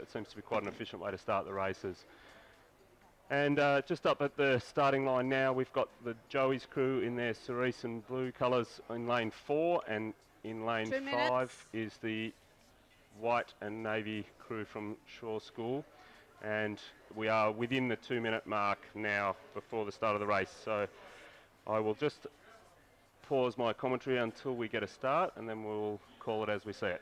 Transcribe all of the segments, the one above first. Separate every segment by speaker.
Speaker 1: it seems to be quite an efficient way to start the races. And just up at the starting line now, we've got the Joey's crew in their cerise and blue colours in lane 4, and in lane 5 is the white and navy crew from Shaw School. And we are within the 2-minute mark now before the start of the race. So I will just pause my commentary until we get a start, and then we'll call it as we see it.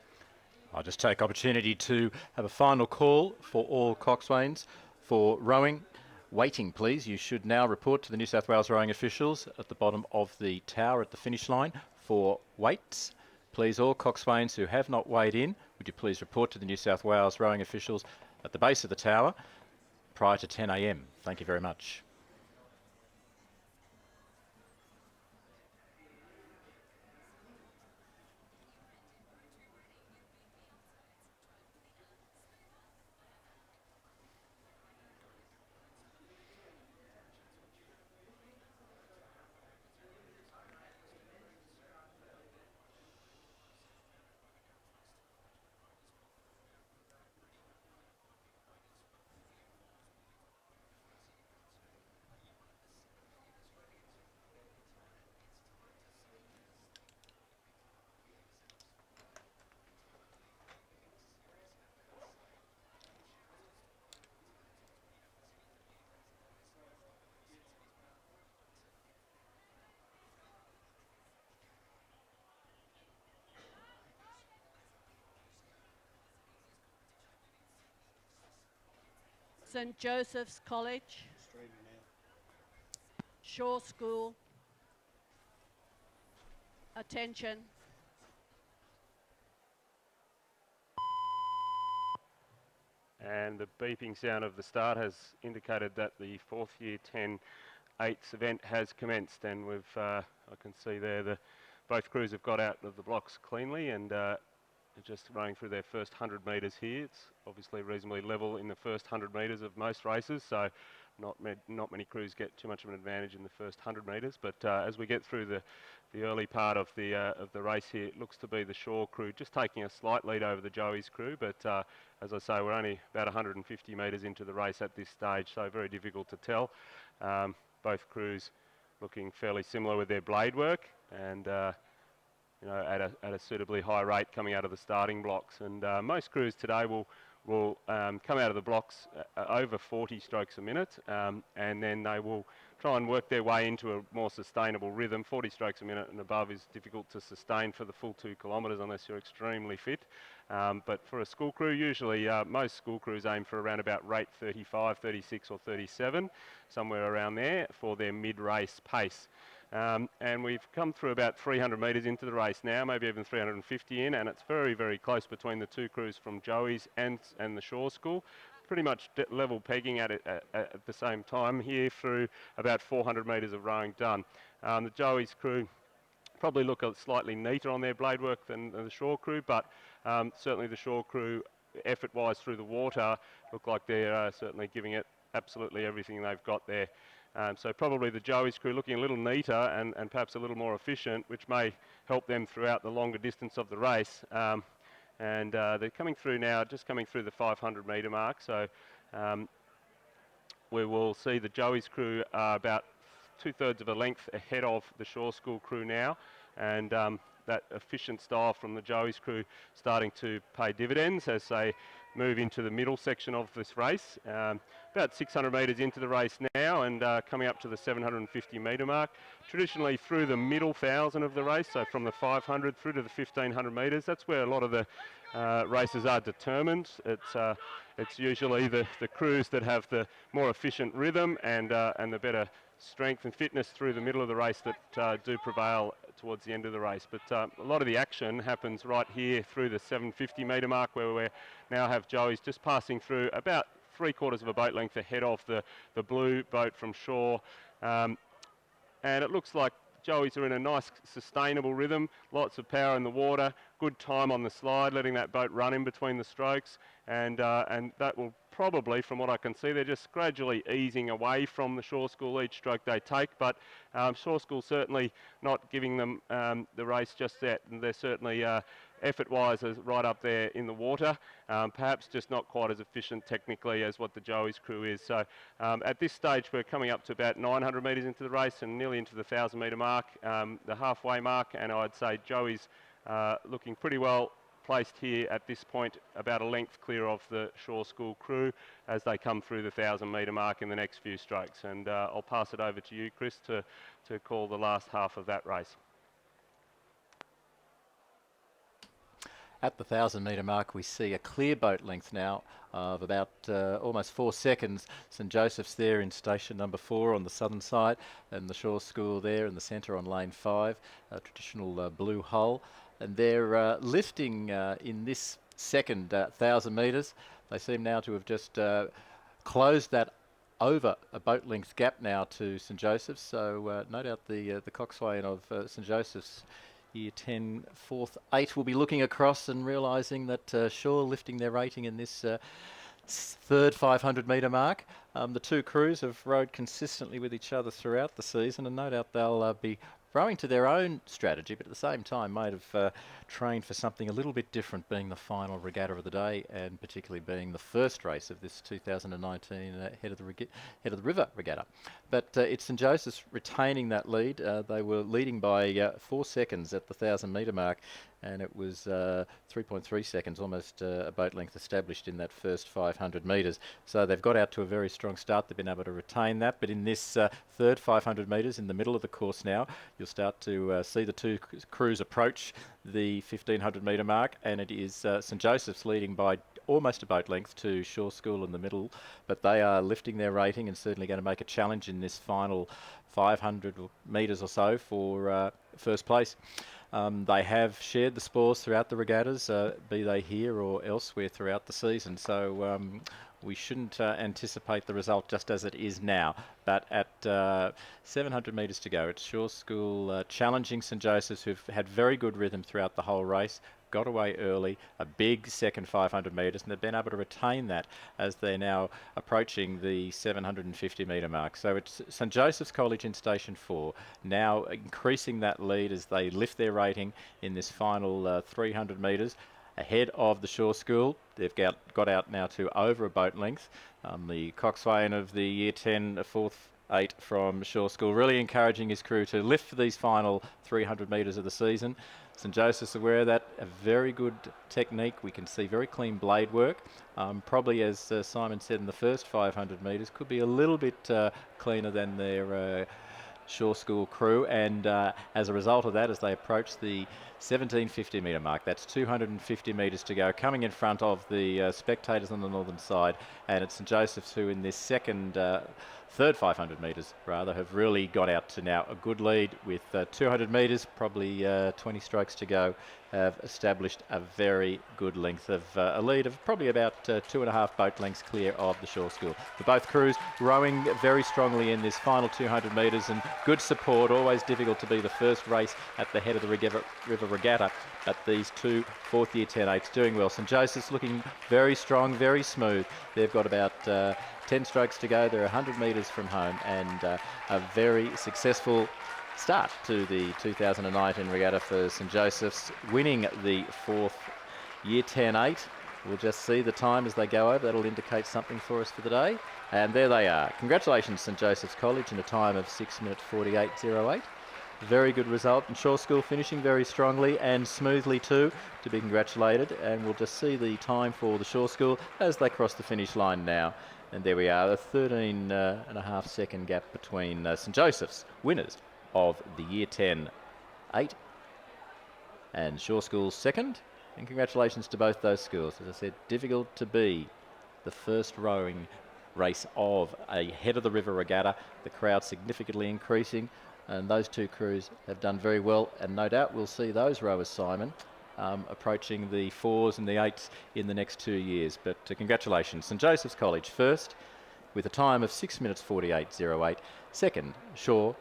Speaker 2: I'll just take opportunity to have a final call for all coxswains for rowing. Waiting, please. You should now report to the New South Wales rowing officials at the bottom of the tower at the finish line for weights. Please, all coxswains who have not weighed in, would you please report to the New South Wales rowing officials at the base of the tower prior to 10 a.m. Thank you very much.
Speaker 3: St Joseph's College, Shaw School, attention.
Speaker 1: And the beeping sound of the start has indicated that the 4th year 10/8 event has commenced, and we've I can see there both crews have got out of the blocks cleanly and just running through their first 100 metres here. It's obviously reasonably level in the first 100 metres of most races, so not many crews get too much of an advantage in the first 100 metres. But as we get through the early part of the race here, it looks to be the Shaw crew just taking a slight lead over the Joey's crew. But as I say, we're only about 150 metres into the race at this stage, so very difficult to tell. Both crews looking fairly similar with their blade work, and you know, at a suitably high rate coming out of the starting blocks. And most crews today will come out of the blocks over 40 strokes a minute, and then they will try and work their way into a more sustainable rhythm. 40 strokes a minute and above is difficult to sustain for the full 2 kilometres unless you're extremely fit. But for a school crew, usually most school crews aim for around about rate 35, 36 or 37, somewhere around there for their mid-race pace. And we've come through about 300 metres into the race now, maybe even 350 in, and it's very, very close between the 2 crews from Joey's and the Shaw School. Pretty much level pegging at it at the same time here through about 400 metres of rowing done. The Joey's crew probably look slightly neater on their blade work than the Shaw crew, but certainly the Shaw crew, effort-wise through the water, look like they're certainly giving it absolutely everything they've got there. So probably the Joey's crew looking a little neater and perhaps a little more efficient, which may help them throughout the longer distance of the race. And they're coming through now, just coming through the 500 metre mark. So we will see the Joey's crew are about 2/3 of a length ahead of the Shaw School crew now. And that efficient style from the Joey's crew starting to pay dividends as they move into the middle section of this race. About 600 metres into the race now, and coming up to the 750 metre mark. Traditionally through the middle 1,000 of the race, so from the 500 through to the 1,500 metres, that's where a lot of the races are determined. It's usually the crews that have the more efficient rhythm and the better strength and fitness through the middle of the race that do prevail towards the end of the race. But a lot of the action happens right here through the 750 metre mark, where we now have Joey's just passing through about 3/4 of a boat length ahead of the blue boat from Shaw. And it looks like Joey's are in a nice sustainable rhythm, lots of power in the water, good time on the slide, letting that boat run in between the strokes, and that will probably, from what I can see, they're just gradually easing away from the Shaw School each stroke they take, but Shaw School certainly not giving them the race just yet, and they're certainly effort-wise is right up there in the water, perhaps just not quite as efficient technically as what the Joey's crew is. So at this stage we're coming up to about 900 metres into the race and nearly into the 1,000 metre mark, the halfway mark, and I'd say Joey's looking pretty well placed here at this point, about a length clear of the Shore School crew as they come through the 1,000 metre mark in the next few strokes. And I'll pass it over to you, Chris, to call the last half of that race.
Speaker 2: At the 1,000 metre mark, we see a clear boat length now of about almost 4 seconds. St Joseph's there in station number 4 on the southern side, and the Shore School there in the centre on lane 5, a traditional blue hull. And they're lifting in this second 1,000 metres. They seem now to have just closed that over a boat length gap now to St Joseph's. So no doubt the coxswain of St Joseph's Year 10, 4th, 8 will be looking across and realising that Shore lifting their rating in this third 500 metre mark. The two crews have rowed consistently with each other throughout the season, and no doubt they'll be rowing to their own strategy, but at the same time might have trained for something a little bit different, being the final regatta of the day, and particularly being the first race of this 2019 Head of the River regatta. But it's St Joseph's retaining that lead. They were leading by 4 seconds at the 1,000 metre mark, and it was 3.3 seconds, almost a boat length established in that first 500 metres. So they've got out to a very strong start. They've been able to retain that, but in this third 500 metres in the middle of the course now, you'll start to see the two crews approach the 1,500 metre mark, and it is St Joseph's leading by almost a boat length to Shore School in the middle, but they are lifting their rating and certainly going to make a challenge in this final 500 metres or so for first place. They have shared the spoils throughout the regattas, be they here or elsewhere throughout the season, so we shouldn't anticipate the result just as it is now. But at 700 metres to go, it's Shore School challenging St Joseph's, who've had very good rhythm throughout the whole race, got away early, a big second 500 metres, and they've been able to retain that as they're now approaching the 750 metre mark. So it's St Joseph's College in Station 4 now increasing that lead as they lift their rating in this final 300 metres ahead of the Shore School. They've got out now to over a boat length. The coxswain of the Year 10, 4th, 8 from Shore School, really encouraging his crew to lift for these final 300 metres of the season. St Joseph's aware of that, a very good technique. We can see very clean blade work. Probably, as Simon said in the first 500 metres, could be a little bit cleaner than their Shore School crew, and as a result of that, as they approach the 1750 metre mark, that's 250 metres to go, coming in front of the spectators on the northern side, and it's St Joseph's who in this third 500 metres rather have really got out to now a good lead with 200 metres, probably 20 strokes to go, have established a very good length of a lead of probably about 2.5 boat lengths clear of the Shore School. For both crews rowing very strongly in this final 200 metres, and good support. Always difficult to be the first race at the head of the River Regatta, but these two 4th year 10-8s doing well. St Joseph's looking very strong, very smooth. They've got about 10 strokes to go. They're 100 metres from home, and a very successful start to the 2019 regatta for St Joseph's, winning the 4th Year 10-8. We'll just see the time as they go over. That'll indicate something for us for the day. And there they are. Congratulations, St Joseph's College, in a time of 6 minutes 48.08. Very good result, and Shore School finishing very strongly and smoothly too, to be congratulated. And we'll just see the time for the Shore School as they cross the finish line now. And there we are, a 13.5 second gap between St Joseph's winners of the Year 10-8 and Shore School's second. And congratulations to both those schools. As I said, difficult to be the first rowing race of a head of the river regatta. The crowd significantly increasing, and those two crews have done very well, and no doubt we'll see those rowers, Simon, approaching the 4s and the 8s in the next 2 years. But congratulations, St Joseph's College first with a time of 6 minutes 48.08. Second, Shore.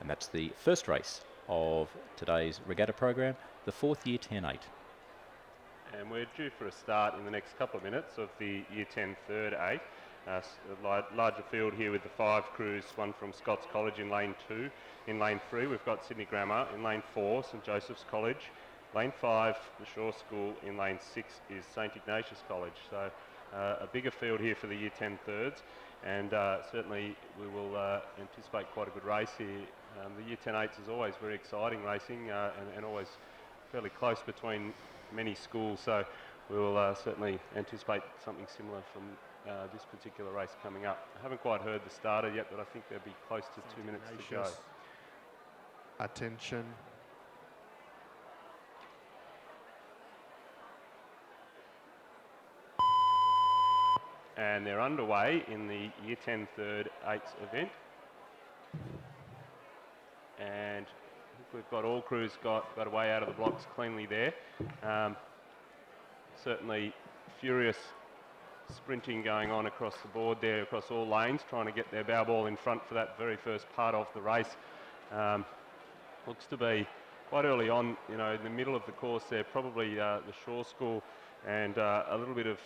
Speaker 2: And that's the first race of today's regatta program, the 4th Year 10-8.
Speaker 1: And we're due for a start in the next couple of minutes of the Year 10 third 8. A larger field here with the 5 crews, one from Scots College in lane 2. In lane 3 we've got Sydney Grammar. In lane 4 St Joseph's College. Lane 5, the Shaw School. In lane 6 is St Ignatius College. So a bigger field here for the Year 10 thirds, and certainly we will anticipate quite a good race here. The Year 10 8s is always very exciting racing and always fairly close between many schools. So we will certainly anticipate something similar from this particular race coming up. I haven't quite heard the starter yet, but I think they'll be close to 2 minutes to go.
Speaker 4: Attention.
Speaker 1: And they're underway in the Year 10 third 8s event. And I think we've got all crews got away out of the blocks cleanly there. Certainly furious sprinting going on across the board there, across all lanes, trying to get their bow ball in front for that very first part of the race. Looks to be quite early on, you know, in the middle of the course there, probably the Shaw School and a little bit of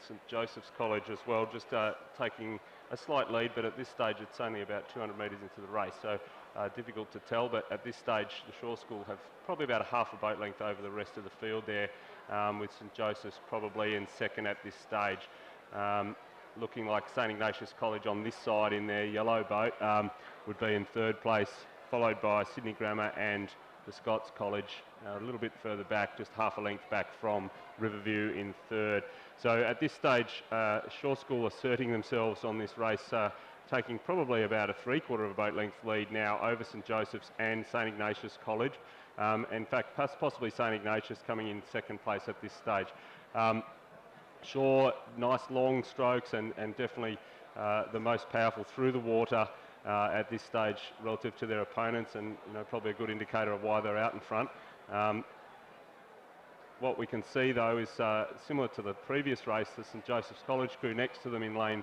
Speaker 1: St Joseph's College as well, just taking a slight lead, but at this stage it's only about 200 metres into the race, so difficult to tell. But at this stage the Shaw School have probably about a half a boat length over the rest of the field there, with St Joseph's probably in second at this stage. Looking like St Ignatius College on this side in their yellow boat would be in third place, followed by Sydney Grammar and the Scots College a little bit further back, just half a length back from Riverview in third. So at this stage, Shaw School asserting themselves on this race, taking probably about a 3/4 of a boat length lead now over St Joseph's and St Ignatius College. In fact, possibly St Ignatius coming in second place at this stage. Shaw, nice long strokes and definitely the most powerful through the water at this stage relative to their opponents, and you know, probably a good indicator of why they're out in front. What we can see though is similar to the previous race, the St Joseph's College crew next to them in lane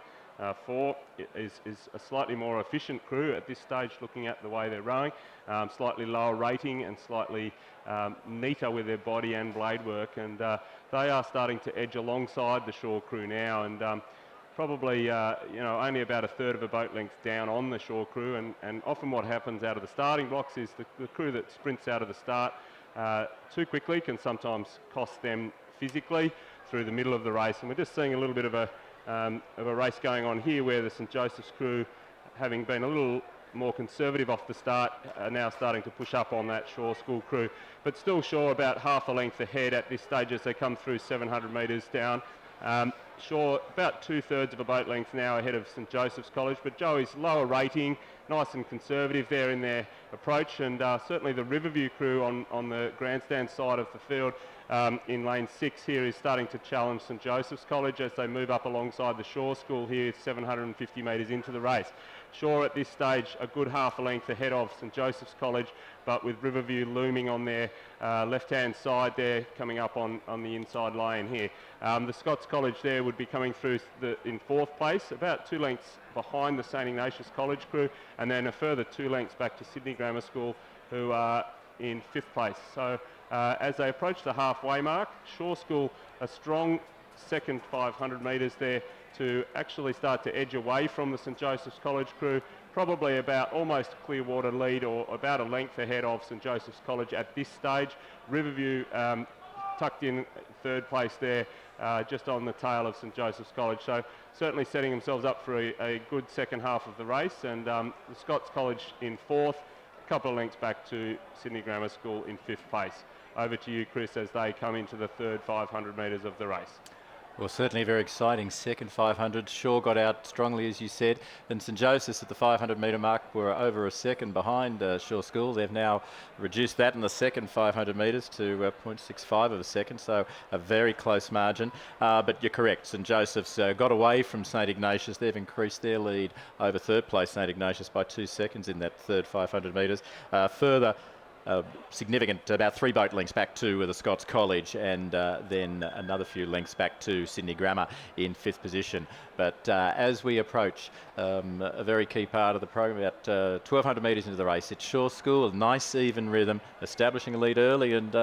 Speaker 1: 4 is a slightly more efficient crew at this stage, looking at the way they're rowing, slightly lower rating and slightly neater with their body and blade work, and they are starting to edge alongside the Shaw crew now, and probably you know, only about a third of a boat length down on the Shaw crew, and often what happens out of the starting blocks is the crew that sprints out of the start too quickly can sometimes cost them physically through the middle of the race, and we're just seeing a little bit of a race going on here where the St Joseph's crew, having been a little more conservative off the start, are now starting to push up on that Shaw School crew, but still Shaw about half a length ahead at this stage as they come through 700 metres down. Shaw about 2/3 of a boat length now ahead of St Joseph's College, but Joey's lower rating, nice and conservative there in their approach, and certainly the Riverview crew on the grandstand side of the field in lane 6 here is starting to challenge St Joseph's College as they move up alongside the Shaw School here 750 metres into the race. Shaw at this stage a good half a length ahead of St Joseph's College, but with Riverview looming on their left-hand side there, coming up on the inside lane here. The Scots College there would be coming through in 4th place, about 2 lengths behind the St Ignatius College crew, and then a further 2 lengths back to Sydney Grammar School, who are in 5th place. So as they approach the halfway mark, Shaw School a strong second 500 metres there to actually start to edge away from the St Joseph's College crew, probably about almost a Clearwater lead or about a length ahead of St Joseph's College at this stage. Riverview tucked in 3rd place there, just on the tail of St Joseph's College, so certainly setting themselves up for a good second half of the race, and the Scots College in 4th, a couple of lengths back to Sydney Grammar School in 5th place. Over to you, Chris, as they come into the third 500 metres of the race.
Speaker 2: Well, certainly very exciting second 500. Shaw got out strongly, as you said, and St Joseph's at the 500 metre mark were over a second behind Shaw School. They've now reduced that in the second 500 metres to 0.65 of a second, so a very close margin. But you're correct, St Joseph's got away from St Ignatius. They've increased their lead over 3rd place St Ignatius by 2 seconds in that third 500 metres. Further significant, about 3 boat lengths back to the Scots College, and then another few lengths back to Sydney Grammar in 5th position. But as we approach a very key part of the program, about 1,200 metres into the race, it's Shaw School, a nice even rhythm, establishing a lead early, and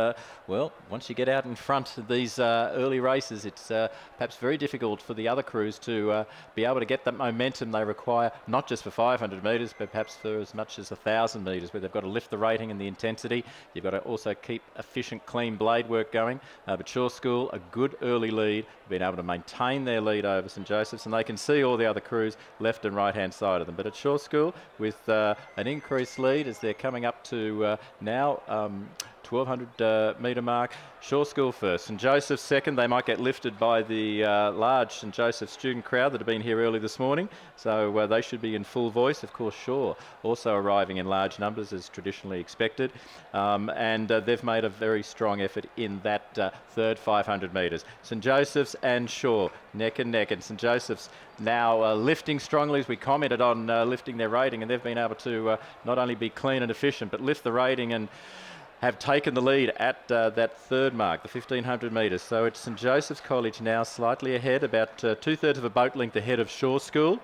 Speaker 2: well, once you get out in front of these early races, it's perhaps very difficult for the other crews to be able to get that momentum they require, not just for 500 metres, but perhaps for as much as 1,000 metres, where they've got to lift the rating and the intensity intensity. You've got to also keep efficient, clean blade work going. But Shaw School, a good early lead, been able to maintain their lead over St Joseph's, and they can see all the other crews left and right hand side of them. But at Shaw School, with an increased lead as they're coming up to now 1200 metre mark. Shaw School first, St Joseph's second. They might get lifted by the large St Joseph's student crowd that have been here early this morning, so they should be in full voice. Of course, Shaw also arriving in large numbers as traditionally expected, and they've made a very strong effort in that third 500 metres. St Joseph's and Shaw neck and neck, and St Joseph's now lifting strongly, as we commented on lifting their rating, and they've been able to not only be clean and efficient but lift the rating and have taken the lead at that third mark, the 1500 metres. So it's St Joseph's College now slightly ahead, about 2/3 of a boat length ahead of Shaw School.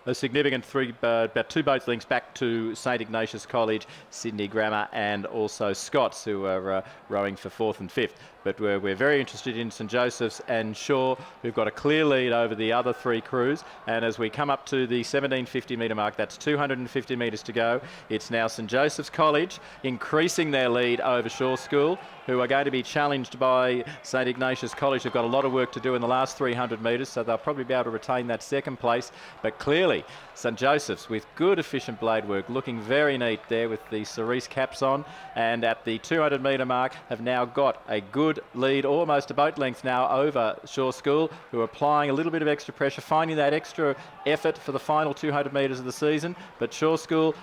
Speaker 2: A significant about 2 boat lengths back to St Ignatius College, Sydney Grammar and also Scots, who are rowing for 4th and 5th. But we're very interested in St Joseph's and Shaw, who've got a clear lead over the other 3 crews. And as we come up to the 1750 metre mark, that's 250 metres to go. It's now St Joseph's College increasing their lead over Shaw School, who are going to be challenged by St Ignatius College. They've got a lot of work to do in the last 300 metres, so they'll probably be able to retain that second place. But clearly, St Joseph's with good efficient blade work, looking very neat there with the cerise caps on, and at the 200 metre mark have now got a good lead, almost a boat length now over Shaw School, who are applying a little bit of extra pressure, finding that extra effort for the final 200 metres of the season. But Shaw School,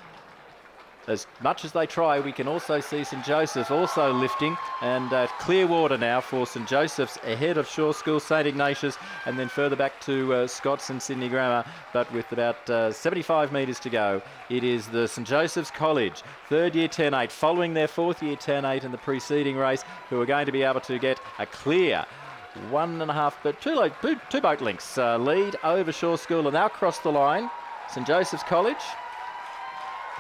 Speaker 2: as much as they try, we can also see St Joseph's also lifting, and clear water now for St Joseph's ahead of Shaw School, St Ignatius, and then further back to Scots and Sydney Grammar. But with about 75 metres to go, it is the St Joseph's College, third year 10-8, following their 4th year 10-8 in the preceding race, who are going to be able to get a clear 1.5, but two boat lengths lead over Shaw School, and now cross the line. St Joseph's College,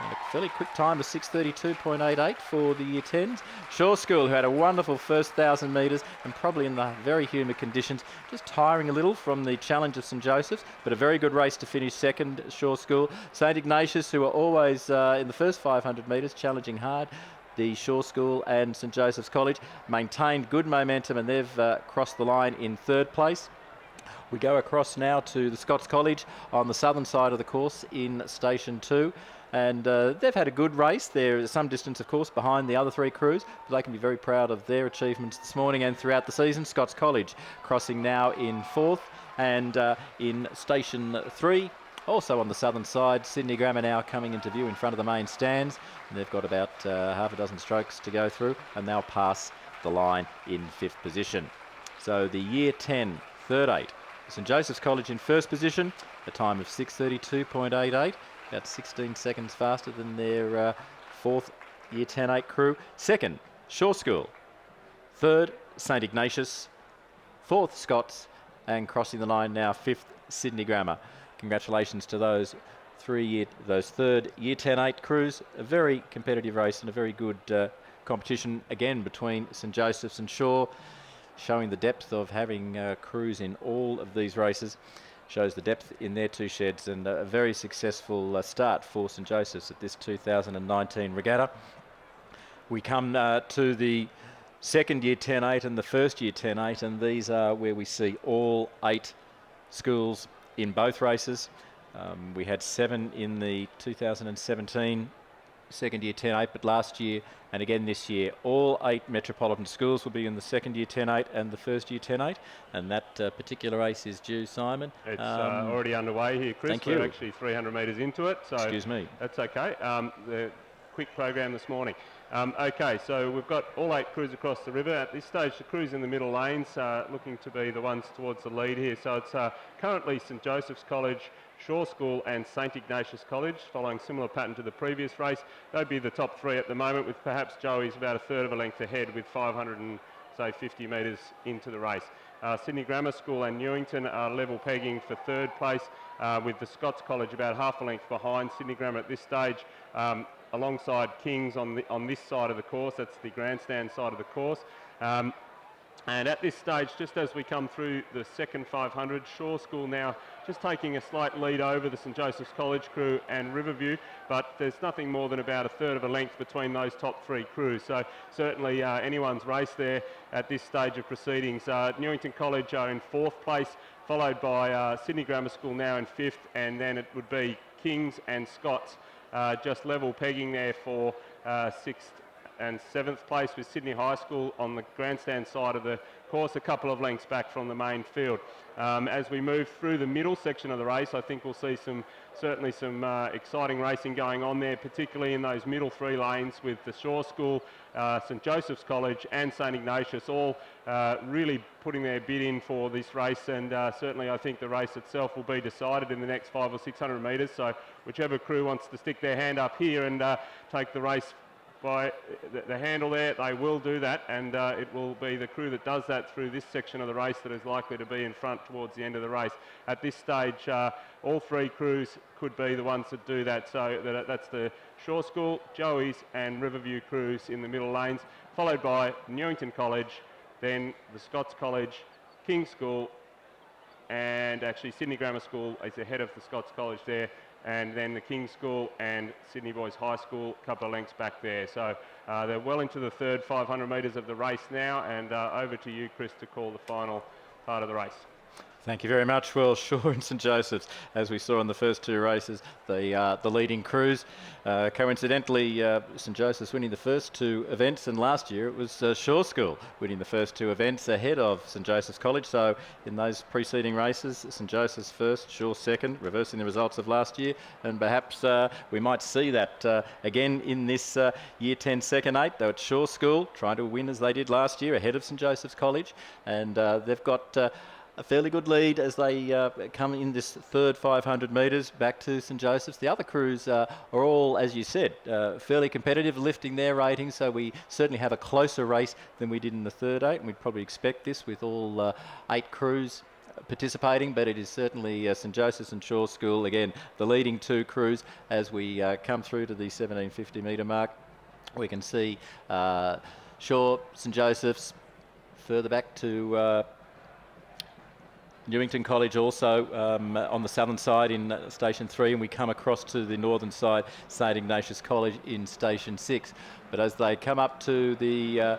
Speaker 2: and a fairly quick time of 6:32.88 for the Year 10s. Shaw School, who had a wonderful first 1,000 metres and probably in the very humid conditions, just tiring a little from the challenge of St Joseph's, but a very good race to finish second, Shaw School. St Ignatius, who are always in the first 500 metres, challenging hard. The Shaw School and St Joseph's College maintained good momentum, and they've crossed the line in third place. We go across now to the Scots College on the southern side of the course in Station 2. And they've had a good race. They're some distance, of course, behind the other 3 crews, but they can be very proud of their achievements this morning and throughout the season. Scots College crossing now in 4th, and in Station 3, also on the southern side, Sydney Grammar now coming into view in front of the main stands. And they've got about half a dozen strokes to go through, and they'll pass the line in 5th position. So the Year 10, third 8. St Joseph's College in first position, a time of 6:32.88. About 16 seconds faster than their 4th Year 10-8 crew. Second, Shaw School. Third, St Ignatius. 4th, Scots. And crossing the line now, 5th, Sydney Grammar. Congratulations to those third Year 10-8 crews. A very competitive race and a very good competition again between St Joseph's and Shaw, showing the depth of having crews in all of these races. Shows the depth in their 2 sheds, and a very successful start for St Joseph's at this 2019 regatta. We come to the second Year 10-8 and the first Year 10-8, and these are where we see all 8 schools in both races. We had 7 in the 2017 second Year 10-8, but last year and again this year, all 8 metropolitan schools will be in the second Year 10-8 and the first Year 10-8, and that particular race is due, Simon.
Speaker 1: It's already underway here, Chris.
Speaker 2: Thank you.
Speaker 1: We're actually 300 metres into it, so
Speaker 2: excuse me.
Speaker 1: That's okay. The quick program this morning. Okay, so we've got all 8 crews across the river. At this stage, the crews in the middle lanes looking to be the ones towards the lead here. So it's currently St Joseph's College, Shaw School and St Ignatius College, following similar pattern to the previous race. They'd be the top 3 at the moment, with perhaps Joey's about 1/3 of a length ahead with 550 metres into the race. Sydney Grammar School and Newington are level pegging for 3rd place, with the Scots College about half a length behind Sydney Grammar at this stage, alongside Kings on this side of the course. That's the grandstand side of the course. And at this stage, just as we come through the second 500, Shaw School now just taking a slight lead over the St Joseph's College crew and Riverview, but there's nothing more than about a third of a length between those top three crews. So certainly anyone's race there at this stage of proceedings. Newington College are in 4th place, followed by Sydney Grammar School now in 5th, and then it would be Kings and Scots just level pegging there for 6th and 7th place, with Sydney High School on the grandstand side of the course, a couple of lengths back from the main field. As we move through the middle section of the race, I think we'll see certainly some exciting racing going on there, particularly in those middle 3 lanes with the Shaw School, St Joseph's College and St Ignatius all really putting their bid in for this race, and certainly I think the race itself will be decided in the next 500 or 600 metres, so whichever crew wants to stick their hand up here and take the race by the handle there, they will do that, and it will be the crew that does that through this section of the race that is likely to be in front towards the end of the race. At this stage, all 3 crews could be the ones that do that, so that's the Shaw School, Joey's and Riverview crews in the middle lanes, followed by Newington College, then the Scots College, King's School, and actually Sydney Grammar School is ahead of the Scots College there, and then the King's School and Sydney Boys High School, a couple of lengths back there. So they're well into the third 500 metres of the race now, and over to you, Chris, to call the final part of the race.
Speaker 2: Thank you very much. Well, Shaw and St Joseph's, as we saw in the first 2 races, the leading crews. Coincidentally, St Joseph's winning the first 2 events, and last year it was Shaw School winning the first 2 events ahead of St Joseph's College. So in those preceding races, St Joseph's first, Shaw second, reversing the results of last year, and perhaps we might see that again in this Year 10 second 8, though it's Shaw School trying to win as they did last year ahead of St Joseph's College, and they've got a fairly good lead as they come in this third 500 metres back to St Joseph's. The other crews are all, as you said, fairly competitive, lifting their ratings, so we certainly have a closer race than we did in the third 8, and we'd probably expect this with all 8 crews participating, but it is certainly St Joseph's and Shaw School, again, the leading 2 crews as we come through to the 1750 metre mark. We can see Shaw, St Joseph's, further back to Newington College also on the southern side in Station 3, and we come across to the northern side, St Ignatius College in Station 6. But as they come up to the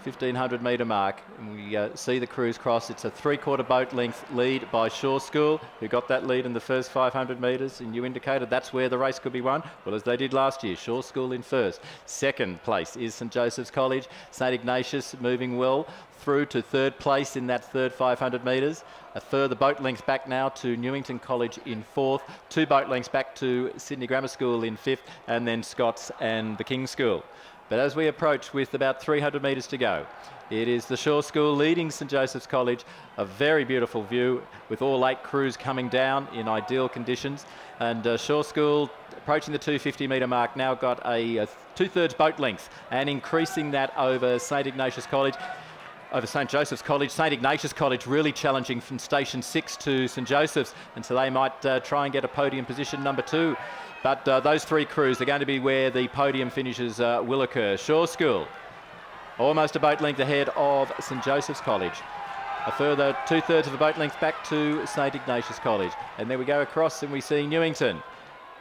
Speaker 2: 1500 metre mark, and we see the crews cross, it's a 3/4 boat length lead by Shaw School, who got that lead in the first 500 metres, and you indicated that's where the race could be won. Well, as they did last year, Shaw School in first. Second place is St Joseph's College. St Ignatius moving well through to third place in that third 500 metres. A further boat length back now to Newington College in 4th, 2 boat lengths back to Sydney Grammar School in 5th, and then Scots and the King's School. But as we approach with about 300 metres to go, it is the Shaw School leading St Joseph's College. A very beautiful view with all 8 crews coming down in ideal conditions. And Shaw School approaching the 250 metre mark, now got a 2/3 boat length and increasing that over St Ignatius College. Over St Joseph's College. St Ignatius College really challenging from Station 6 to St Joseph's, and so they might try and get a podium position number 2. But those 3 crews are going to be where the podium finishes will occur. Shaw School, almost a boat length ahead of St Joseph's College. A further 2/3 of a boat length back to St Ignatius College. And then we go across and we see Newington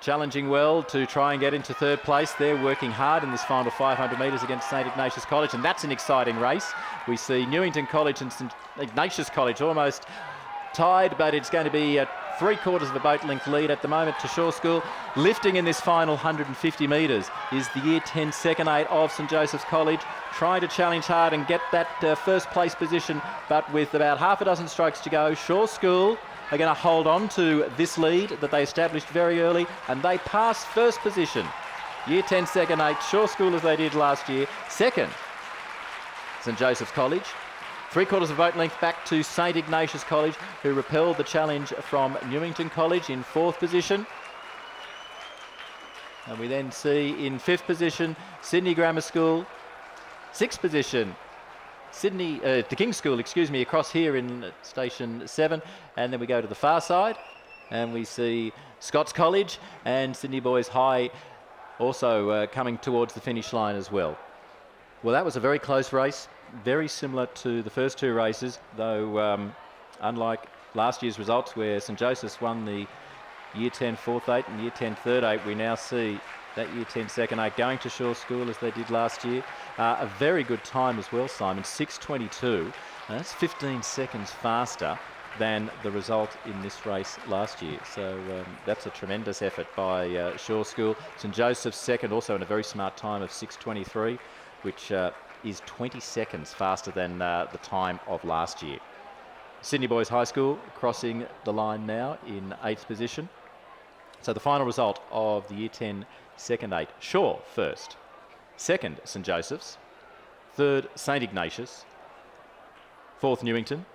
Speaker 2: challenging well to try and get into third place. They're working hard in this final 500 metres against St Ignatius College, and that's an exciting race. We see Newington College and St Ignatius College almost tied, but it's going to be a 3/4 of a boat length lead at the moment to Shaw School. Lifting in this final 150 metres is the Year 10 second 8 of St Joseph's College, trying to challenge hard and get that first place position, but with about half a dozen strokes to go, Shaw School are going to hold on to this lead that they established very early, and they pass first position. Year 10 second 8, Shaw School as they did last year. Second, St Joseph's College. 3/4 of a boat length back to St Ignatius College, who repelled the challenge from Newington College in 4th position. And we then see in 5th position, Sydney Grammar School. 6th position, the King's School, across here in Station 7. And then we go to the far side and we see Scots College and Sydney Boys High also coming towards the finish line as well. Well, that was a very close race. very similar to the first two races, though unlike last year's results where St Joseph's won the Year 10 4th 8 and Year 10 3rd 8, we now see that Year 10 2nd 8 going to Shaw School as they did last year. A very good time as well, Simon, 6:22. That's 15 seconds faster than the result in this race last year. So that's a tremendous effort by Shaw School. St Joseph's second, also in a very smart time of 6:23, which is 20 seconds faster than the time of last year. Sydney Boys High School crossing the line now in 8th position. So the final result of the Year 10 2nd 8, Shaw first, second St Joseph's, third St Ignatius, fourth Newington,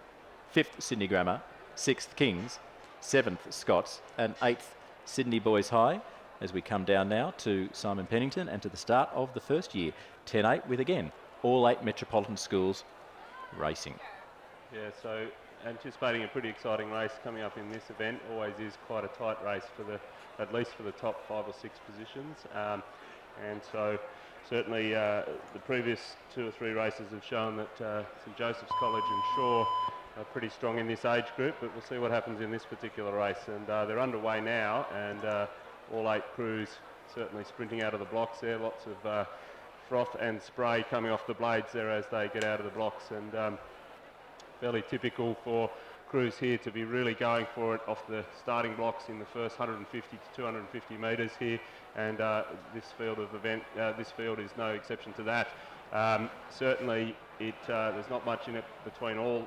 Speaker 2: fifth Sydney Grammar, sixth Kings, seventh Scots and eighth Sydney Boys High, as we come down now to Simon Pennington and to the start of the first year 10-8 with again all 8 metropolitan schools racing.
Speaker 1: Yeah, so anticipating a pretty exciting race coming up in this event. Always is quite a tight race for at least for the top 5 or 6 positions. And so certainly the previous 2 or 3 races have shown that St Joseph's College and Shaw are pretty strong in this age group, but we'll see what happens in this particular race. And they're underway now, and all 8 crews certainly sprinting out of the blocks there. Lots of froth and spray coming off the blades there as they get out of the blocks, and fairly typical for crews here to be really going for it off the starting blocks in the first 150 to 250 metres here, and this field is no exception to that. Certainly there's not much in it between all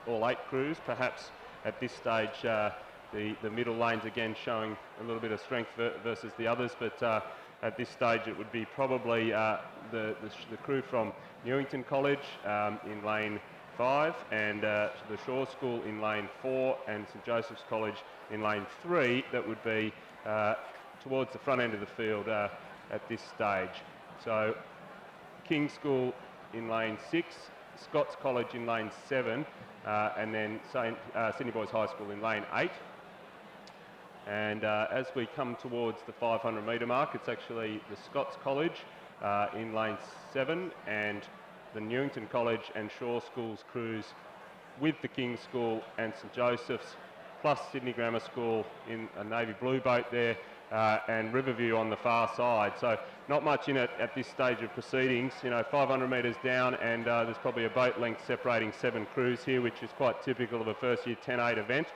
Speaker 1: 8 crews. Perhaps at this stage the middle lanes again showing a little bit of strength versus the others, but at this stage it would be probably the crew from Newington College in lane 5 and the Shaw School in lane 4 and St Joseph's College in lane 3 that would be towards the front end of the field at this stage. So King's School in lane 6, Scots College in lane 7 and then Sydney Boys High School in lane 8. And as we come towards the 500 metre mark, it's actually the Scots College in lane 7 and the Newington College and Shaw School's crews with the King's School and St Joseph's, plus Sydney Grammar School in a navy blue boat there, and Riverview on the far side. So not much in it at this stage of proceedings. 500 metres down, and there's probably a boat length separating 7 crews here, which is quite typical of a first year 10-8 event.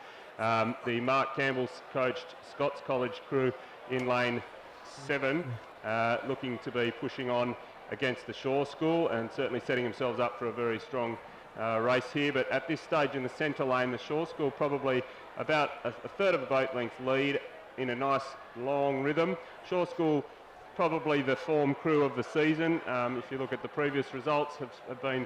Speaker 1: The Mark Campbell's coached Scots College crew in lane 7, looking to be pushing on against the Shaw School and certainly setting themselves up for a very strong race here. But at this stage in the centre lane, the Shaw School probably about a third of a boat length lead in a nice long rhythm. Shaw School probably the form crew of the season. If you look at the previous results, have been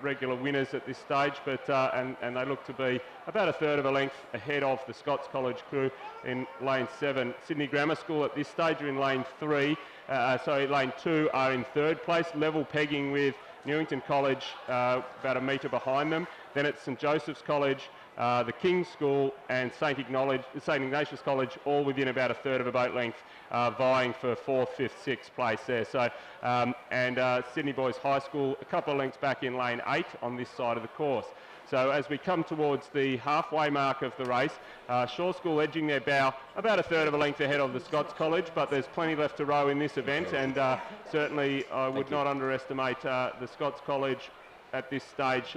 Speaker 1: regular winners at this stage, but and they look to be about a third of a length ahead of the Scots College crew in lane 7. Sydney Grammar School at this stage are in lane 3. Lane 2 are in 3rd place, level pegging with Newington College about a metre behind them. Then it's St Joseph's College, the King's School and St Ignatius College all within about a third of a boat length, vying for 4th, 5th, 6th place there. So Sydney Boys High School a couple of lengths back in lane 8 on this side of the course. So as we come towards the halfway mark of the race, Shaw School edging their bow about a third of a length ahead of the Scots College, but there's plenty left to row in this event, and certainly I would not underestimate the Scots College at this stage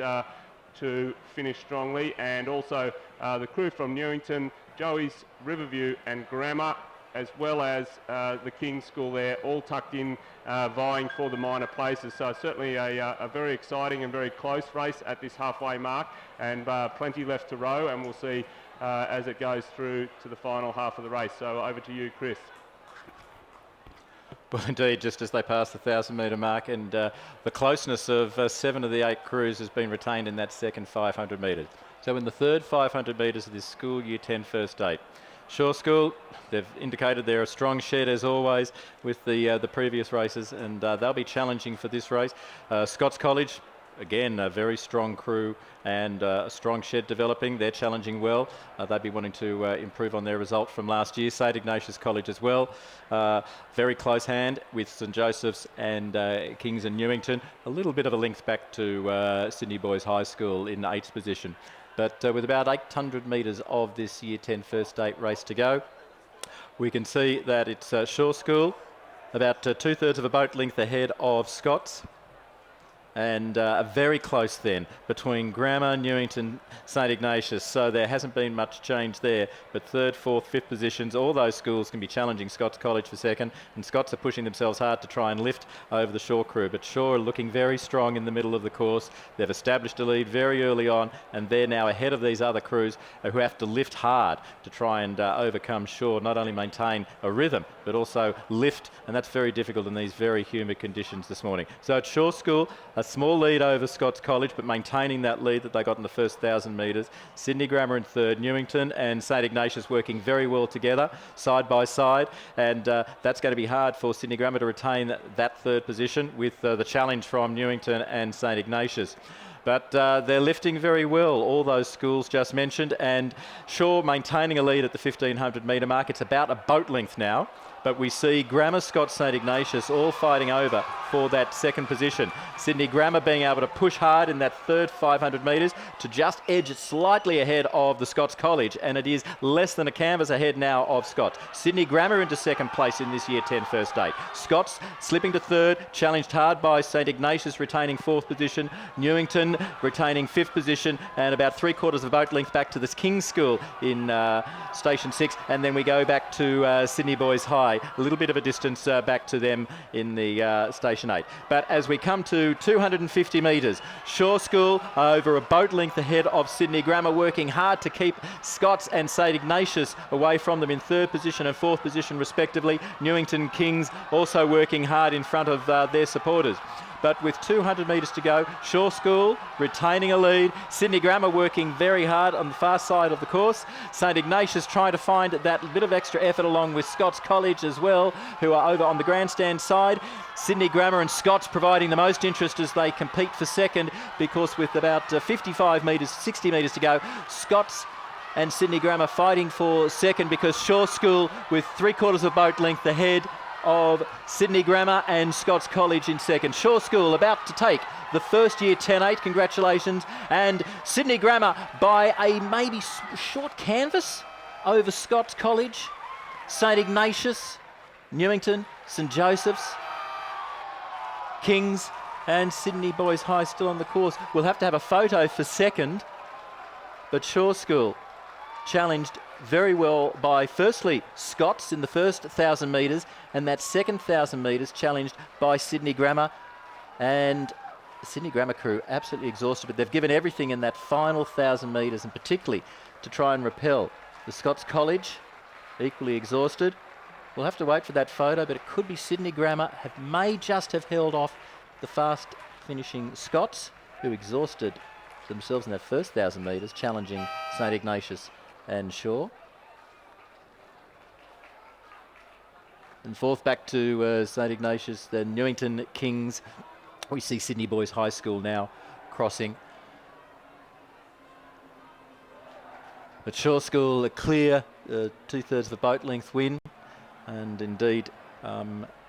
Speaker 1: to finish strongly, and also the crew from Newington, Joey's, Riverview and Grammar, as well as the King's School there, all tucked in, vying for the minor places. So certainly a very exciting and very close race at this halfway mark, and plenty left to row, and we'll see as it goes through to the final half of the race. So over to you, Chris.
Speaker 2: Well, indeed, just as they pass the 1,000 metre mark, and the closeness of 7 of the 8 crews has been retained in that second 500 metres. So in the third 500 metres of this school year 10 first 8. Shaw School, they've indicated they're a strong shed as always with the previous races, and they'll be challenging for this race. Scots College, again, a very strong crew and a strong shed developing. They're challenging well. They'd be wanting to improve on their result from last year. St Ignatius College as well. Very close hand with St Joseph's and Kings and Newington. A little bit of a length back to Sydney Boys High School in 8th position. But with about 800 metres of this Year 10 First State race to go, we can see that it's Shaw School, about 2/3 of a boat length ahead of Scots. And a very close then between Grammar, Newington, St Ignatius. So there hasn't been much change there. But 3rd, 4th, 5th positions, all those schools can be challenging Scots College for second. And Scots are pushing themselves hard to try and lift over the Shaw crew. But Shaw are looking very strong in the middle of the course. They've established a lead very early on. And they're now ahead of these other crews who have to lift hard to try and overcome Shaw. Not only maintain a rhythm, but also lift. And that's very difficult in these very humid conditions this morning. So at Shaw School, a small lead over Scots College, but maintaining that lead that they got in the first 1,000 metres. Sydney Grammar in 3rd, Newington and St Ignatius working very well together, side by side, and that's going to be hard for Sydney Grammar to retain that 3rd position with the challenge from Newington and St Ignatius. But they're lifting very well, all those schools just mentioned, and Shaw maintaining a lead at the 1,500 metre mark. It's about a boat length now. But we see Grammar, Scots, St Ignatius all fighting over for that 2nd position. Sydney Grammar being able to push hard in that 3rd 500 metres to just edge slightly ahead of the Scots College, and it is less than a canvas ahead now of Scots. Sydney Grammar into 2nd place in this Year 10 First State. Scots slipping to 3rd, challenged hard by St Ignatius retaining 4th position, Newington retaining 5th position, and about 3/4 of a boat length back to this King's School in Station 6, and then we go back to Sydney Boys High. A little bit of a distance back to them in the Station 8. But as we come to 250 metres, Shaw School over a boat length ahead of Sydney Grammar, working hard to keep Scots and St Ignatius away from them in 3rd position and 4th position respectively. Newington Kings also working hard in front of their supporters. But with 200 metres to go, Shaw School retaining a lead. Sydney Grammar working very hard on the far side of the course. St Ignatius trying to find that bit of extra effort along with Scots College as well, who are over on the grandstand side. Sydney Grammar and Scots providing the most interest as they compete for second, because with about 55 metres, 60 metres to go, Scots and Sydney Grammar fighting for second, because Shaw School with 3/4 of boat length ahead of Sydney Grammar and Scots College in second. Shaw School about to take the first Year 10-8, congratulations, and Sydney Grammar by a maybe short canvas over Scots College, St Ignatius, Newington, St Joseph's, Kings and Sydney Boys High still on the course. We'll have to have a photo for second, but Shaw School challenged very well by firstly Scots in the first 1,000 metres, and that second 1,000 metres challenged by Sydney Grammar, and the Sydney Grammar crew absolutely exhausted, but they've given everything in that final 1,000 metres, and particularly to try and repel the Scots College, equally exhausted. We'll have to wait for that photo, but it could be Sydney Grammar may just have held off the fast finishing Scots, who exhausted themselves in that first 1,000 metres, challenging St Ignatius and Shaw. And 4th back to St Ignatius, the Newington Kings. We see Sydney Boys High School now crossing. But Shaw School a clear 2/3 of a boat length win, and indeed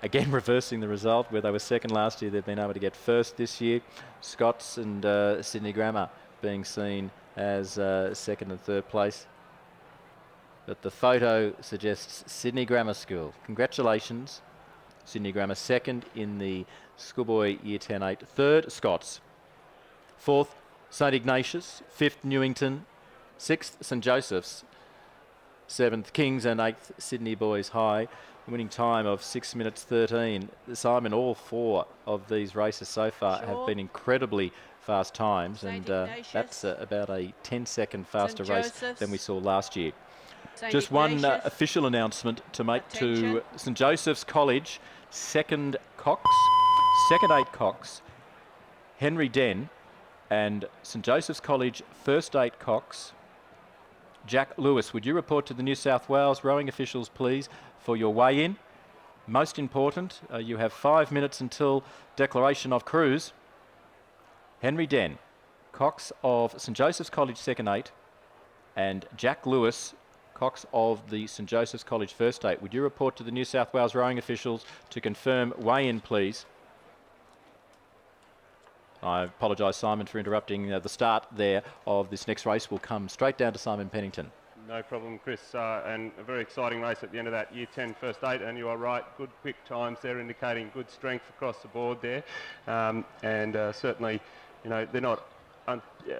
Speaker 2: again reversing the result where they were second last year. They've been able to get first this year. Scots and Sydney Grammar being seen as 2nd and 3rd place. But the photo suggests Sydney Grammar School. Congratulations, Sydney Grammar 2nd in the Schoolboy Year 10-8. 3rd, Scots. 4th, St Ignatius. 5th, Newington. 6th, St Joseph's. 7th, Kings, and 8th, Sydney Boys High. Winning time of 6 minutes 13. Simon, all 4 of these races so far have been incredibly fast times, and that's about a 10-second faster race than we saw last year. Just one official announcement to make to St Joseph's College, second 8 Cox, Henry Den, and St Joseph's College first 8 Cox, Jack Lewis. Would you report to the New South Wales rowing officials, please, for your weigh-in? Most important, you have 5 minutes until declaration of crews. Henry Den, Cox of St Joseph's College second 8, and Jack Lewis, Cox of the St Joseph's College first 8. Would you report to the New South Wales rowing officials to confirm weigh-in, please? I apologise, Simon, for interrupting. The start there of this next race will come straight down to Simon Pennington.
Speaker 1: No problem, Chris, and a very exciting race at the end of that Year 10 first 8, and you are right, good quick times there indicating good strength across the board there, and certainly, you know, they're not,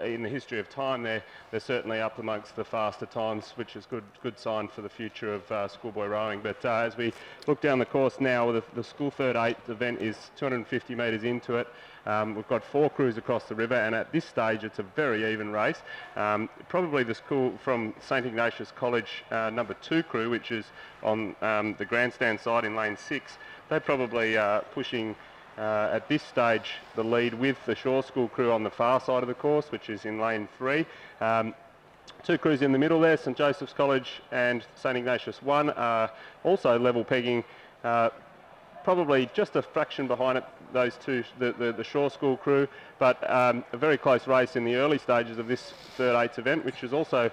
Speaker 1: in the history of time they're certainly up amongst the faster times, which is good sign for the future of schoolboy rowing. But as we look down the course now, the school third 8 event is 250 metres into it. We've got 4 crews across the river, and at this stage it's a very even race. Probably the school from St Ignatius College number 2 crew, which is on the grandstand side in lane 6, they're probably pushing at this stage the lead with the Shaw School crew on the far side of the course, which is in lane 3. 2 crews in the middle there, St Joseph's College and St Ignatius 1, are also level pegging, probably just a fraction behind it, those two, the Shaw School crew, but a very close race in the early stages of this third 8s event, which is also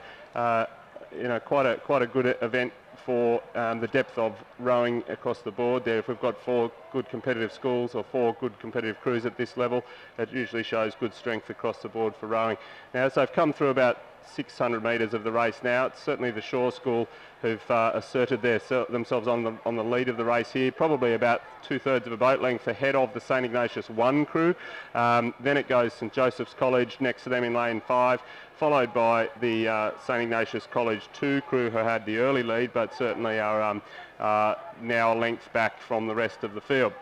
Speaker 1: you know, quite a good event for the depth of rowing across the board there. If we've got 4 good competitive schools or 4 good competitive crews at this level, it usually shows good strength across the board for rowing. Now, as they've come through about 600 metres of the race now, it's certainly the Shaw School who've asserted themselves on the lead of the race here, probably about 2/3 of a boat length ahead of the St Ignatius 1 crew. Then it goes St Joseph's College next to them in lane 5, followed by the St Ignatius College 2 crew, who had the early lead but certainly are now a length back from the rest of the field.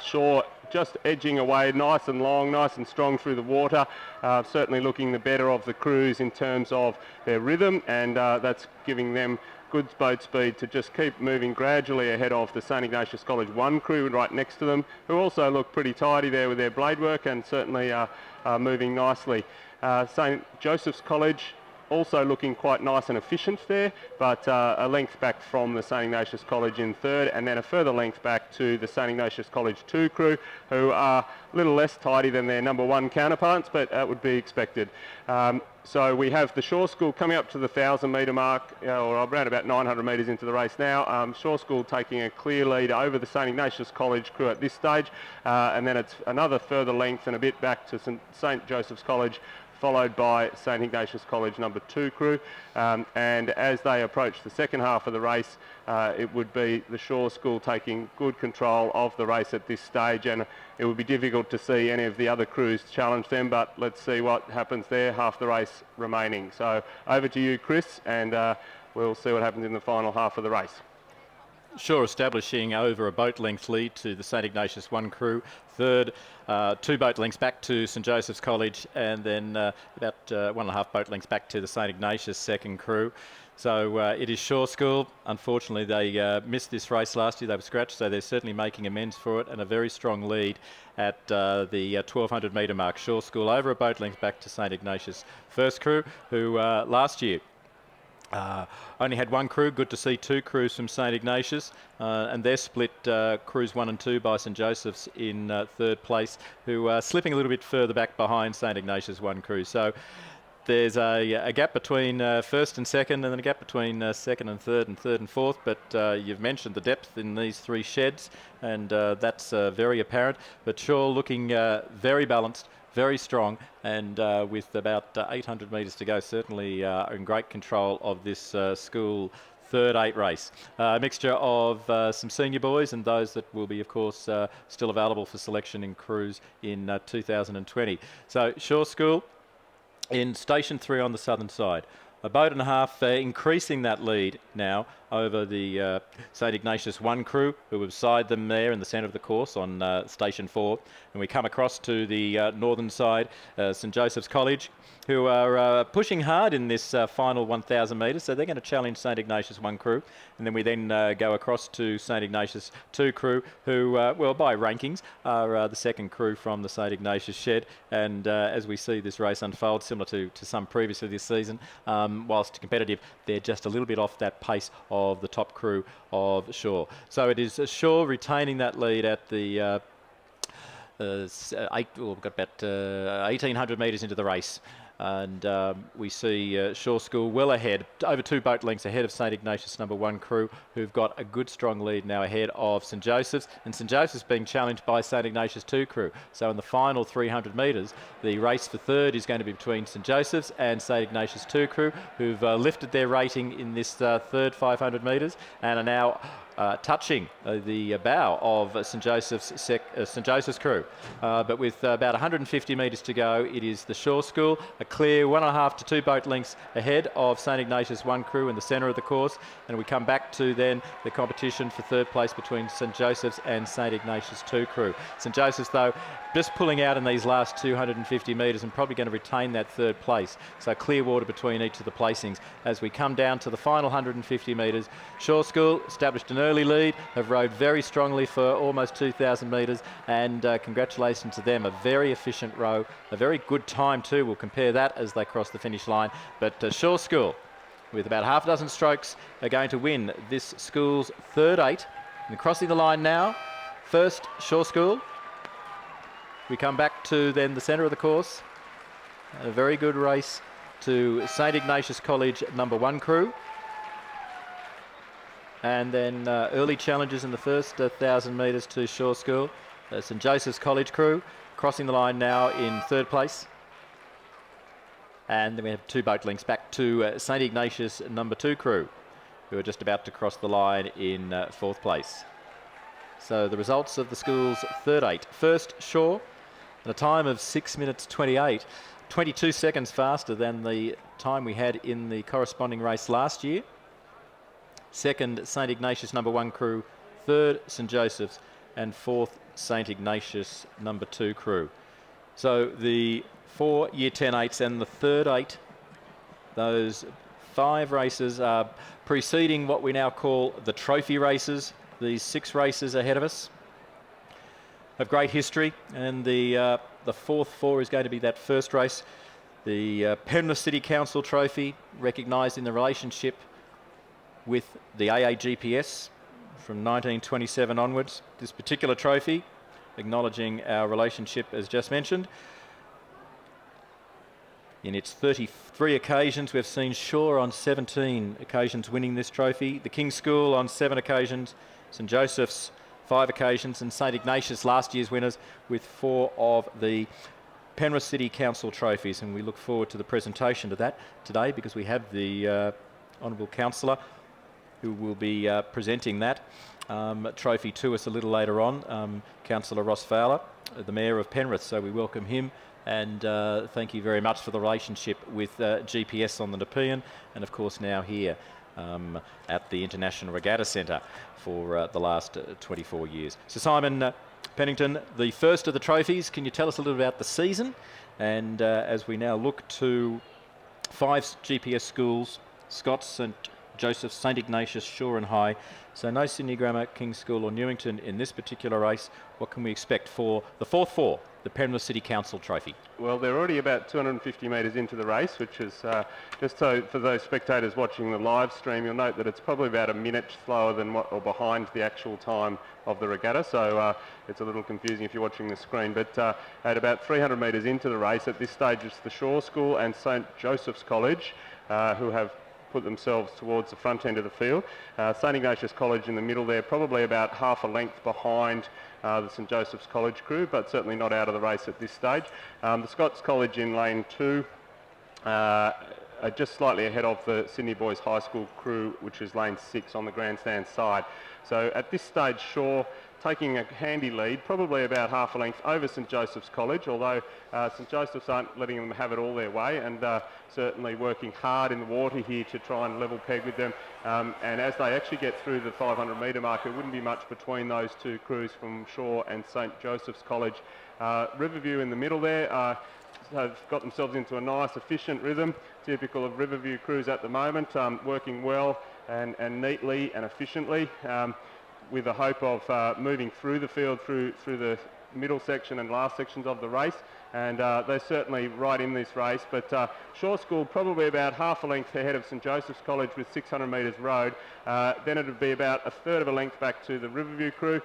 Speaker 1: Shaw just edging away nice and long, nice and strong through the water, certainly looking the better of the crews in terms of their rhythm, and that's giving them good boat speed to just keep moving gradually ahead of the St Ignatius College 1 crew right next to them, who also look pretty tidy there with their blade work and certainly are moving nicely. St Joseph's College also looking quite nice and efficient there, but a length back from the St Ignatius College in 3rd, and then a further length back to the St Ignatius College 2 crew, who are a little less tidy than their number 1 counterparts, but that would be expected. So we have the Shaw School coming up to the 1,000 metre mark, or around about 900 metres into the race now. Shaw School taking a clear lead over the St Ignatius College crew at this stage, and then it's another further length and a bit back to St Joseph's College, followed by St Ignatius College number 2 crew, and as they approach the second half of the race, it would be the Shaw School taking good control of the race at this stage, and it would be difficult to see any of the other crews challenge them, but let's see what happens there, half the race remaining. So over to you, Chris, and we'll see what happens in the final half of the race.
Speaker 2: Shaw establishing over a boat length lead to the St Ignatius 1 crew. 3rd, 2 boat lengths back to St Joseph's College, and then about 1.5 boat lengths back to the St Ignatius 2nd crew. So it is Shaw School. Unfortunately, they missed this race last year. They were scratched, so they're certainly making amends for it, and a very strong lead at the 1,200 metre mark. Shaw School over a boat length back to St Ignatius 1st crew, who last year only had 1 crew. Good to see 2 crews from St Ignatius, and they're split crews 1 and 2 by St Joseph's in 3rd place, who are slipping a little bit further back behind St Ignatius 1 crew. So there's a gap between 1st and 2nd, and then a gap between 2nd and 3rd and 3rd and 4th, but you've mentioned the depth in these 3 sheds, and that's very apparent. But Shaw looking very balanced, very strong, and with about 800 metres to go, certainly in great control of this school third 8 race. A mixture of some senior boys and those that will be, of course, still available for selection in crews in 2020. So Shaw School in Station 3 on the southern side. A boat and a half, increasing that lead now over the St Ignatius 1 crew, who have beside them there in the centre of the course on Station 4. And we come across to the northern side, St Joseph's College, who are pushing hard in this final 1,000 metres. So they're going to challenge St Ignatius 1 crew. And then we then go across to St Ignatius 2 crew, who, well, by rankings, are the 2nd crew from the St Ignatius shed. And as we see this race unfold, similar to some previously this season, whilst competitive, they're just a little bit off that pace of the top crew of Shaw. So it is Shaw retaining that lead at the we've got about 1,800 metres into the race. And we see Shaw School well ahead, over 2 boat lengths ahead of St Ignatius number 1 crew, who've got a good strong lead now ahead of St Joseph's, and St Joseph's being challenged by St Ignatius 2 crew. So in the final 300 metres, the race for third is going to be between St Joseph's and St Ignatius 2 crew, who've lifted their rating in this third 500 metres and are now touching the bow of St Joseph's crew. But with about 150 metres to go, it is the Shaw School, a clear 1.5 to 2 boat lengths ahead of St Ignatius 1 crew in the centre of the course. And we come back to then the competition for third place between St Joseph's and St Ignatius 2 crew. St Joseph's, though, just pulling out in these last 250 metres and probably going to retain that third place. So clear water between each of the placings. As we come down to the final 150 metres, Shaw School established an early lead, have rowed very strongly for almost 2,000 metres, and congratulations to them. A very efficient row, a very good time too. We'll compare that as they cross the finish line. But Shaw School, with about half a dozen strokes, are going to win this school's third 8. And crossing the line now, first Shaw School. We come back to then the centre of the course. A very good race to St Ignatius College number 1 crew. And then early challenges in the first 1,000 metres to Shaw School. St Joseph's College crew crossing the line now in third place. And then we have 2 boat lengths back to St Ignatius number 2 crew, who are just about to cross the line in fourth place. So the results of the school's third 8. First, Shaw, at a time of 6 minutes 28, 22 seconds faster than the time we had in the corresponding race last year. Second, St Ignatius number 1 crew. Third, St Joseph's. And fourth, St Ignatius number 2 crew. So the 4 Year 10 8s and the third 8, those 5 races are preceding what we now call the trophy races. These 6 races ahead of us have great history, and the fourth 4 is going to be that first race, the Penrith City Council Trophy, recognised in the relationship with the AAGPS from 1927 onwards. This particular trophy, acknowledging our relationship as just mentioned. In its 33 occasions, we've seen Shaw on 17 occasions winning this trophy, the King's School on 7 occasions, St Joseph's 5 occasions, and St Ignatius, last year's winners, with 4 of the Penrith City Council trophies. And we look forward to the presentation of that today, because we have the Honourable Councillor who will be presenting that trophy to us a little later on, Councillor Ross Fowler, the Mayor of Penrith. So we welcome him, and thank you very much for the relationship with GPS on the Nepean, and of course now here at the International Regatta Centre for the last 24 years. So Simon Pennington, the first of the trophies, can you tell us a little about the season? And as we now look to 5 GPS schools, Scots, St Joseph, St Ignatius, Shaw and High. So no Sydney Grammar, King's School or Newington in this particular race. What can we expect for the fourth 4, the Penrith City Council Trophy?
Speaker 1: Well, they're already about 250 metres into the race, which is just so for those spectators watching the live stream, you'll note that it's probably about a minute slower than or behind the actual time of the regatta. So it's a little confusing if you're watching the screen. But at about 300 metres into the race, at this stage, it's the Shaw School and St Joseph's College who have put themselves towards the front end of the field. St Ignatius College in the middle there, probably about half a length behind the St Joseph's College crew, but certainly not out of the race at this stage. The Scots College in lane 2 are just slightly ahead of the Sydney Boys High School crew, which is lane 6 on the grandstand side. So at this stage, Shaw taking a handy lead, probably about half a length over St Joseph's College, although St Joseph's aren't letting them have it all their way, and certainly working hard in the water here to try and level peg with them. And as they actually get through the 500 metre mark, it wouldn't be much between those 2 crews from Shaw and St Joseph's College. Riverview in the middle there have got themselves into a nice efficient rhythm, typical of Riverview crews at the moment, working well and neatly and efficiently, with the hope of moving through the field, through the middle section and last sections of the race. And they're certainly right in this race. But Shaw School probably about half a length ahead of St Joseph's College with 600 metres rowed. Then it would be about a third of a length back to the Riverview crew.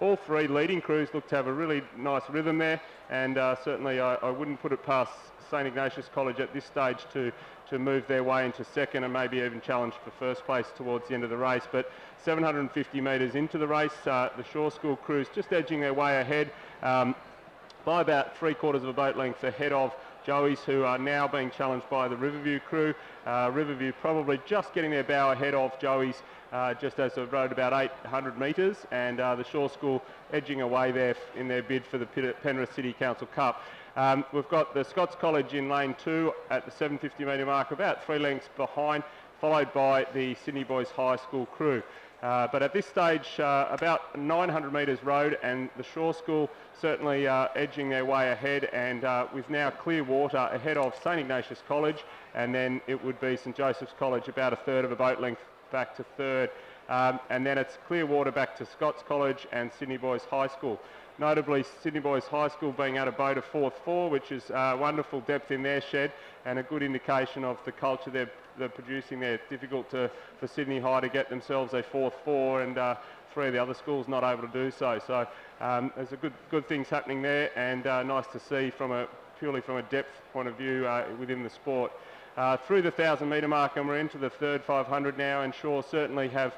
Speaker 1: all three leading crews look to have a really nice rhythm there, and certainly I wouldn't put it past St Ignatius College at this stage to move their way into second and maybe even challenge for first place towards the end of the race. But 750 metres into the race, the Shore School crews just edging their way ahead by about 3/4 of a boat length ahead of Joey's, who are now being challenged by the Riverview crew. Riverview probably just getting their bow ahead of Joey's just as they rode about 800 metres, and the Shore School edging away there in their bid for the Penrith City Council Cup. We've got the Scots College in lane 2 at the 750 metre mark, about 3 lengths behind, followed by the Sydney Boys High School crew. But at this stage, about 900 metres rode, and the Shore School certainly edging their way ahead, and with now Clearwater ahead of St Ignatius College, and then it would be St Joseph's College about 1/3 of a boat length back to third, and then it's Clearwater back to Scots College and Sydney Boys High School. Notably, Sydney Boys High School being able to boat a 4th-4, which is wonderful depth in their shed and a good indication of the culture they're producing there. It's difficult for Sydney High to get themselves a 4th-4, and 3 of the other schools not able to do so. So there's a good things happening there, and nice to see purely from a depth point of view within the sport. Through the 1,000 metre mark, and we're into the third 500 now, and Shore certainly have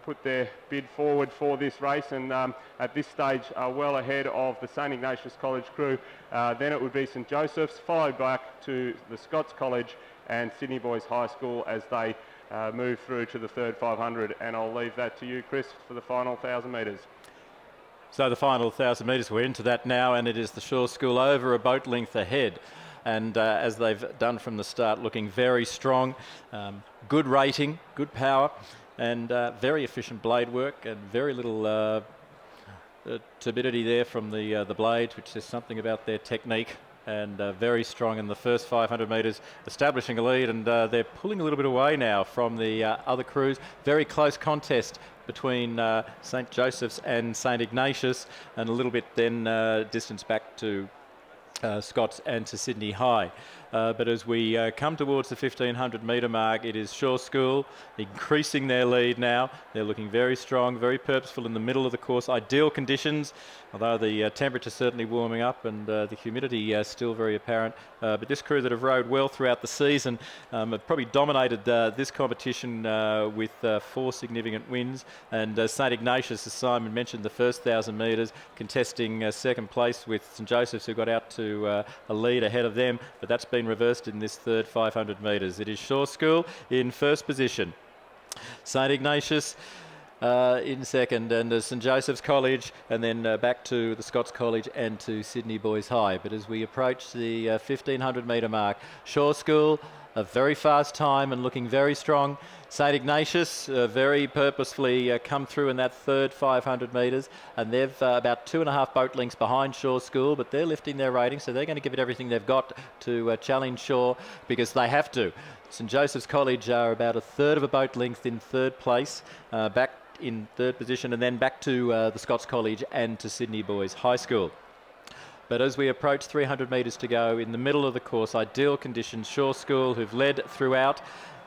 Speaker 1: put their bid forward for this race, and at this stage are well ahead of the St Ignatius College crew. Then it would be St Joseph's, followed back to the Scots College and Sydney Boys High School as they move through to the third 500, and I'll leave that to you, Chris, for the final 1,000 metres.
Speaker 2: So the final 1,000 metres, we're into that now, and it is the Shore School over a boat length ahead. And as they've done from the start, looking very strong, good rating, good power, and very efficient blade work, and very little turbidity there from the blades, which says something about their technique. And very strong in the first 500 metres, establishing a lead, and they're pulling a little bit away now from the other crews. Very close contest between St Joseph's and St Ignatius, and a little bit then distance back to Scots and to Sydney High. But as we come towards the 1,500 metre mark, it is Shore School increasing their lead now. They're looking very strong, very purposeful in the middle of the course. Ideal conditions, although the temperature certainly warming up, and the humidity still very apparent. But this crew that have rowed well throughout the season have probably dominated this competition with 4 significant wins. And St Ignatius, as Simon mentioned, the first 1,000 metres, contesting second place with St Joseph's, who got out to a lead ahead of them. But that's been reversed in this third 500 metres. It is Shore School in first position. St Ignatius in second, and St Joseph's College, and then back to the Scots College and to Sydney Boys High. But as we approach the 1,500 metre mark, Shore School, a very fast time and looking very strong. St Ignatius very purposefully come through in that third 500 metres, and they've about 2.5 boat lengths behind Shore School, but they're lifting their rating, so they're going to give it everything they've got to challenge Shore, because they have to. St Joseph's College are about 1/3 of a boat length in third place, back in third position, and then back to the Scots College and to Sydney Boys High School. But as we approach 300 metres to go, in the middle of the course, ideal conditions, Shore School, who've led throughout,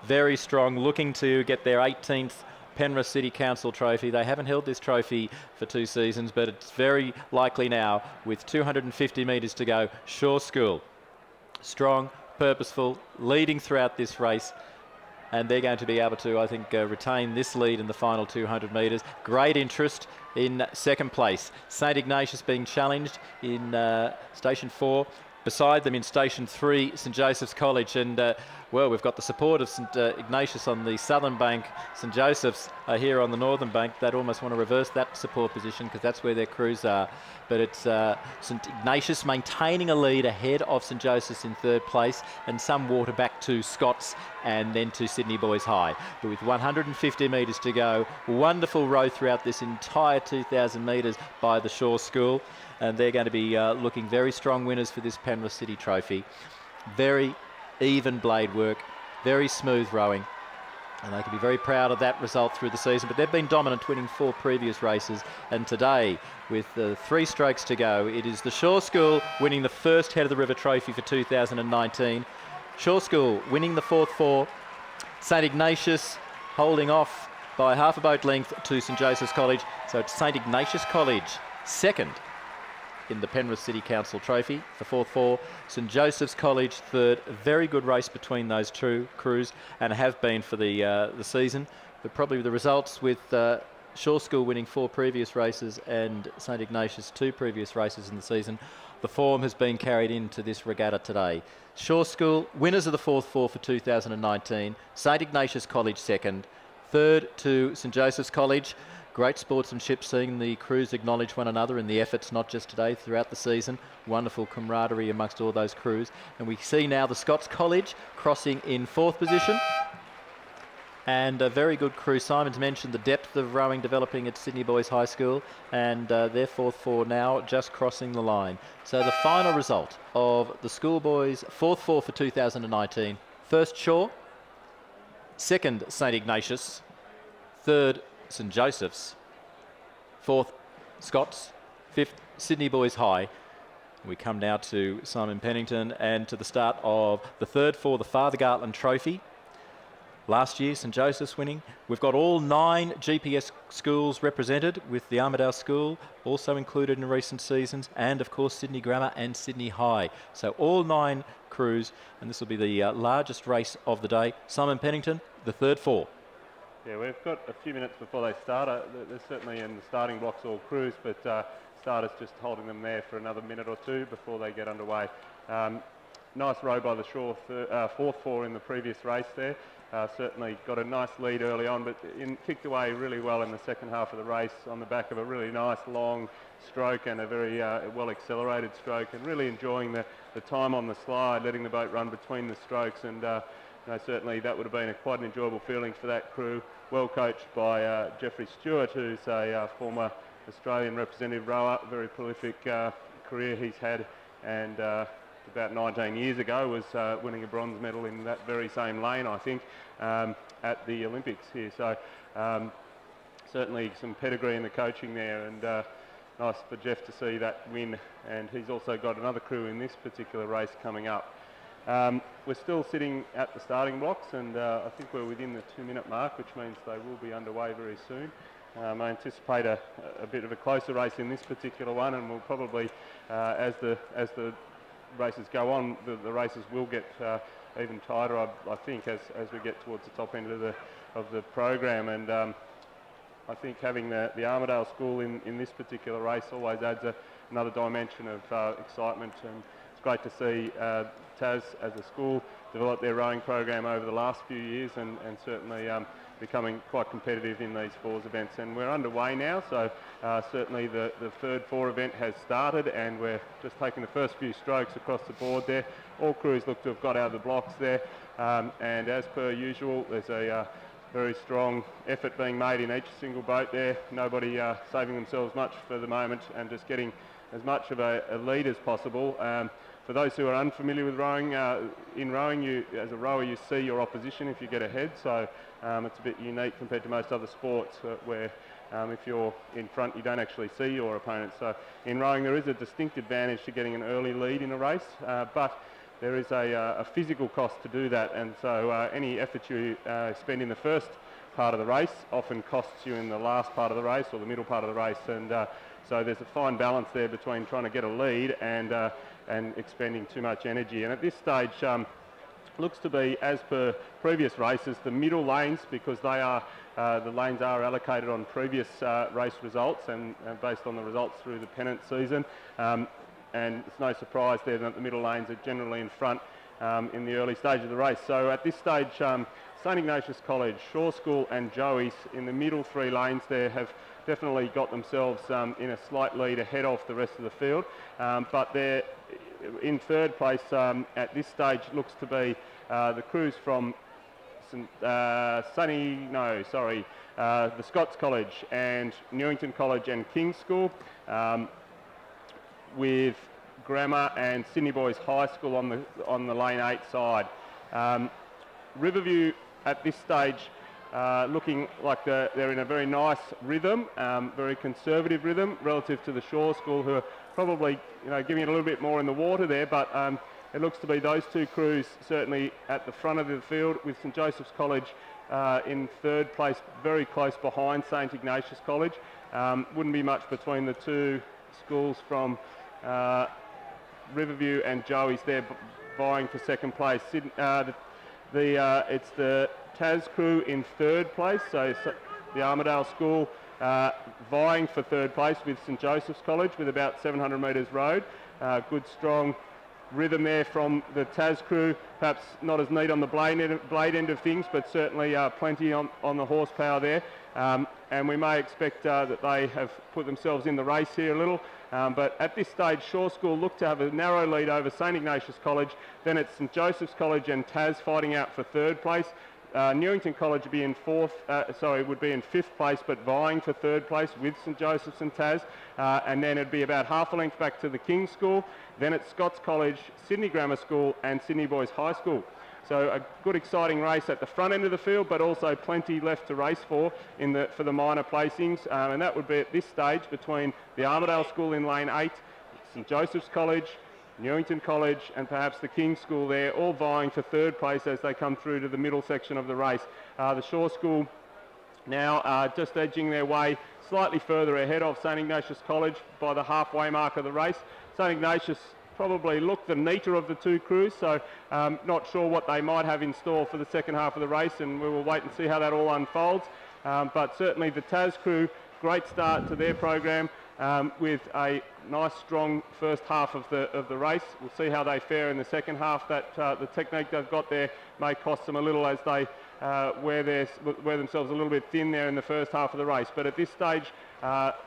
Speaker 2: very strong, looking to get their 18th Penrith City Council trophy. They haven't held this trophy for 2 seasons, but it's very likely now, with 250 metres to go. Shore School, strong, purposeful, leading throughout this race, and they're going to be able to, I think, retain this lead in the final 200 metres. Great interest in second place. St Ignatius being challenged in Station 4. Beside them in Station 3, St Joseph's College, and well, we've got the support of St Ignatius on the southern bank. St Joseph's are here on the northern bank. They'd almost want to reverse that support position, because that's where their crews are. But it's St Ignatius maintaining a lead ahead of St Joseph's in third place, and some water back to Scots and then to Sydney Boys High. But with 150 metres to go, wonderful row throughout this entire 2,000 metres by the Shore School, and they're going to be looking very strong winners for this Penrith City Trophy. Very even blade work, very smooth rowing, and they can be very proud of that result through the season. But they've been dominant, winning 4 previous races, and today, with 3 strokes to go, it is the Shore School winning the first Head of the River Trophy for 2019. Shore School winning the 4th 4. St Ignatius holding off by half a boat length to St Joseph's College. So it's St Ignatius College, second in the Penrith City Council Trophy for fourth four. St Joseph's College third. A very good race between those two crews, and have been for the season. But probably the results with Shaw School winning 4 previous races and St Ignatius 2 previous races in the season, the form has been carried into this regatta today. Shaw School, winners of the fourth four for 2019. St Ignatius College second. Third to St Joseph's College. Great sportsmanship, seeing the crews acknowledge one another in the efforts, not just today, throughout the season. Wonderful camaraderie amongst all those crews. And we see now the Scots College crossing in fourth position. And a very good crew. Simon's mentioned the depth of rowing developing at Sydney Boys High School, and their fourth four now just crossing the line. So the final result of the schoolboys' fourth four for 2019. First Shaw, second St Ignatius, third St Joseph's, fourth Scots, fifth Sydney Boys High. We come now to Simon Pennington and to the start of the third for the Father Gartland Trophy. Last year, St Joseph's winning. We've got all 9 GPS schools represented, with the Armidale School also included in recent seasons, and of course Sydney Grammar and Sydney High. So all 9 crews, and this will be the largest race of the day. Simon Pennington, the third four.
Speaker 1: Yeah, we've got a few minutes before they start. They're certainly in the starting blocks, all crews, but starters just holding them there for another minute or two before they get underway. Nice row by the Shaw fourth four in the previous race there. Certainly got a nice lead early on, but kicked away really well in the second half of the race on the back of a really nice long stroke and a very well accelerated stroke, and really enjoying the time on the slide, letting the boat run between the strokes, and certainly that would have been quite an enjoyable feeling for that crew. Well coached by Jeffrey Stewart, who's a former Australian representative rower, very prolific career he's had, and about 19 years ago was winning a bronze medal in that very same lane, I think, at the Olympics here. So certainly some pedigree in the coaching there, and nice for Jeff to see that win. And he's also got another crew in this particular race coming up. We're still sitting at the starting blocks, and I think we're within the 2-minute mark, which means they will be underway very soon. I anticipate a bit of a closer race in this particular one, and we'll probably, as the races go on, the races will get even tighter, I think, as we get towards the top end of the program. And I think having the Armidale School in this particular race always adds another dimension of excitement, and it's great to see Tas as a school develop their rowing program over the last few years, and certainly becoming quite competitive in these fours events. And we're underway now, so certainly the third four event has started, and we're just taking the first few strokes across the board there. All crews look to have got out of the blocks there, and as per usual, there's a very strong effort being made in each single boat there. Nobody saving themselves much for the moment, and just getting as much of a lead as possible. For those who are unfamiliar with rowing, in rowing, as a rower, you see your opposition if you get ahead, so it's a bit unique compared to most other sports where if you're in front, you don't actually see your opponent. So in rowing, there is a distinct advantage to getting an early lead in a race, but there is a physical cost to do that, and so any effort you spend in the first part of the race often costs you in the last part of the race or the middle part of the race, and so there's a fine balance there between trying to get a lead and expending too much energy. And at this stage, looks to be, as per previous races, the middle lanes, because they are the lanes are allocated on previous race results and based on the results through the pennant season. And it's no surprise there that the middle lanes are generally in front in the early stage of the race. So at this stage, St Ignatius College, Shaw School and Joey's in the middle 3 lanes there have definitely got themselves in a slight lead ahead of the rest of the field. But they're in third place at this stage looks to be the crews from the Scots College and Newington College and King's School, with Grammar and Sydney Boys High School on the lane 8 side. Riverview at this stage looking like they're in a very nice rhythm, very conservative rhythm relative to the Shaw School, who are probably giving it a little bit more in the water there, but it looks to be those two crews certainly at the front of the field, with St Joseph's College in third place, very close behind St Ignatius College. Wouldn't be much between the two schools from Riverview and Joey's there vying for second place. It's the Tas crew in third place, so the Armidale School vying for third place with St Joseph's College with about 700 metres road. Good strong rhythm there from the Tas crew, perhaps not as neat on the blade end of things, but certainly plenty on the horsepower there. And we may expect that they have put themselves in the race here a little. But at this stage, Shaw School look to have a narrow lead over St Ignatius College. Then it's St Joseph's College and Tas fighting out for third place. Newington College would be in would be in fifth place, but vying for third place with St Joseph's and Tas. And then it'd be about half a length back to the King's School. Then it's Scots College, Sydney Grammar School and Sydney Boys High School. So a good exciting race at the front end of the field, but also plenty left to race for for the minor placings. And that would be at this stage between the Armidale School in lane 8, St Joseph's College, Newington College and perhaps the King's School there, all vying for third place as they come through to the middle section of the race. The Shaw School now just edging their way slightly further ahead of St Ignatius College by the halfway mark of the race. St Ignatius probably look the neater of the two crews, so not sure what they might have in store for the second half of the race, and we will wait and see how that all unfolds. But certainly the Tas crew, great start to their program with a nice strong first half of the race. We'll see how they fare in the second half. That the technique they've got there may cost them a little as they wear themselves a little bit thin there in the first half of the race. But at this stage,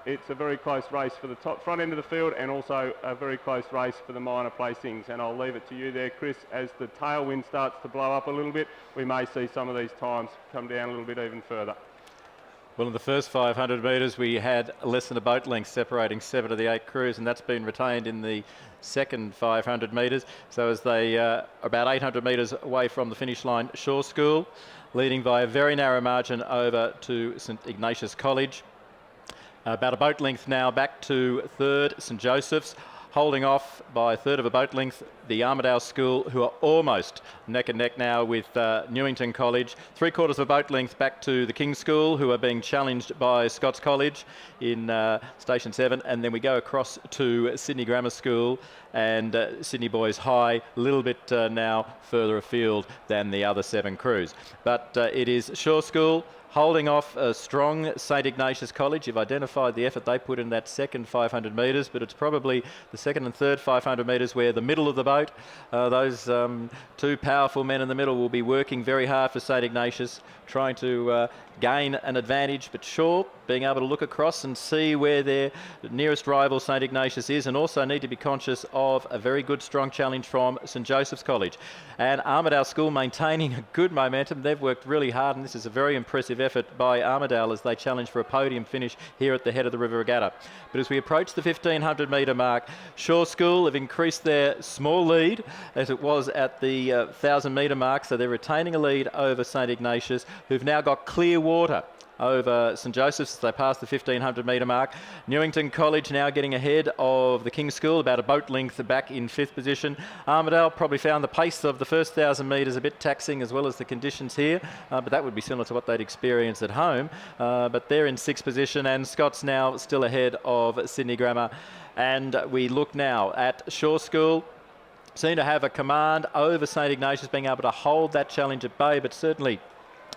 Speaker 1: it's a very close race for the front end of the field, and also a very close race for the minor placings. And I'll leave it to you there, Chris. As the tailwind starts to blow up a little bit, we may see some of these times come down a little bit even further.
Speaker 2: Well, in the first 500 metres, we had less than a boat length separating 7 of the 8 crews, and that's been retained in the second 500 metres. So as they are about 800 metres away from the finish line, Shaw School leading by a very narrow margin over to St Ignatius College. About a boat length now back to third, St Joseph's. Holding off by a third of a boat length, the Armidale School, who are almost neck and neck now with Newington College. 3/4 of a boat length back to the King's School, who are being challenged by Scots College in Station 7. And then we go across to Sydney Grammar School and Sydney Boys High, a little bit now further afield than the other 7 crews. But it is Shaw School holding off a strong St Ignatius College. You've identified the effort they put in that second 500 metres, but it's probably the second and third 500 metres where the middle of the boat, those two powerful men in the middle will be working very hard for St Ignatius, trying to gain an advantage. But Shaw being able to look across and see where their nearest rival St Ignatius is, and also need to be conscious of a very good strong challenge from St Joseph's College. And Armidale School maintaining a good momentum. They've worked really hard, and this is a very impressive effort by Armidale as they challenge for a podium finish here at the head of the River Regatta. But as we approach the 1500 metre mark, Shaw School have increased their small lead as it was at the 1000 metre mark, so they're retaining a lead over St Ignatius, who've now got clear water over St Joseph's as they pass the 1500 metre mark. Newington College now getting ahead of the King's School, about a boat length back in 5th position. Armidale probably found the pace of the first 1000 metres a bit taxing, as well as the conditions here, but that would be similar to what they'd experienced at home. But they're in 6th position, and Scott's now still ahead of Sydney Grammar. And we look now at Shaw School. Seem to have a command over St Ignatius, being able to hold that challenge at bay, but certainly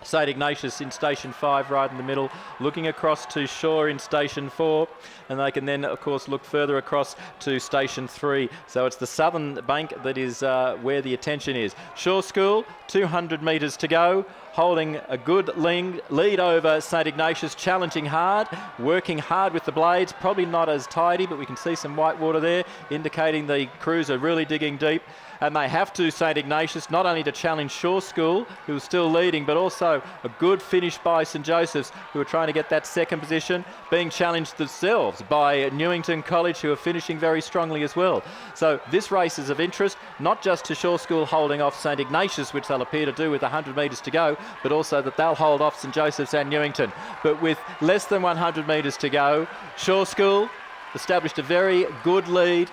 Speaker 2: St Ignatius in Station 5 right in the middle, looking across to Shaw in Station 4, and they can then of course look further across to Station 3. So it's the southern bank that is where the attention is. Shaw School, 200 metres to go, holding a good lead over St Ignatius, challenging hard, working hard with the blades, probably not as tidy, but we can see some white water there indicating the crews are really digging deep. And they have to, St Ignatius, not only to challenge Shaw School, who is still leading, but also a good finish by St Joseph's, who are trying to get that second position, being challenged themselves by Newington College, who are finishing very strongly as well. So this race is of interest, not just to Shaw School holding off St Ignatius, which they'll appear to do with 100 metres to go, but also that they'll hold off St Joseph's and Newington. But with less than 100 metres to go, Shaw School established a very good lead.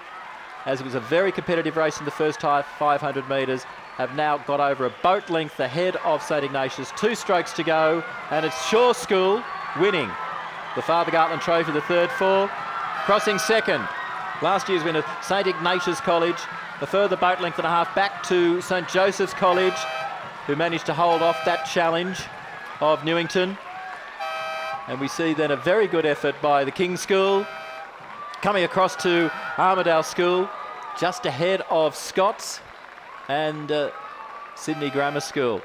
Speaker 2: as it was a very competitive race in the first 500 metres, have now got over a boat length ahead of St Ignatius. 2 strokes to go, and it's Shaw School winning the Father Gartland Trophy, the third four. Crossing second, last year's winner, St Ignatius College. A further boat length and a half back to St Joseph's College, who managed to hold off that challenge of Newington. And we see then a very good effort by the King's School, coming across to Armidale School, just ahead of Scots and Sydney Grammar School.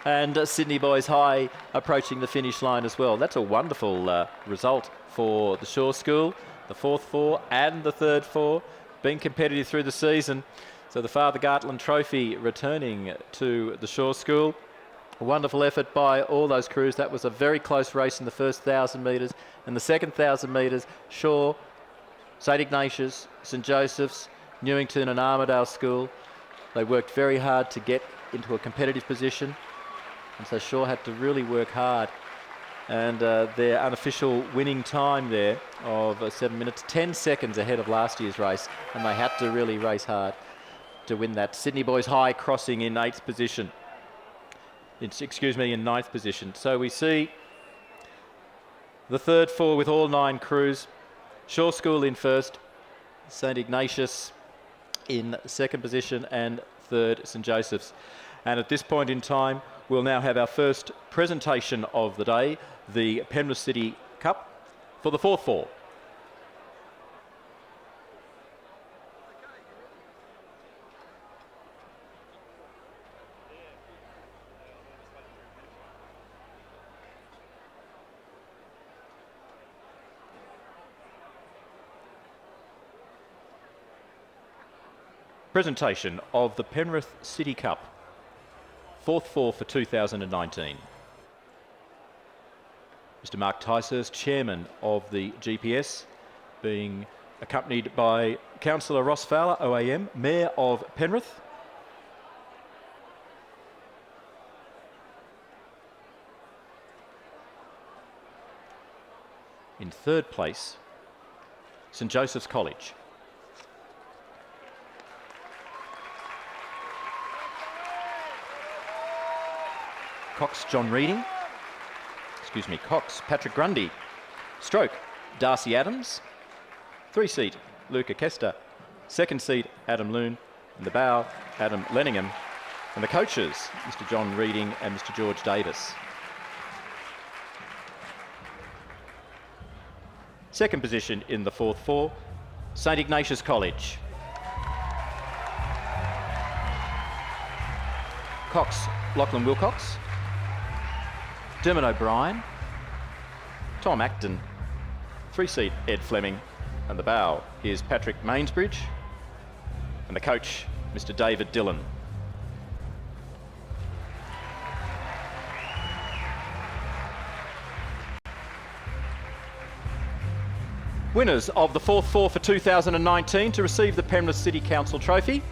Speaker 2: And Sydney Boys High approaching the finish line as well. That's a wonderful result for the Shaw School. The fourth four and the third four being competitive through the season. So the Father Gartland Trophy returning to the Shaw School. A wonderful effort by all those crews. That was a very close race in the first 1,000 metres. And the second 1,000 metres, Shaw, St Ignatius, St Joseph's, Newington and Armidale School. They worked very hard to get into a competitive position. And so Shaw had to really work hard. And their unofficial winning time there of 7 minutes, 10 seconds ahead of last year's race. And they had to really race hard to win that. Sydney Boys High crossing in 8th position. In 9th position. So we see the third four with all 9 crews. Shaw School in first, St Ignatius in second position, and third St Joseph's. And at this point in time, we'll now have our first presentation of the day, the Penrith City Cup for the fourth four. Presentation of the Penrith City Cup, fourth four for 2019. Mr. Mark Ticehurst, Chairman of the GPS, being accompanied by Councillor Ross Fowler, OAM, Mayor of Penrith. In third place, St Joseph's College. Cox John Reading, Cox Patrick Grundy, stroke Darcy Adams, 3 seat Luca Kester, 2nd seat Adam Loon, and the bow Adam Lenningham, and the coaches Mr John Reading and Mr George Davis. Second position in the fourth four, St Ignatius College. Cox Lachlan Wilcox, Dermot O'Brien, Tom Acton, 3 seat Ed Fleming, and the bow is Patrick Mainsbridge, and the coach Mr David Dillon. Winners of the fourth four for 2019 to receive the Penrith City Council Trophy,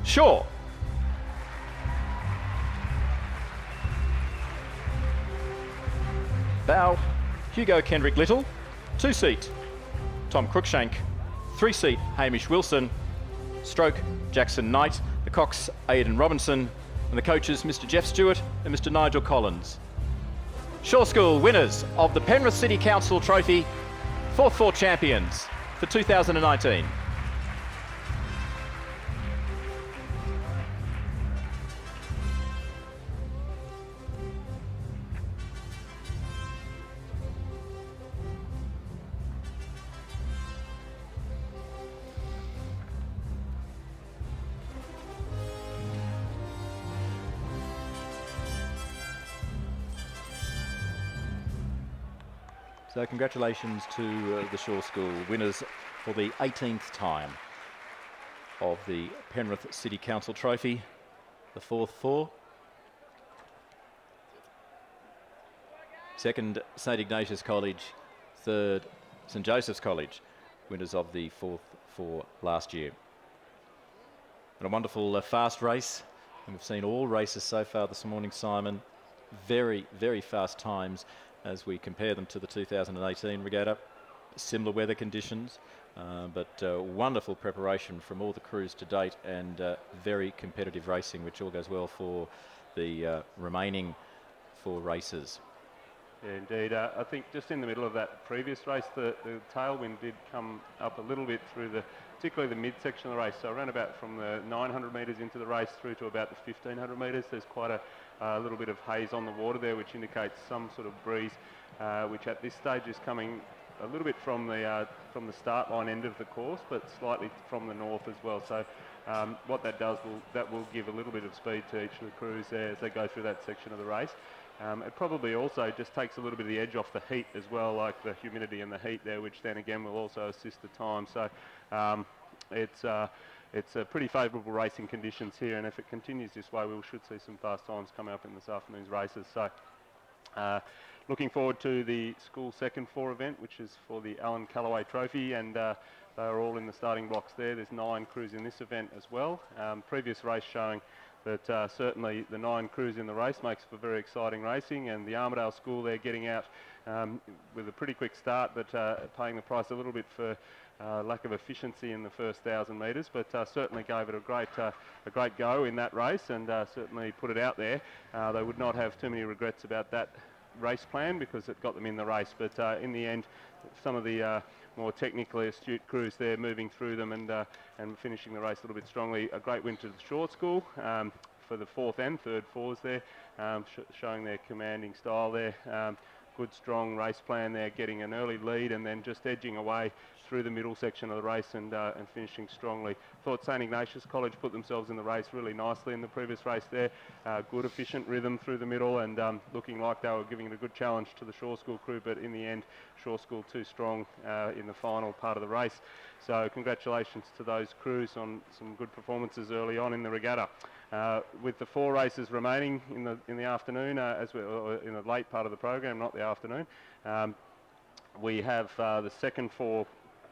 Speaker 2: Shaw. Bow, Hugo Kendrick Little, 2 seat Tom Cruikshank, 3 seat Hamish Wilson, stroke Jackson Knight, the Cox Aidan Robinson, and the coaches Mr Jeff Stewart and Mr Nigel Collins. Shaw School winners of the Penrith City Council Trophy, fourth four champions for 2019. So congratulations to the Shaw School winners for the 18th time of the Penrith City Council Trophy, the fourth four. Second, St Ignatius College. Third, St Joseph's College, winners of the fourth four last year. And a wonderful fast race. And we've seen all races so far this morning, Simon. Very, very fast times as we compare them to the 2018 regatta. similar weather conditions. But wonderful preparation from all the crews to date, and very competitive racing, which all goes well for the remaining 4 races.
Speaker 1: Yeah, indeed. I think just in the middle of that previous race, the tailwind did come up a little bit through particularly the mid-section of the race. So around about from the 900 metres into the race through to about the 1500 metres, there's quite a little bit of haze on the water there, which indicates some sort of breeze, which at this stage is coming a little bit from the start line end of the course, but slightly from the north as well. So what that does, that will give a little bit of speed to each of the crews there as they go through that section of the race. It probably also just takes a little bit of the edge off the heat as well, like the humidity and the heat there, which then again will also assist the time. So it's a pretty favourable racing conditions here, and if it continues this way, we should see some fast times coming up in this afternoon's races. So looking forward to the school second 4 event, which is for the Alan Callaway Trophy, and they are all in the starting blocks there. There's 9 crews in this event as well. Previous race showing that certainly the 9 crews in the race makes for very exciting racing, and the Armidale School there getting out with a pretty quick start, but paying the price a little bit for lack of efficiency in the first 1,000 metres, but certainly gave it a great go in that race, and certainly put it out there. They would not have too many regrets about that race plan because it got them in the race, but in the end some of the more technically astute crews there moving through them and finishing the race a little bit strongly. A great win to the Short School for the 4th and 3rd 4s there, showing their commanding style there. Good strong race plan there, getting an early lead and then just edging away through the middle section of the race and finishing strongly. Thought St Ignatius College put themselves in the race really nicely in the previous race there. Good efficient rhythm through the middle, and looking like they were giving it a good challenge to the Shore School crew, but in the end Shore School too strong in the final part of the race. So congratulations to those crews on some good performances early on in the regatta. With the 4 races remaining in the afternoon, as we in the late part of the program, not the afternoon, we have the second 4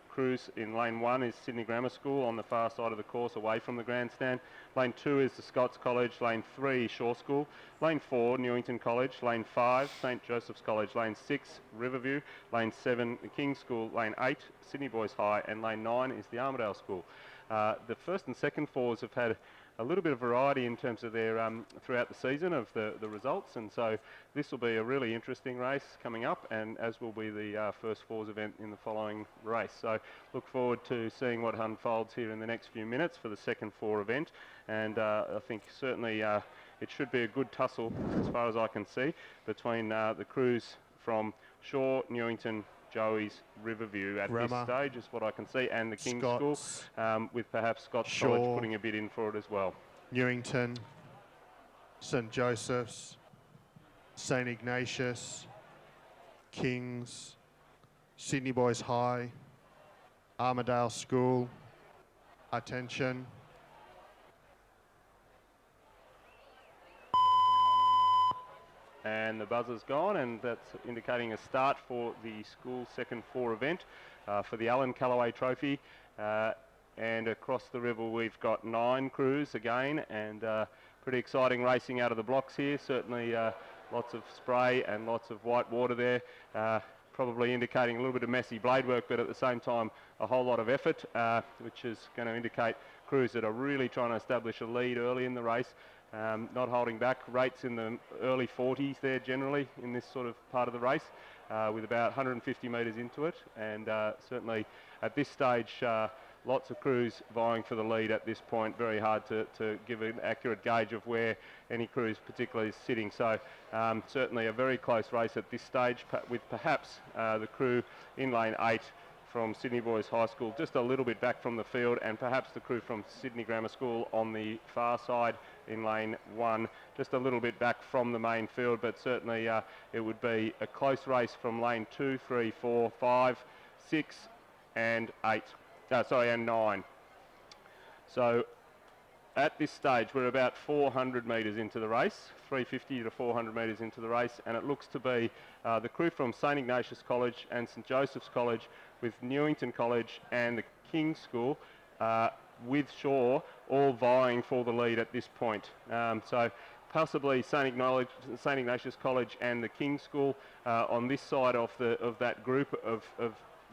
Speaker 1: crews. In lane 1 is Sydney Grammar School on the far side of the course away from the grandstand. Lane 2 is the Scots College. Lane 3 Shore School. Lane 4 Newington College. Lane 5 St Joseph's College. Lane 6 Riverview. Lane 7 the King's School. Lane 8 Sydney Boys High, and lane 9 is the Armidale School. The first and second 4s have had a little bit of variety in terms of their throughout the season of the results, and so this will be a really interesting race coming up, and as will be the first 4s event in the following race. So look forward to seeing what unfolds here in the next few minutes for the second 4 event, and I think certainly it should be a good tussle as far as I can see between the crews from Shore, Newington, Joey's, Riverview at this stage is what I can see, and the King's School, with perhaps Scots
Speaker 4: Shore,
Speaker 1: College putting a bit in for it as well.
Speaker 4: Newington, St Joseph's, St Ignatius, King's, Sydney Boys High, Armidale School. Attention.
Speaker 1: And the buzzer's gone, and that's indicating a start for the school second 4 event for the Alan Callaway Trophy. And across the river we've got 9 crews again, and pretty exciting racing out of the blocks here. Certainly lots of spray and lots of white water there, probably indicating a little bit of messy blade work, but at the same time a whole lot of effort, which is going to indicate crews that are really trying to establish a lead early in the race. Not holding back. Rates in the early 40s there generally in this sort of part of the race, with about 150 metres into it, and certainly at this stage lots of crews vying for the lead at this point. Very hard to give an accurate gauge of where any crews particularly is sitting, so certainly a very close race at this stage, with perhaps the crew in lane 8 from Sydney Boys High School just a little bit back from the field, and perhaps the crew from Sydney Grammar School on the far side in lane 1 just a little bit back from the main field, but certainly it would be a close race from lane 2, 3, 4, 5, 6 and 8, and 9. So at this stage we're about 400 metres into the race, 350 to 400 metres into the race, and it looks to be the crew from St Ignatius College and St Joseph's College, with Newington College and the King's School with Shore all vying for the lead at this point. So possibly St Ignatius College and the King's School on this side of that group of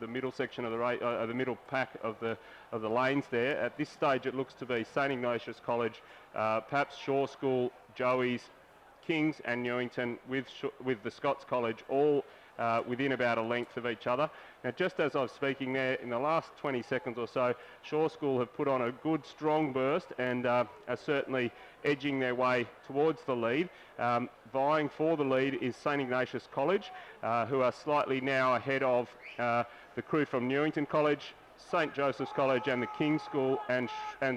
Speaker 1: the middle section of the middle pack of the lanes there. At this stage, it looks to be St Ignatius College, perhaps Shaw School, Joey's, Kings, and Newington with the Scots College all within about a length of each other. Now, just as I was speaking there, in the last 20 seconds or so, Shaw School have put on a good, strong burst and are certainly edging their way towards the lead. Vying for the lead is St Ignatius College, who are slightly now ahead of the crew from Newington College, St Joseph's College and the King's School and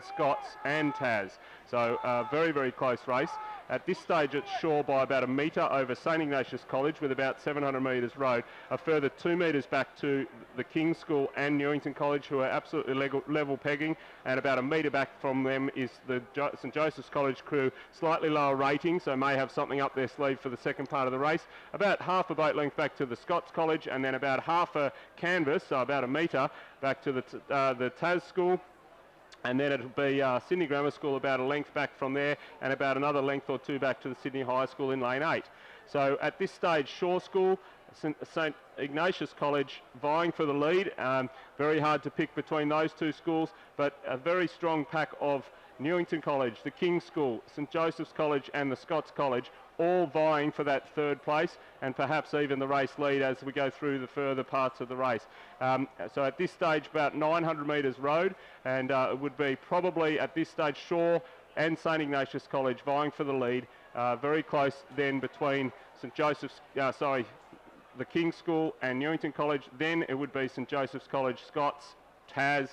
Speaker 1: Scots and Taz. So very, very close race. At this stage, it's Shaw by about a metre over St Ignatius College with about 700 metres road. A further 2 metres back to the King's School and Newington College, who are absolutely level pegging, and about a metre back from them is the St Joseph's College crew, slightly lower rating, so may have something up their sleeve for the second part of the race. About half a boat length back to the Scots College, and then about half a canvas, so about a metre, back to the Taz School. And then it'll be Sydney Grammar School about a length back from there, and about another length or two back to the Sydney High School in lane 8. So at this stage, Shaw School, St Ignatius College vying for the lead. Very hard to pick between those two schools, but a very strong pack of Newington College, the King's School, St Joseph's College and the Scots College, all vying for that third place and perhaps even the race lead as we go through the further parts of the race. So at this stage, about 900 metres road, and it would be probably at this stage Shaw and St Ignatius College vying for the lead. Very close then between St Joseph's, the King's School and Newington College. Then it would be St Joseph's College, Scots, Taz,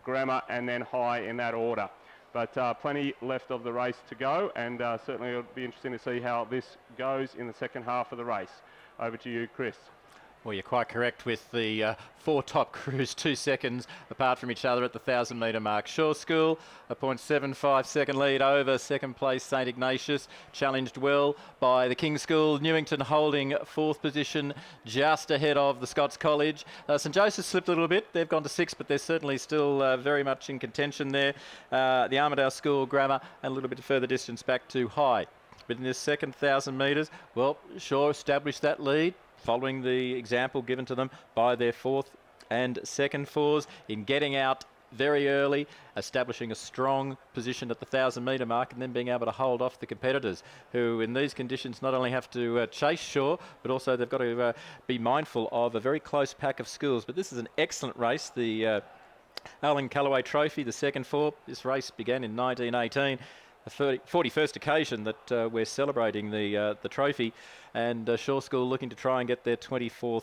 Speaker 1: Grammar and then High in that order. But plenty left of the race to go, and certainly it'll be interesting to see how this goes in the second half of the race. Over to you, Chris.
Speaker 2: Well, you're quite correct with the 4 top crews 2 seconds apart from each other at the 1,000 metre mark. Shaw School, a 0.75 second lead over second place St Ignatius, challenged well by the King's School. Newington holding 4th position, just ahead of the Scots College. St Joseph's slipped a little bit. They've gone to 6th, but they're certainly still very much in contention there. The Armidale School, Grammar, and a little bit further distance back to High. But in this second 1,000 metres, well, Shaw established that lead, following the example given to them by their 4th and 2nd fours in getting out very early, establishing a strong position at the 1,000 metre mark and then being able to hold off the competitors who in these conditions not only have to chase Shaw, but also they've got to be mindful of a very close pack of schools. But this is an excellent race, the Alan Callaway Trophy, the 2nd four. This race began in 1918. The 41st occasion that we're celebrating the trophy, and Shaw School looking to try and get their 24th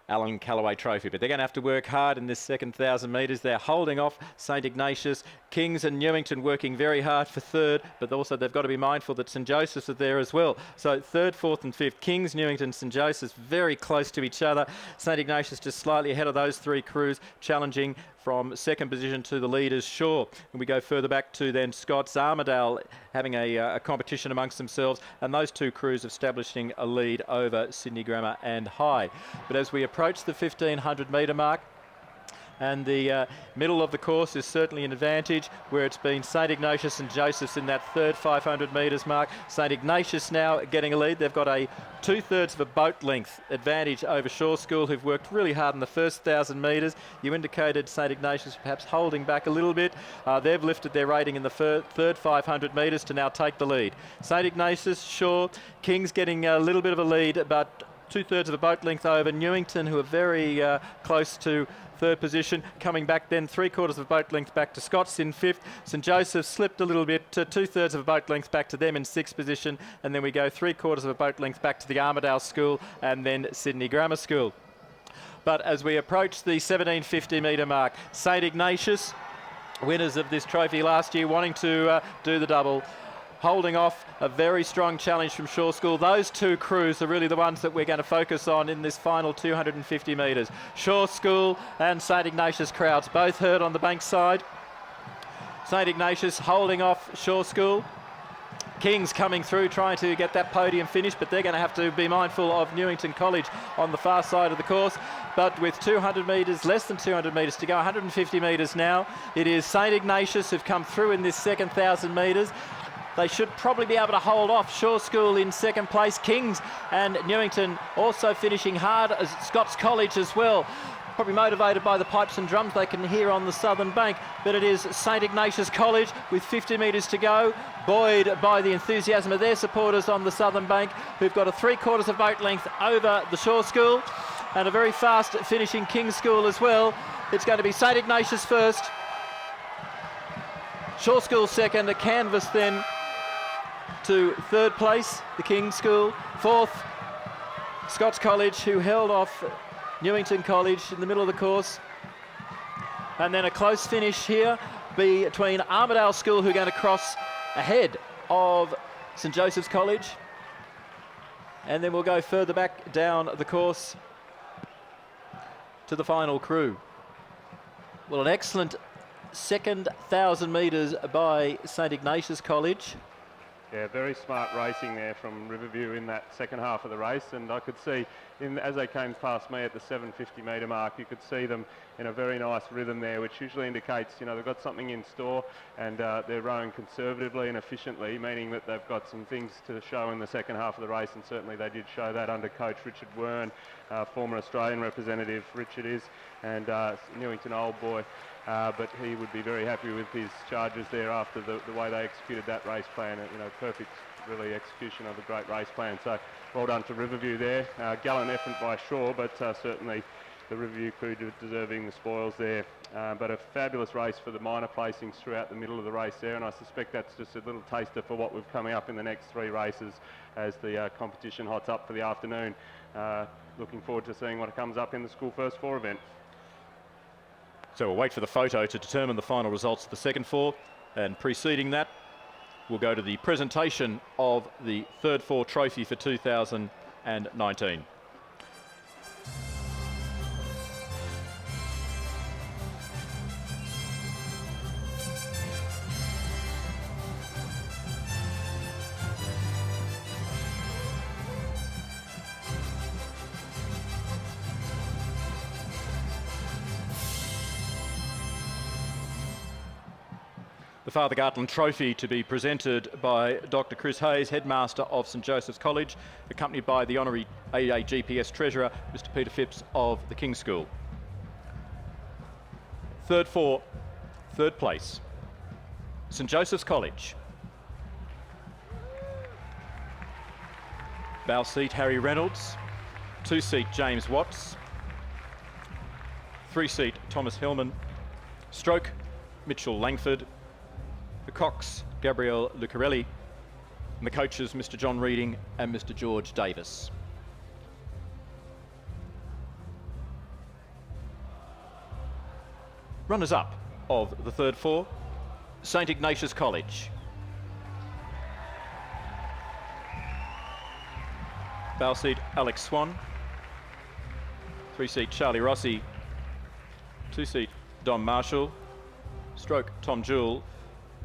Speaker 2: Alan Callaway Trophy. But they're going to have to work hard in this second 1,000 metres. They're holding off St Ignatius. Kings and Newington working very hard for 3rd, but also they've got to be mindful that St Joseph's are there as well. So 3rd, 4th and 5th, Kings, Newington, St Joseph's very close to each other. St Ignatius just slightly ahead of those 3 crews, challenging from 2nd position to the leaders Shaw. And we go further back to then Scots, Armidale having a competition amongst themselves, and those 2 crews establishing a lead over Sydney Grammar and High. But as we approach the 1,500 metre mark, and the middle of the course is certainly an advantage, where it's been St Ignatius and Joseph's in that 3rd 500 metres mark. St Ignatius now getting a lead. They've got a 2/3 of a boat length advantage over Shaw School, who've worked really hard in the first 1,000 metres. You indicated St Ignatius perhaps holding back a little bit. They've lifted their rating in the 3rd 500 metres to now take the lead. St Ignatius, Shaw, Kings getting a little bit of a lead, but 2/3 of a boat length over Newington, who are very close to 3rd position. Coming back then 3/4 of a boat length back to Scots in 5th. St Joseph's slipped a little bit, 2/3 of a boat length back to them in 6th position, and then we go 3/4 of a boat length back to the Armidale School and then Sydney Grammar School. But as we approach the 1,750 metre mark, St Ignatius, winners of this trophy last year, wanting to do the double, holding off a very strong challenge from Shaw School. Those 2 crews are really the ones that we're going to focus on in this final 250 metres. Shaw School and St Ignatius crowds both heard on the bankside. St Ignatius holding off Shaw School. Kings coming through trying to get that podium finish, but they're going to have to be mindful of Newington College on the far side of the course. But with 200 metres, less than 200 metres to go, 150 metres now, it is St Ignatius who've come through in this second 1,000 metres. They should probably be able to hold off Shaw School in 2nd place. Kings and Newington also finishing hard, as Scots College as well. probably motivated by the pipes and drums they can hear on the southern bank, but it is St Ignatius College with 50 metres to go, buoyed by the enthusiasm of their supporters on the southern bank, who've got a 3/4 of boat length over the Shaw School, and a very fast finishing King's School as well. It's going to be St Ignatius first, Shaw School second, a canvas then to third place, the King's School. Fourth, Scots College, who held off Newington College in the middle of the course. And then a close finish here between Armidale School, who are going to cross ahead of St Joseph's College. And then we'll go further back down the course to the final crew. Well, an excellent second 1,000 metres by St Ignatius College.
Speaker 1: Yeah, very smart racing there from Riverview in that second half of the race, and I could see, as they came past me at the 750 metre mark, you could see them in a very nice rhythm there, which usually indicates, you know, they've got something in store, and they're rowing conservatively and efficiently, meaning that they've got some things to show in the second half of the race, and certainly they did show that under coach Richard Wern, former Australian representative Richard is, and Newington old boy. But he would be very happy with his charges there after the way they executed that race plan. You know, perfect, really, execution of a great race plan. So well done to Riverview there. Gallant effort by Shaw, but certainly the Riverview crew deserving the spoils there. But a fabulous race for the minor placings throughout the middle of the race there, and I suspect that's just a little taster for what we've coming up in the next three races as the competition hots up for the afternoon. Looking forward to seeing what comes up in the School First Four event.
Speaker 2: So we'll wait for the photo to determine the final results of the second four, and preceding that we'll go to the presentation of the third four trophy for 2019. The Father Gartland Trophy to be presented by Dr Chris Hayes, Headmaster of St Joseph's College, accompanied by the Honorary AAGPS Treasurer, Mr Peter Phipps of the King's School. Third four, third place, St Joseph's College. Bow seat Harry Reynolds, 2-seat James Watts, 3-seat Thomas Hillman, stroke Mitchell Langford, the cocks, Gabrielle Lucarelli, and the coaches, Mr John Reading and Mr George Davis. Runners-up of the third four, St Ignatius College. Bow seat Alex Swan, 3-seat Charlie Rossi, 2-seat Don Marshall, stroke Tom Jewell.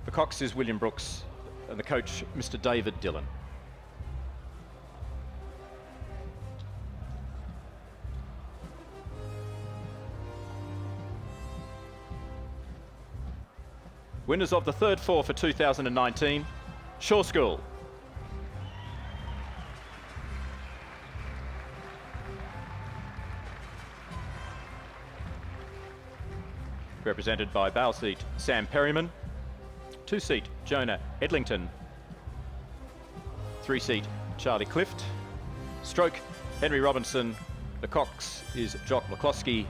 Speaker 2: The cox is William Brooks and the coach Mr David Dillon. Winners of the third four for 2019, Shaw School. Represented by bow seat Sam Perryman, 2-seat Jonah Edlington, 3-seat Charlie Clift, stroke Henry Robinson, the cox is Jock McCloskey,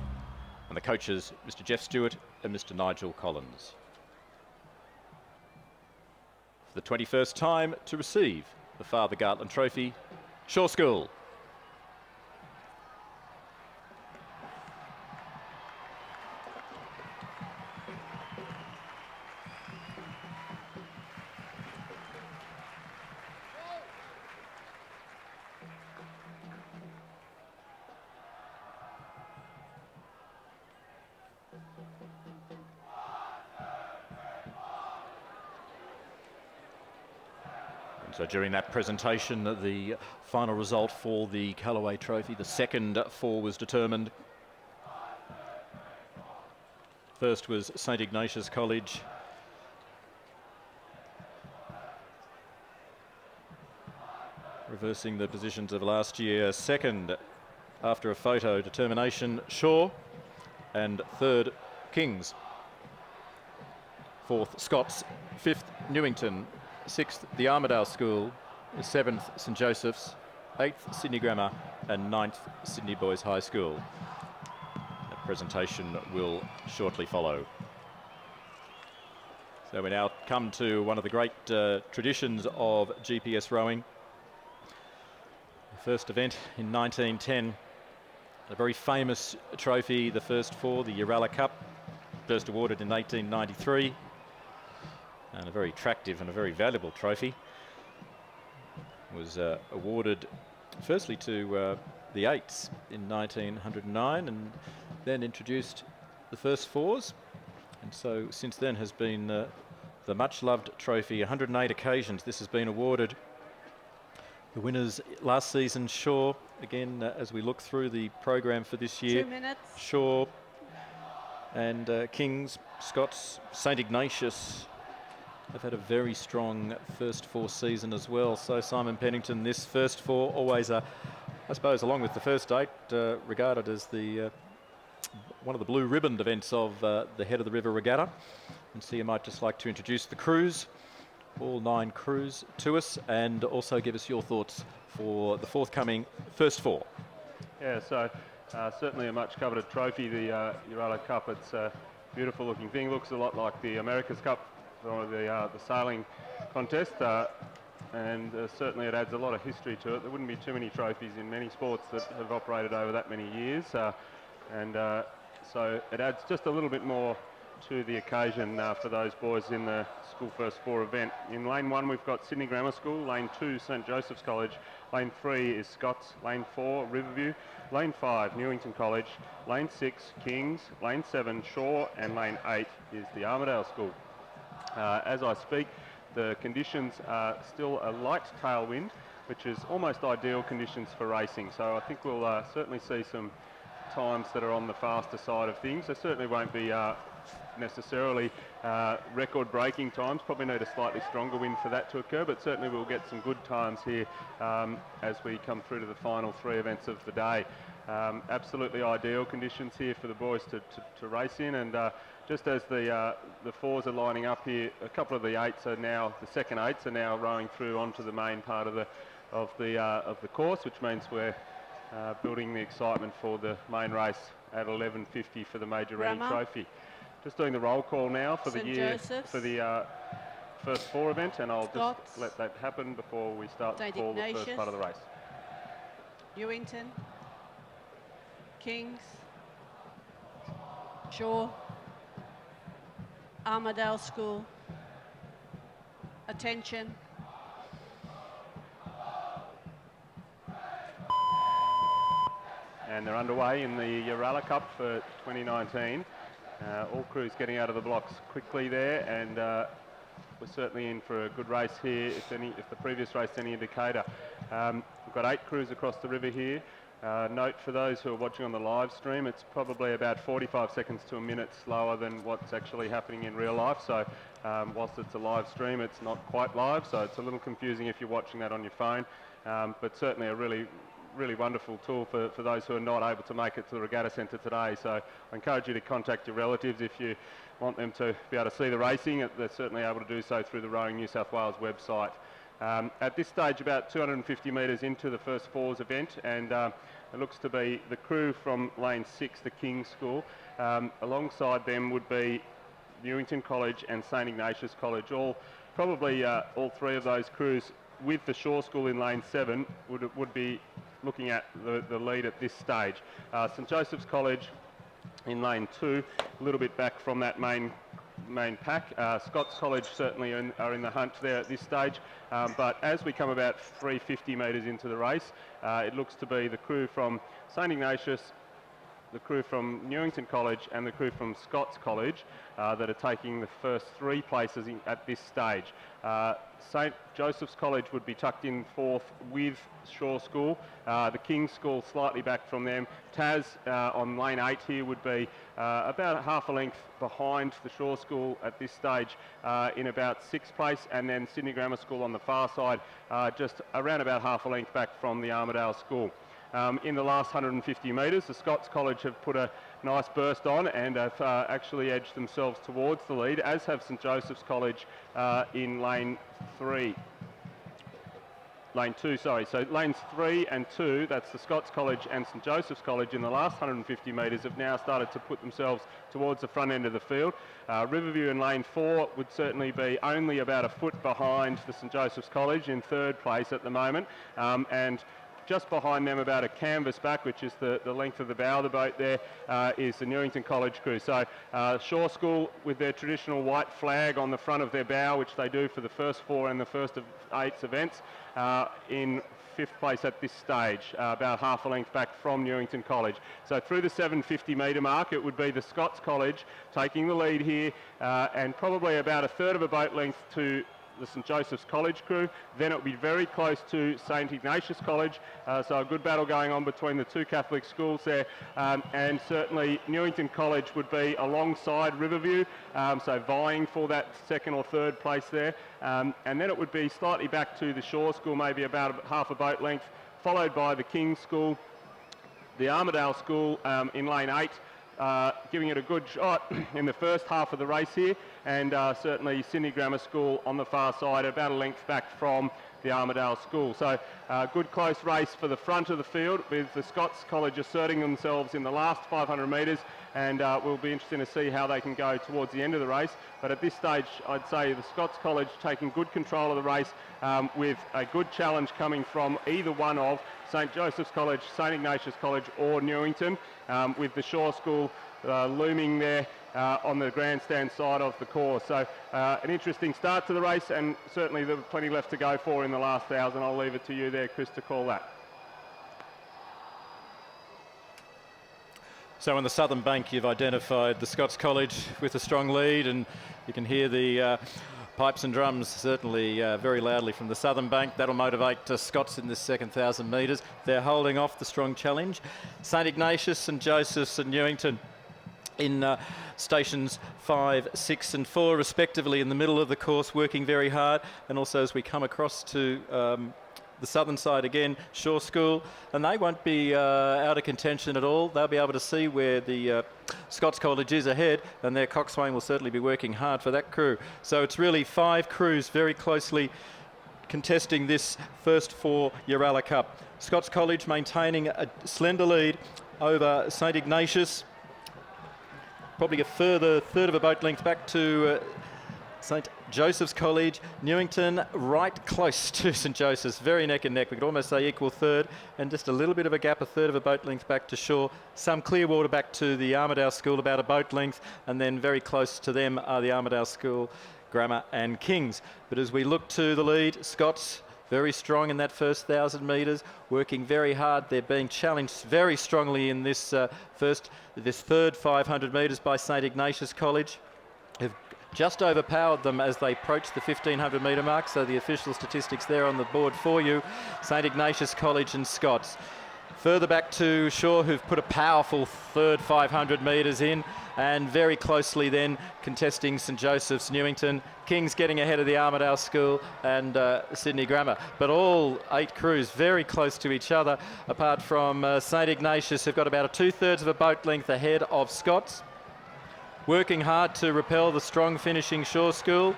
Speaker 2: and the coaches Mr Jeff Stewart and Mr Nigel Collins. For the 21st time to receive the Father Gartland Trophy, Shaw School. So during that presentation, the final result for the Callaway Trophy, the second four was determined. First was St Ignatius College. Reversing the positions of last year. Second, after a photo determination, Shaw. and third, Kings. Fourth, Scots. Fifth, Newington. Sixth, the Armidale School. Seventh, St Joseph's. Eighth, Sydney Grammar, and ninth, Sydney Boys High School. A presentation will shortly follow. So we now come to one of the great traditions of GPS rowing. The first event in 1910, a very famous trophy, the first four, the Uralla Cup, first awarded in 1893, and a very attractive and a very valuable trophy. Was awarded firstly to the eights in 1909 and then introduced the first fours, and so since then has been the much loved trophy. 108 occasions this has been awarded. The winners last season, Shaw, again as we look through the program for this year,
Speaker 3: 2 minutes.
Speaker 2: Shaw and Kings, Scots, St Ignatius have had a very strong first four season as well. So Simon Pennington, this first four, always I suppose along with the first eight, regarded as the one of the blue ribboned events of the Head of the River Regatta. And so you might just like to introduce the crews, all 9 crews, to us, and also give us your thoughts for the forthcoming first four.
Speaker 1: Yeah, so certainly a much coveted trophy, the Uralla Cup. It's a beautiful looking thing. Looks a lot like the America's Cup or the sailing contest, and certainly it adds a lot of history to it. There wouldn't be too many trophies in many sports that have operated over that many years, and so it adds just a little bit more to the occasion for those boys in the school first four event. In lane 1 we've got Sydney Grammar School, lane 2 St Joseph's College, lane 3 is Scots, lane 4 Riverview, lane 5 Newington College, lane 6 Kings, lane 7 Shaw, and lane 8 is the Armidale School. As I speak, the conditions are still a light tailwind, which is almost ideal conditions for racing. So I think we'll certainly see some times that are on the faster side of things. There certainly won't be necessarily record-breaking times. Probably need a slightly stronger wind for that to occur, but certainly we'll get some good times here as we come through to the final 3 events of the day. Absolutely ideal conditions here for the boys to race in, and just as the fours are lining up here, a couple of the eights are now, the second eights are now rowing through onto the main part of the course, which means we're building the excitement for the main race at 11:50 for the Major Rennie
Speaker 3: Grammar.
Speaker 1: Trophy. Just doing the roll call now for the
Speaker 3: St.
Speaker 1: year
Speaker 3: Joseph's.
Speaker 1: for the first four event, and I'll
Speaker 3: Scots.
Speaker 1: just let that happen before we start to
Speaker 3: St.
Speaker 1: call the first
Speaker 3: Ignatius.
Speaker 1: part of the race.
Speaker 3: Newington, Kings, Shaw, Armidale School. Attention.
Speaker 1: And they're underway in the Uralla Cup for 2019. All crews getting out of the blocks quickly there, and we're certainly in for a good race here, if the previous race any indicator. We've got 8 crews across the river here. Note for those who are watching on the live stream, it's probably about 45 seconds to a minute slower than what's actually happening in real life. So whilst it's a live stream, it's not quite live, so it's a little confusing if you're watching that on your phone. But certainly a really wonderful tool for those who are not able to make it to the Regatta Centre today. So I encourage you to contact your relatives if you want them to be able to see the racing. They're certainly able to do so through the Rowing New South Wales website. At this stage, about 250 metres into the first fours event, and it looks to be the crew from lane 6, the King's School. Alongside them would be Newington College and St Ignatius College. Probably all 3 of those crews with the Shaw School in lane 7 would be looking at the lead at this stage. St Joseph's College in lane 2, a little bit back from that main pack. Scots College certainly are in the hunt there at this stage, but as we come about 350 metres into the race, it looks to be the crew from St Ignatius, the crew from Newington College and the crew from Scots College that are taking the first 3 places at this stage. St Joseph's College would be tucked in 4th with Shaw School. The King's School slightly back from them. Taz on lane 8 here would be about half a length behind the Shaw School at this stage in about 6th place, and then Sydney Grammar School on the far side just around about half a length back from the Armidale School. in the last 150 metres. The Scots College have put a nice burst on and have actually edged themselves towards the lead, as have St Joseph's College in lane 2, sorry. So lanes 3 and 2, that's the Scots College and St Joseph's College in the last 150 metres, have now started to put themselves towards the front end of the field. Riverview in lane 4 would certainly be only about a foot behind the St Joseph's College in third place at the moment, and just behind them, about a canvas back, which is the length of the bow of the boat there, is the Newington College crew. So Shaw School, with their traditional white flag on the front of their bow, which they do for the first 4 and the first of 8 events, in 5th place at this stage, about half a length back from Newington College. So through the 750 metre mark, it would be the Scots College taking the lead here, and probably about a third of a boat length to the St Joseph's College crew. Then it would be very close to St Ignatius College, so a good battle going on between the two Catholic schools there, and certainly Newington College would be alongside Riverview, so vying for that 2nd or 3rd place there, and then it would be slightly back to the Shaw School, maybe about half a boat length, followed by the King's School, the Armidale School in lane 8, giving it a good shot in the first half of the race here, and certainly Sydney Grammar School on the far side, about a length back from the Armidale School. So good close race for the front of the field, with the Scots College asserting themselves in the last 500 metres, and we'll be interested to see how they can go towards the end of the race. But at this stage, I'd say the Scots College taking good control of the race, with a good challenge coming from either one of St Joseph's College, St Ignatius College or Newington, with the Shaw School looming there on the grandstand side of the course. So an interesting start to the race, and certainly there's plenty left to go for in the last 1,000. I'll leave it to you there, Chris, to call that.
Speaker 2: So on the southern bank, you've identified the Scots College with a strong lead, and you can hear the pipes and drums certainly very loudly from the southern bank. That'll motivate Scots in this second 1,000 metres. They're holding off the strong challenge. St Ignatius, St Joseph's and Newington in stations 5, 6 and 4 respectively in the middle of the course, working very hard. And also as we come across to the southern side again, Shaw School, and they won't be out of contention at all. They'll be able to see where the Scots College is ahead, and their coxswain will certainly be working hard for that crew. So it's really 5 crews very closely contesting this first 4 Uralla Cup. Scots College maintaining a slender lead over St Ignatius, probably a further third of a boat length back to St Joseph's College. Newington right close to St Joseph's, very neck and neck. We could almost say equal third, and just a little bit of a gap, a third of a boat length back to Shaw. Some Clearwater back to the Armidale School, about a boat length, and then very close to them are the Armidale School, Grammar and Kings. But as we look to the lead, Scots very strong in that first 1,000 metres, working very hard. They're being challenged very strongly in this third 500 metres by St Ignatius College, who've just overpowered them as they approach the 1,500 metre mark. So the official statistics there on the board for you. St Ignatius College and Scots. Further back to Shaw, who've put a powerful third 500 metres in, and very closely then contesting St Joseph's, Newington, Kings getting ahead of the Armidale School and Sydney Grammar. But all 8 crews very close to each other, apart from St Ignatius, who've got about a 2/3 of a boat length ahead of Scots, working hard to repel the strong finishing Shaw School.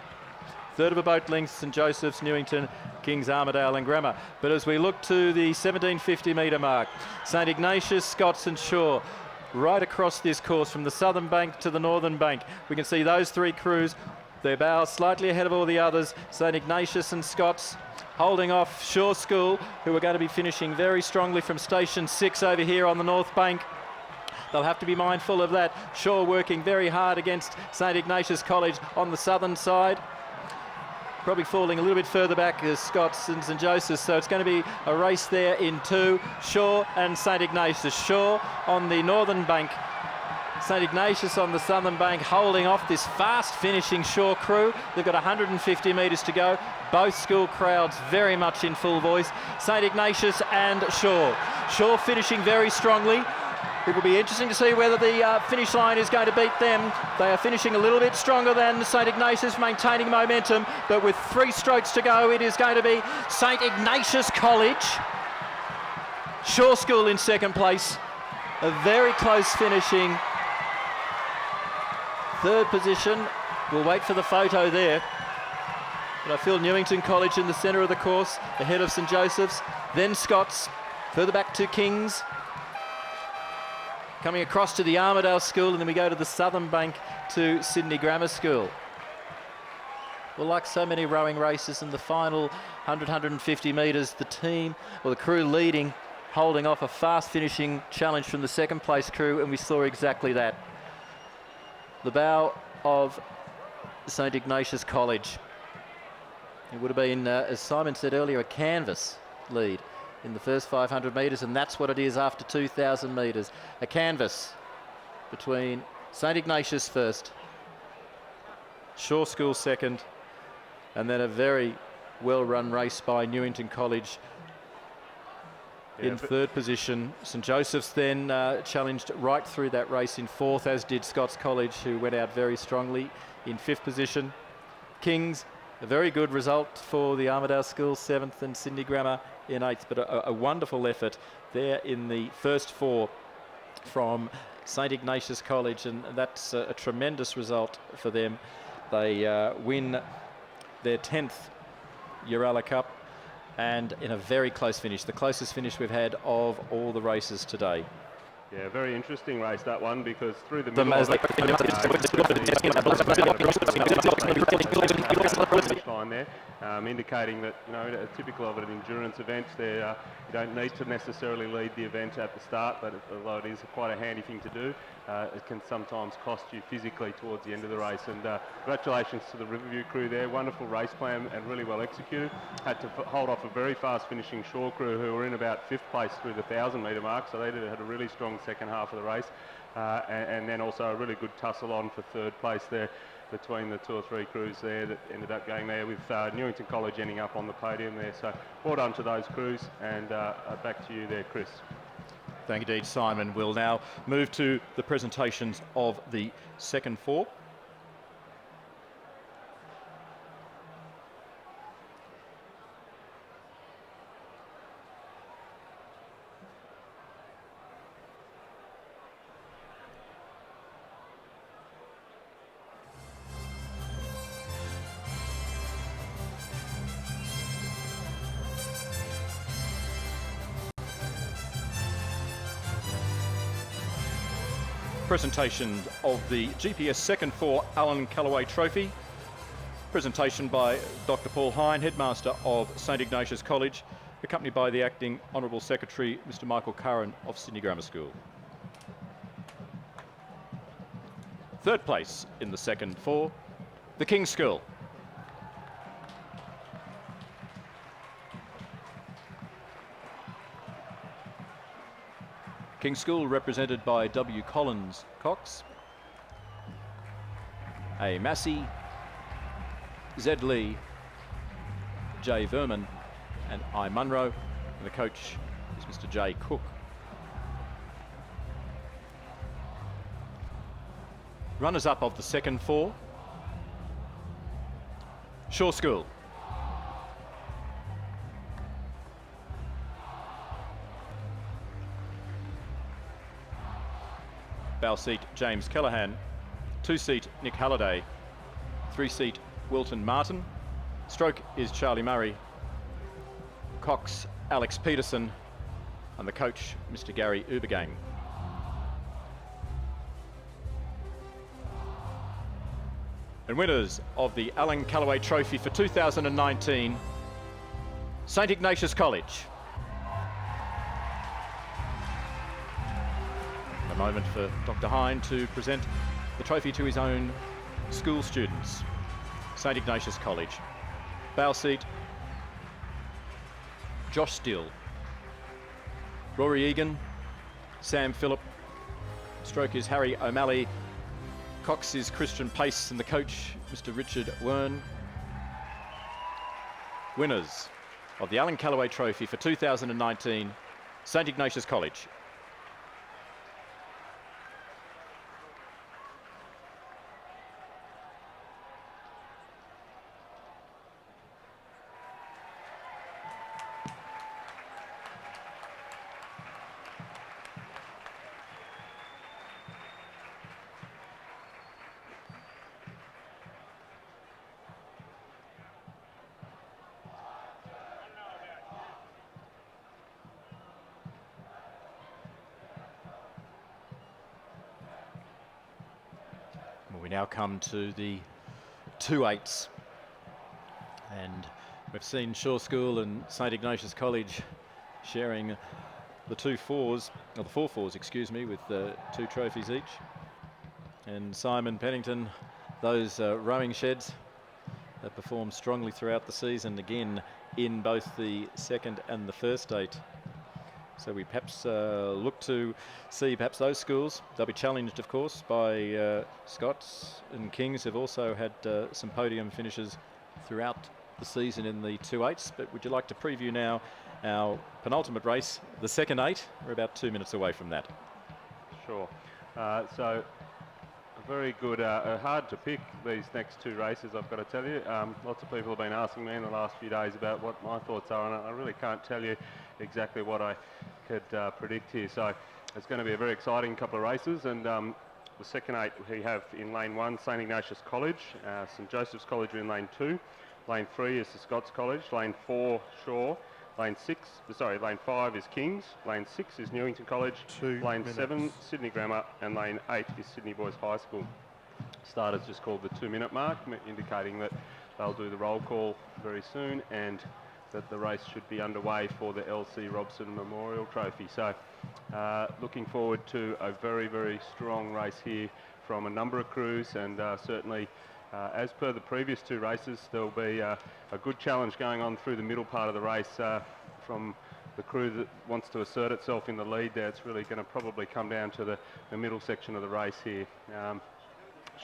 Speaker 2: Third of a boat length, St Joseph's, Newington, Kings, Armidale and Grammar. But as we look to the 1,750 metre mark, St Ignatius, Scots and Shaw, right across this course from the southern bank to the northern bank, we can see those 3 crews, their bows slightly ahead of all the others. St Ignatius and Scots holding off Shaw School, who are going to be finishing very strongly from station 6 over here on the north bank. They'll have to be mindful of that. Shaw working very hard against St Ignatius College on the southern side. Probably falling a little bit further back as Scots and St Joseph's, so it's going to be a race there in 2. Shaw and St Ignatius. Shaw on the northern bank, St Ignatius on the southern bank, holding off this fast finishing Shaw crew. They've got 150 metres to go. Both school crowds very much in full voice. St Ignatius and Shaw. Shaw finishing very strongly. It will be interesting to see whether the finish line is going to beat them. They are finishing a little bit stronger than St Ignatius, maintaining momentum, but with 3 strokes to go, it is going to be St Ignatius College Shaw School in second place. A very close finishing third position. We'll wait for the photo there. But I feel Newington College in the centre of the course, ahead of St Joseph's, then Scots, further back to Kings. Coming across to the Armidale School, and then we go to the Southern Bank to Sydney Grammar School. Well, like so many rowing races in the final 100, 150 metres, the team, or the crew leading, holding off a fast finishing challenge from the second place crew, and we saw exactly that. The bow of St Ignatius College. It would have been, as Simon said earlier, a canvas lead in the first 500 metres, and that's what it is after 2,000 metres. A canvas between St Ignatius first, Shaw School second, and then a very well-run race by Newington College in third position. St Joseph's then challenged right through that race in fourth, as did Scots College, who went out very strongly in fifth position. Kings, a very good result for the Armidale School, seventh, and Sydney Grammar in eighth, but a wonderful effort there in the first four from St Ignatius College, and that's a tremendous result for them. They win their 10th Uralla Cup, and in a very close finish, the closest finish we've had of all the races today.
Speaker 1: Yeah, very interesting race, that one, because through the
Speaker 2: The
Speaker 1: middle of it, line there, indicating that, you know, typical of an endurance event, there you don't need to necessarily lead the event at the start, but although it is quite a handy thing to do, it can sometimes cost you physically towards the end of the race. And congratulations to the Riverview crew there, wonderful race plan and really well executed. Had to hold off a very fast finishing Shaw crew, who were in about fifth place through the 1,000 metre mark, so they had a really strong second half of the race, and then also a really good tussle on for third place there between the two or three crews there that ended up going there, with Newington College ending up on the podium there. So well done to those crews, and back to you there, Chris.
Speaker 2: Thank you indeed, Simon. We'll now move to the presentations of the second four. Presentation of the GPS Second Four Alan Callaway Trophy. Presentation by Dr. Paul Hine, Headmaster of St Ignatius College, accompanied by the Acting Honourable Secretary, Mr. Michael Curran of Sydney Grammar School. Third place in the second four, the King's School. King's School represented by W. Collins Cox, A. Massey, Z. Lee, J. Verman, and I. Munro. And the coach is Mr. J. Cook. Runners-up of the second four, Shaw School. Bow seat James Callaghan, 2-seat Nick Halliday, 3-seat Wilton Martin, stroke is Charlie Murray, Cox Alex Peterson, and the coach Mr. Gary Ubergang. And winners of the Alan Callaway Trophy for 2019, St Ignatius College. Moment for Dr. Hine to present the trophy to his own school students. St Ignatius College. Bow seat, Josh Still, Rory Egan, Sam Phillip, stroke is Harry O'Malley, Cox is Christian Pace, and the coach, Mr. Richard Wern. Winners of the Alan Callaway Trophy for 2019, St Ignatius College. We now come to the 2/8s, and we've seen Shaw School and St Ignatius College sharing the 2/4s, or the 4/4s, excuse me, with 2 trophies each. And Simon Pennington, those rowing sheds that performed strongly throughout the season, again in both the second and the first 8. So we perhaps look to see perhaps those schools. They'll be challenged, of course, by Scots and Kings, who've also had some podium finishes throughout the season in the 2/8s. But would you like to preview now our penultimate race, the second 8? We're about 2 minutes away from that.
Speaker 1: Sure. So a very good, hard to pick these next 2 races, I've got to tell you. Lots of people have been asking me in the last few days about what my thoughts are, and I really can't tell you exactly what I could predict here. So it's going to be a very exciting couple of races, and the second 8 we have in lane 1, St Ignatius College, St Joseph's College in lane 2, lane 3 is the Scots College, lane 4 Shaw, lane 5 is Kings, lane 6 is Newington College,
Speaker 4: 2
Speaker 1: lane
Speaker 4: minutes.
Speaker 1: 7 Sydney Grammar, and lane 8 is Sydney Boys High School. Start is just called the 2-minute mark, indicating that they'll do the roll call very soon and that the race should be underway for the LC Robson Memorial Trophy. So looking forward to a very, very strong race here from a number of crews, and certainly as per the previous 2 races, there'll be a good challenge going on through the middle part of the race from the crew that wants to assert itself in the lead there. It's really going to probably come down to the middle section of the race here.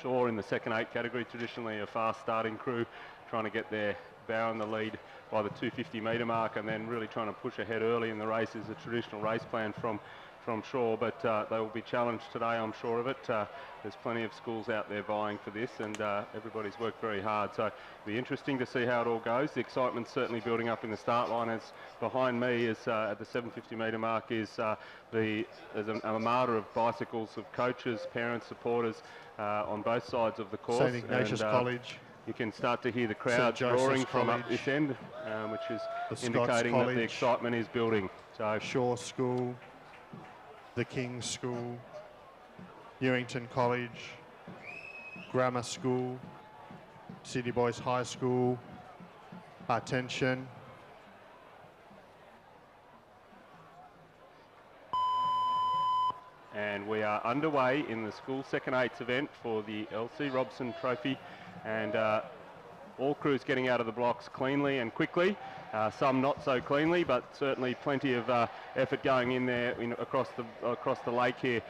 Speaker 1: Shaw in the second 8 category, traditionally a fast starting crew, trying to get their bow in the lead by the 250 metre mark, and then really trying to push ahead early in the race is a traditional race plan from Shaw, but they will be challenged today, I'm sure of it. There's plenty of schools out there vying for this, and everybody's worked very hard, so it'll be interesting to see how it all goes. The excitement's certainly building up in the start line, as behind me is at the 750 metre mark is there's an armada of bicycles, of coaches, parents, supporters on both sides of the course.
Speaker 4: St Ignatius
Speaker 1: and,
Speaker 4: College,
Speaker 1: you can start to hear the crowd
Speaker 4: Joseph's
Speaker 1: roaring from up
Speaker 4: College,
Speaker 1: this end, which is
Speaker 4: the Scots
Speaker 1: indicating that the
Speaker 4: College,
Speaker 1: excitement is building. So
Speaker 4: Shaw School, the King's School, Newington College, Grammar School, Sydney Boys High School. Attention.
Speaker 1: and we are underway in the school second 8s event for the LC Robson Trophy, and all crews getting out of the blocks cleanly and quickly. Some not so cleanly, but certainly plenty of effort going in there across the lake here.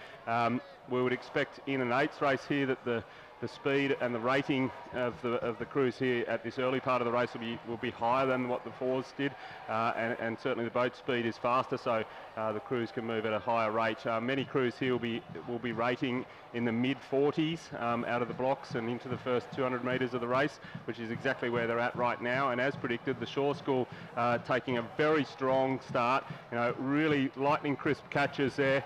Speaker 1: We would expect in an 8s race here that the speed and the rating of the crews here at this early part of the race will be higher than what the 4s did, and certainly the boat speed is faster, so the crews can move at a higher rate. Many crews here will be rating in the mid-40s out of the blocks and into the first 200 metres of the race, which is exactly where they're at right now. And as predicted, the Shaw School taking a very strong start. Really lightning crisp catches there,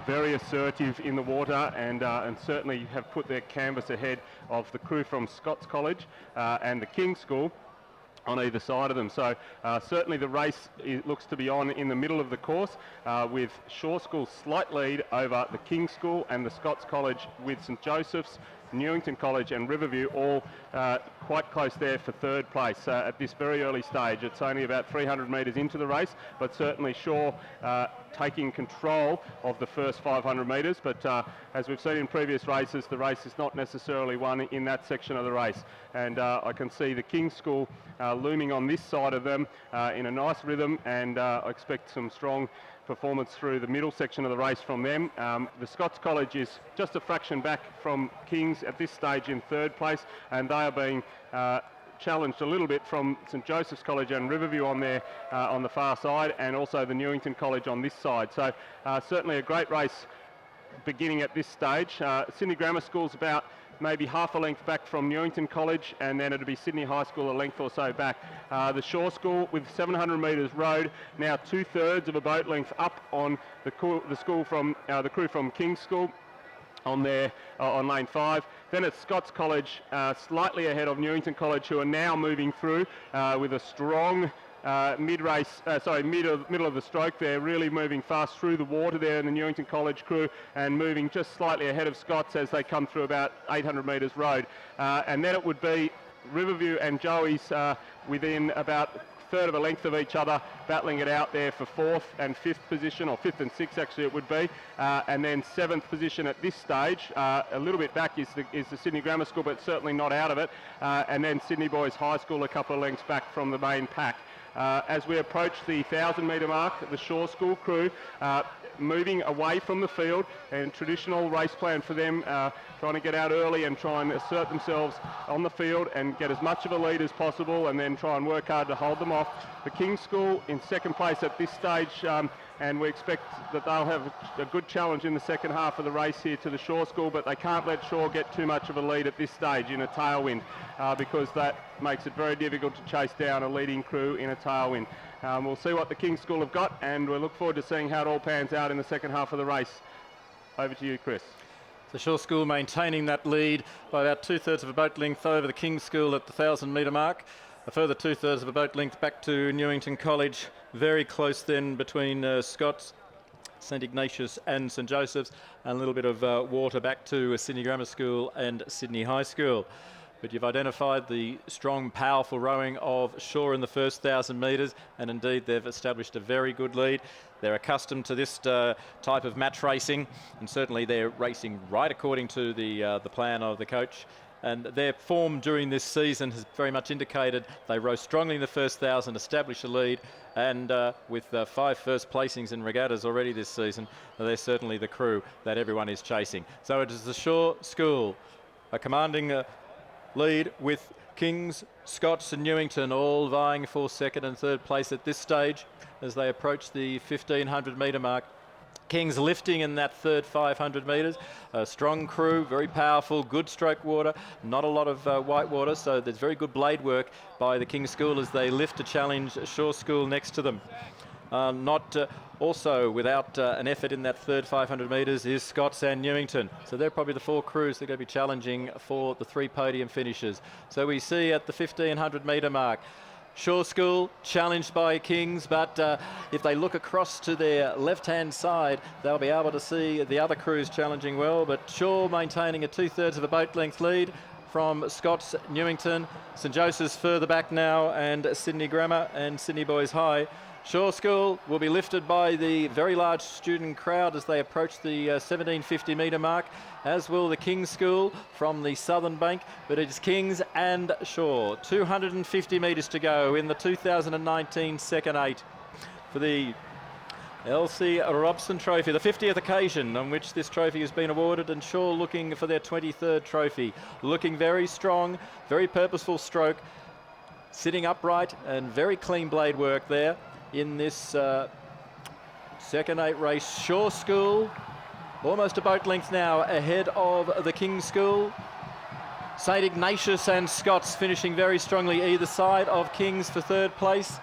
Speaker 1: very assertive in the water, and certainly have put their canvas ahead of the crew from Scots College and the King's School on either side of them. So certainly the race looks to be on in the middle of the course, with Shaw School slight lead over the King's School and the Scots College, with St Joseph's, Newington College and Riverview all quite close there for third place at this very early stage. It's only about 300 metres into the race, but certainly Shaw taking control of the first 500 metres. But as we've seen in previous races, the race is not necessarily won in that section of the race. And I can see the King's School looming on this side of them in a nice rhythm, and I expect some strong performance through the middle section of the race from them. The Scots College is just a fraction back from Kings at this stage in third place, and they are being challenged a little bit from St Joseph's College and Riverview on the far side, and also the Newington College on this side. So certainly a great race beginning at this stage. Sydney Grammar School's about maybe half a length back from Newington College, and then it'll be Sydney High School a length or so back. The Shaw School with 700 metres rowed, now 2/3 of a boat length up on the crew from King's School on lane 5. Then it's Scots College slightly ahead of Newington College, who are now moving through with a strong middle of the stroke there, really moving fast through the water there in the Newington College crew and moving just slightly ahead of Scott's as they come through about 800 metres road. And then it would be Riverview and Joey's within about a third of a length of each other, battling it out there for 4th and 5th position, or 5th and 6th actually it would be, and then 7th position at this stage. A little bit back is the Sydney Grammar School, but certainly not out of it, and then Sydney Boys High School a couple of lengths back from the main pack. As we approach the 1,000 metre mark, the Shaw School crew moving away from the field, and traditional race plan for them, trying to get out early and try and assert themselves on the field and get as much of a lead as possible, and then try and work hard to hold them off. The King's School in 2nd place at this stage, and we expect that they'll have a good challenge in the second half of the race here to the Shaw School, but they can't let Shaw get too much of a lead at this stage in a tailwind, because that makes it very difficult to chase down a leading crew in a tailwind. We'll see what the King's School have got, and we'll look forward to seeing how it all pans out in the second half of the race. Over to you, Chris.
Speaker 2: The Shaw School maintaining that lead by about 2/3 of a boat length over the King's School at the 1,000 metre mark. A further 2/3 of a boat length back to Newington College. Very close then between Scott's, St Ignatius and St Joseph's, and a little bit of water back to Sydney Grammar School and Sydney High School. But you've identified the strong, powerful rowing of Shaw in the first 1,000 metres, and indeed they've established a very good lead. They're accustomed to this type of match racing, and certainly they're racing right according to the plan of the coach. And their form during this season has very much indicated they rose strongly in the first 1,000, established a lead, and with 5 first placings in regattas already this season, they're certainly the crew that everyone is chasing. So it is the Shaw School, a commanding lead with Kings, Scots and Newington all vying for 2nd and 3rd place at this stage as they approach the 1,500 metre mark. Kings lifting in that third 500 metres. A strong crew, very powerful, good stroke water, not a lot of white water, so there's very good blade work by the King's School as they lift to challenge Shaw School next to them. Also without an effort in that third 500 metres is Scots and Newington. So they're probably the 4 crews that are going to be challenging for the 3 podium finishes. So we see at the 1,500 metre mark, Shaw School challenged by Kings, but if they look across to their left-hand side, they'll be able to see the other crews challenging well, but Shaw maintaining a 2/3 of a boat length lead from Scots, Newington, St Joseph's further back now, and Sydney Grammar and Sydney Boys High. Shaw School will be lifted by the very large student crowd as they approach the 1,750 metre mark, as will the King's School from the southern bank, but it is Kings and Shaw. 250 metres to go in the 2019 second 8 for the Elsie Robson Trophy, the 50th occasion on which this trophy has been awarded, and Shaw looking for their 23rd trophy. Looking very strong, very purposeful stroke, sitting upright and very clean blade work there in this second 8 race. Shaw School almost a boat length now ahead of the King's School. St Ignatius and Scots finishing very strongly either side of Kings for 3rd place.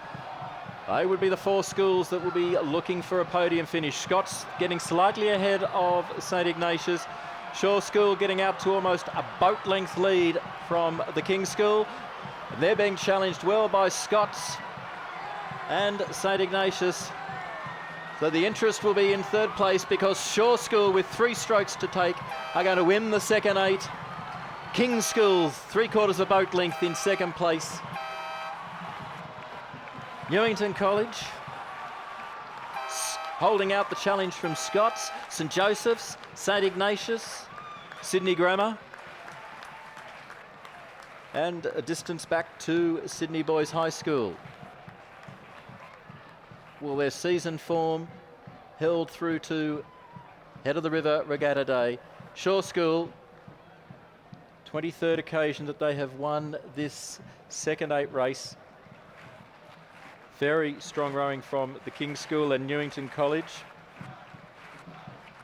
Speaker 2: They would be the 4 schools that will be looking for a podium finish. Scots getting slightly ahead of St Ignatius. Shaw School getting out to almost a boat length lead from the King's School. They're being challenged well by Scots and St Ignatius. So the interest will be in 3rd place because Shaw School, with 3 strokes to take, are going to win the second 8. King's School 3/4 of a boat length in 2nd place. Newington College holding out the challenge from Scots, St Joseph's, St Ignatius, Sydney Grammar, and a distance back to Sydney Boys High School. Well, their season form held through to Head of the River Regatta Day. Shaw School, 23rd occasion that they have won this second 8 race. Very strong rowing from the King's School and Newington College.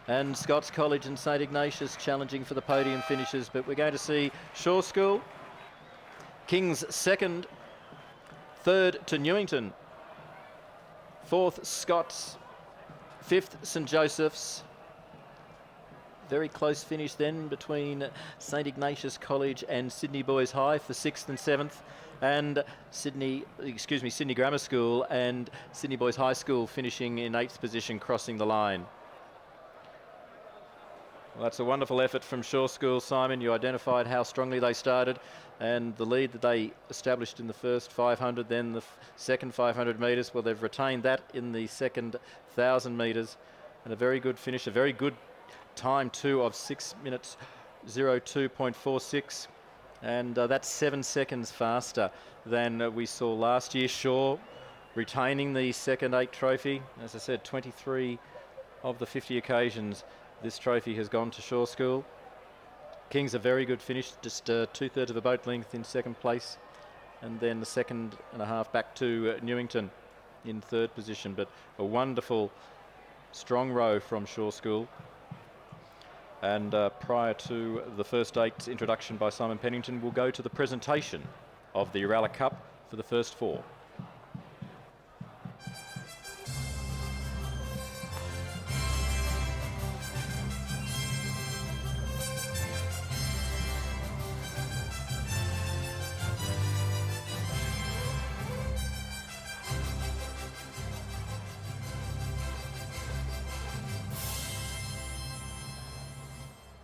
Speaker 2: And Scots College and St Ignatius challenging for the podium finishes, but we're going to see Shaw School, King's 2nd, 3rd to Newington, 4th Scots, 5th St Joseph's. Very close finish then between St Ignatius College and Sydney Boys High for 6th and 7th. and Sydney Grammar School and Sydney Boys High School finishing in 8th position, crossing the line. Well, that's a wonderful effort from Shaw School, Simon. You identified how strongly they started and the lead that they established in the first 500, then the second 500 metres. Well, they've retained that in the second 1,000 metres, and a very good finish, a very good time too of 6 minutes 02.46, and that's 7 seconds faster than we saw last year. Shaw retaining the second 8 trophy. As I said, 23 of the 50 occasions this trophy has gone to Shaw School. Kings a very good finish, just 2/3 of a boat length in second place, and then the second and a half back to Newington in 3rd position. But a wonderful strong row from Shaw School. And prior to the first 8's introduction by Simon Pennington, we'll go to the presentation of the Uralla Cup for the first 4.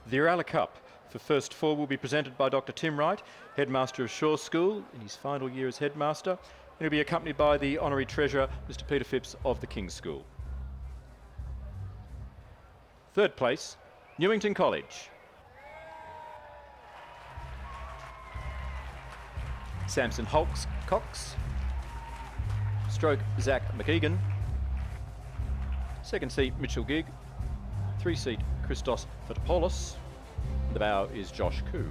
Speaker 2: The Uralla Cup for first 4 will be presented by Dr. Tim Wright, Headmaster of Shaw School in his final year as Headmaster, and he'll be accompanied by the Honorary Treasurer, Mr. Peter Phipps of the King's School. 3rd place, Newington College. Samson Cox, stroke Zach McEgan. 2nd seat, Mitchell Gigg. 3 seat, Christos Fotopoulos. The bow is Josh Koo.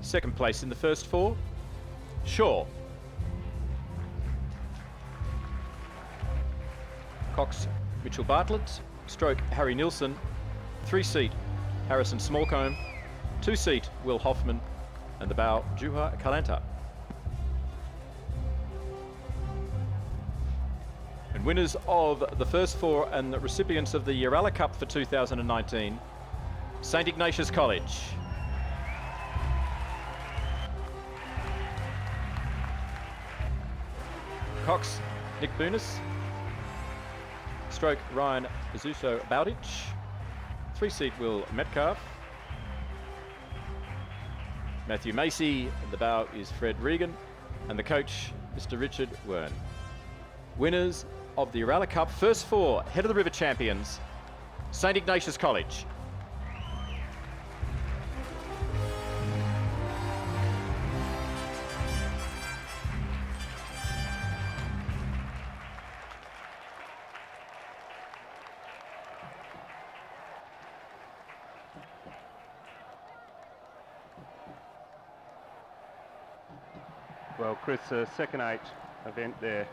Speaker 2: 2nd place in the first 4, Shaw. Cox, Mitchell Bartlett, stroke Harry Nilsson. 3 seat, Harrison Smallcombe. 2 seat, Will Hoffman. And the bow, Juha Kalanta. And winners of the first 4 and the recipients of the Uralla Cup for 2019, St Ignatius College. Cox, Nick Boonis, stroke Ryan Azuso Bowditch. 3 seat, Will Metcalf. Matthew Macy, and the bow is Fred Regan, and the coach, Mr. Richard Wern. Winners of the Uralla Cup first 4 Head of the River champions, St Ignatius College.
Speaker 1: Well, Chris, second 8 event there.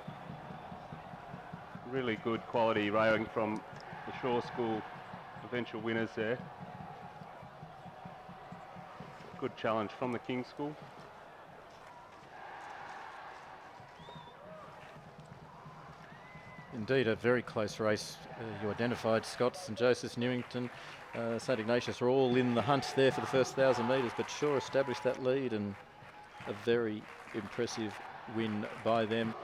Speaker 1: Really good quality rowing from the Shaw School eventual winners there. Good challenge from the King's School.
Speaker 2: Indeed, a very close race. You identified Scott, St Joseph's, Newington, St Ignatius are all in the hunt there for the first 1,000 metres, but Shaw established that lead, and a very impressive win by them.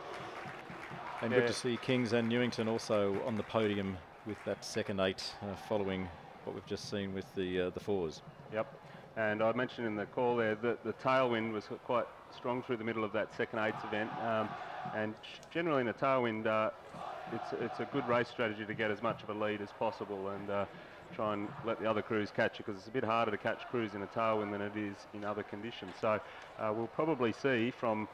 Speaker 2: And good to see Kings and Newington also on the podium with that second 8, following what we've just seen with the 4s.
Speaker 1: Yep, and I mentioned in the call there that the tailwind was quite strong through the middle of that second 8's event, and generally in a tailwind, it's a good race strategy to get as much of a lead as possible and try and let the other crews catch it, because it's a bit harder to catch crews in a tailwind than it is in other conditions. So we'll probably see from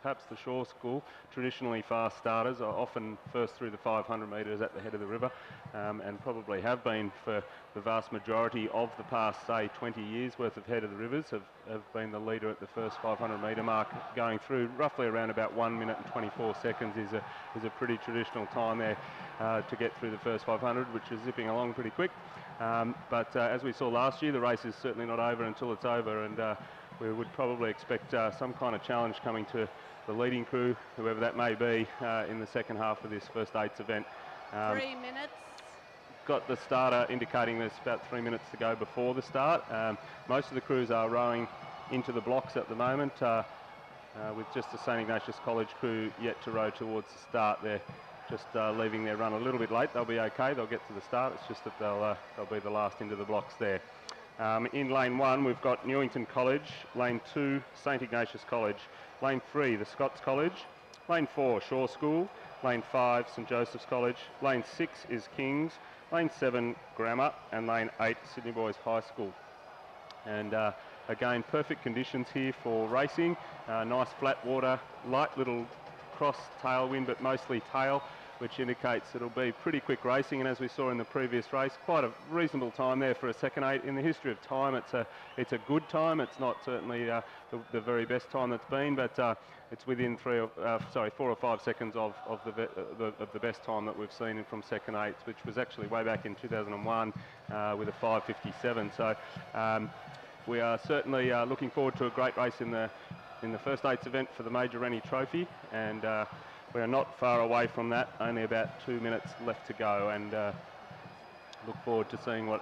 Speaker 1: perhaps the Shaw School, traditionally fast starters are often first through the 500 metres at the head of the river, and probably have been for the vast majority of the past, say, 20 years worth of head of the rivers, have been the leader at the first 500 metre mark, going through roughly around about 1 minute and 24 seconds is a pretty traditional time there to get through the first 500, which is zipping along pretty quick. But as we saw last year, the race is certainly not over until it's over, and we would probably expect some kind of challenge coming to the leading crew, whoever that may be, in the second half of this first 8's event.
Speaker 3: 3 minutes.
Speaker 1: got the starter indicating there's about 3 minutes to go before the start. Most of the crews are rowing into the blocks at the moment, with just the St Ignatius College crew yet to row towards the start. They're just leaving their run a little bit late. They'll be okay, they'll get to the start. It's just that they'll be the last into the blocks there. In lane 1, we've got Newington College. Lane 2, St Ignatius College. Lane 3, the Scots College. Lane 4, Shaw School. Lane 5, St Joseph's College. Lane 6 is King's. Lane 7, Grammar. And lane 8, Sydney Boys High School. And again, perfect conditions here for racing. Nice flat water, light little cross tailwind, but mostly tail, which indicates it'll be pretty quick racing. And as we saw in the previous race, quite a reasonable time there for a second 8. In the history of time, it's a good time. It's not certainly the very best time that's been, but it's within 4 or 5 seconds of the best time that we've seen from second 8s, which was actually way back in 2001 with a 5:57. So we are certainly looking forward to a great race in the first 8s event for the Major Rennie Trophy, and we are not far away from that. Only about 2 minutes left to go, and look forward to seeing what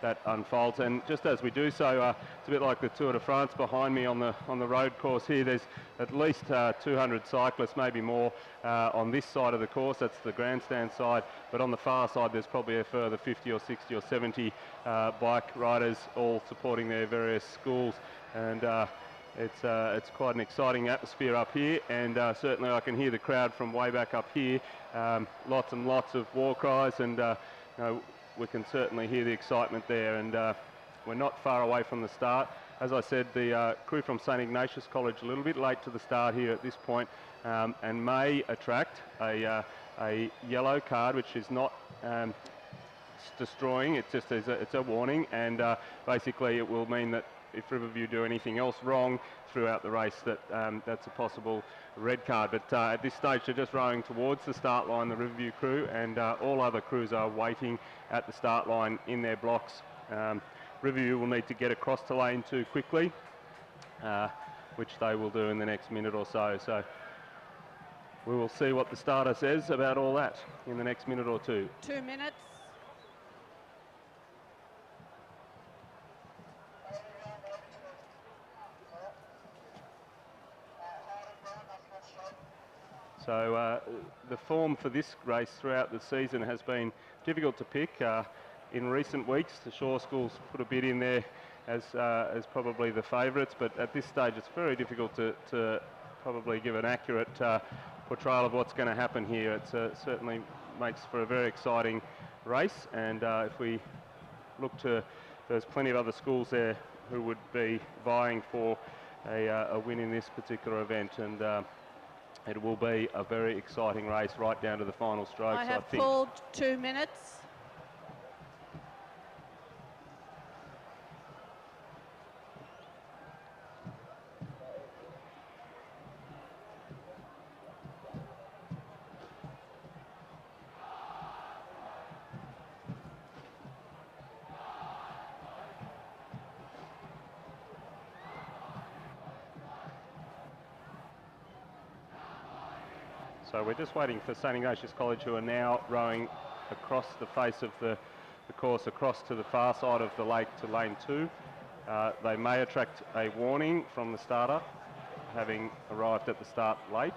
Speaker 1: that unfolds. And just as we do so, it's a bit like the Tour de France behind me on the road course here. There's at least 200 cyclists, maybe more, on this side of the course. That's the grandstand side. But on the far side, there's probably a further 50 or 60 or 70 bike riders, all supporting their various schools. And it's quite an exciting atmosphere up here, and certainly I can hear the crowd from way back up here. Lots and lots of war cries, and we can certainly hear the excitement there, and we're not far away from the start. As I said, the crew from St Ignatius College a little bit late to the start here at this point, and may attract a yellow card, which is not destroying. It's just it's a warning, and basically it will mean that if Riverview do anything else wrong throughout the race, that's a possible red card. But at this stage, they're just rowing towards the start line, the Riverview crew, and all other crews are waiting at the start line in their blocks. Riverview will need to get across to lane 2 quickly, which they will do in the next minute or so. So we will see what the starter says about all that in the next minute or two.
Speaker 3: 2 minutes.
Speaker 1: So the form for this race throughout the season has been difficult to pick. In recent weeks, the Shaw School's put a bit in there as probably the favourites, but at this stage it's very difficult to probably give an accurate portrayal of what's going to happen here. It certainly makes for a very exciting race, and if we look to, there's plenty of other schools there who would be vying for a win in this particular event, and it will be a very exciting race right down to the final strokes,
Speaker 3: I have
Speaker 1: think.
Speaker 3: called 2 minutes.
Speaker 1: So we're just waiting for St Ignatius College, who are now rowing across the face of the course, across to the far side of the lake to lane 2. They may attract a warning from the starter, having arrived at the start late.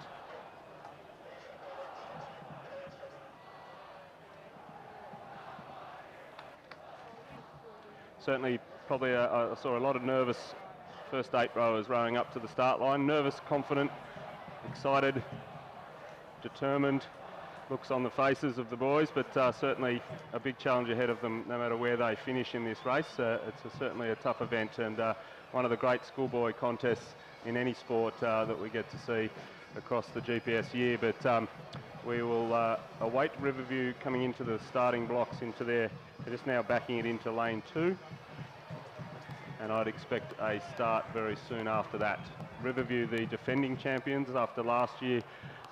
Speaker 1: Certainly, probably I saw a lot of nervous first 8 rowers rowing up to the start line. Nervous, confident, excited, determined looks on the faces of the boys, but certainly a big challenge ahead of them no matter where they finish in this race. It's certainly a tough event, and one of the great schoolboy contests in any sport that we get to see across the GPS year. But we will await Riverview coming into the starting blocks they're just now backing it into lane 2, and I'd expect a start very soon after that. Riverview, the defending champions after last year,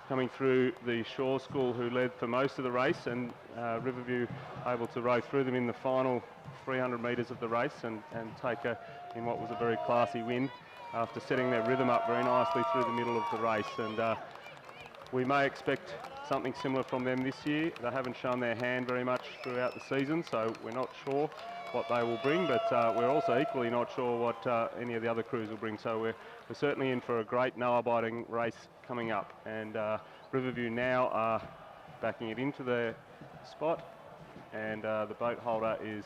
Speaker 1: coming through the Shaw School, who led for most of the race, and Riverview able to row through them in the final 300 metres of the race and take in what was a very classy win after setting their rhythm up very nicely through the middle of the race. And we may expect something similar from them this year. They haven't shown their hand very much throughout the season, so we're not sure what they will bring, but we're also equally not sure what any of the other crews will bring. So we're certainly in for a great no-abiding race coming up. And Riverview now are backing it into their spot, and the boat holder is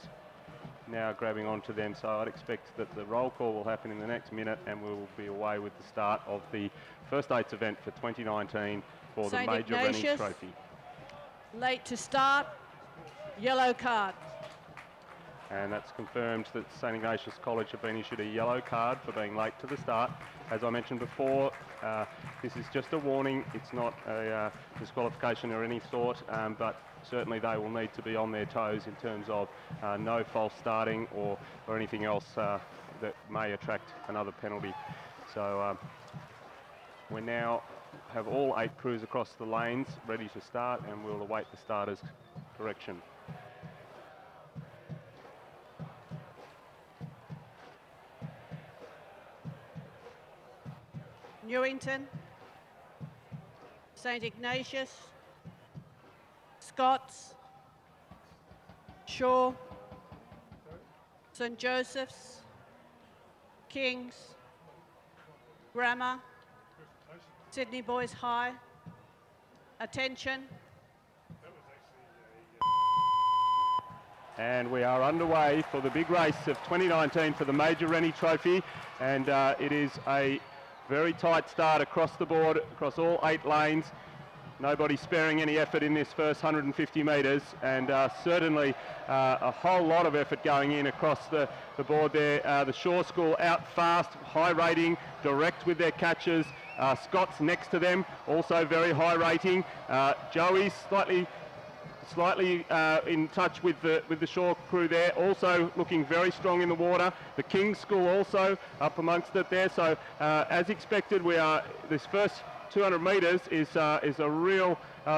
Speaker 1: now grabbing onto them. So I'd expect that the roll call will happen in the next minute, and we'll be away with the start of the first eights event for 2019 for the
Speaker 3: St.
Speaker 1: Major Rennie
Speaker 3: Ignatius.
Speaker 1: Trophy.
Speaker 3: Late to start. Yellow card.
Speaker 1: And that's confirmed that St. Ignatius College have been issued a yellow card for being late to the start. As I mentioned before, this is just a warning. It's not a disqualification or any sort, but certainly they will need to be on their toes in terms of no false starting or anything else that may attract another penalty. So we now have all 8 crews across the lanes ready to start, and we'll await the starter's correction.
Speaker 3: Newington, St. Ignatius, Scots, Shaw, St. Joseph's, Kings, Grammar, Sydney Boys High. Attention.
Speaker 1: And we are underway for the big race of 2019 for the Major Rennie Trophy, and it is a very tight start across the board, across all 8 lanes. Nobody sparing any effort in this first 150 metres, and certainly a whole lot of effort going in across the board there. The Shaw School out fast, high rating, direct with their catches. Scott's next to them, also very high rating. Joey's slightly in touch with the Shaw crew there, also looking very strong in the water. The King's School also up amongst it there. So as expected, this first 200 metres is a real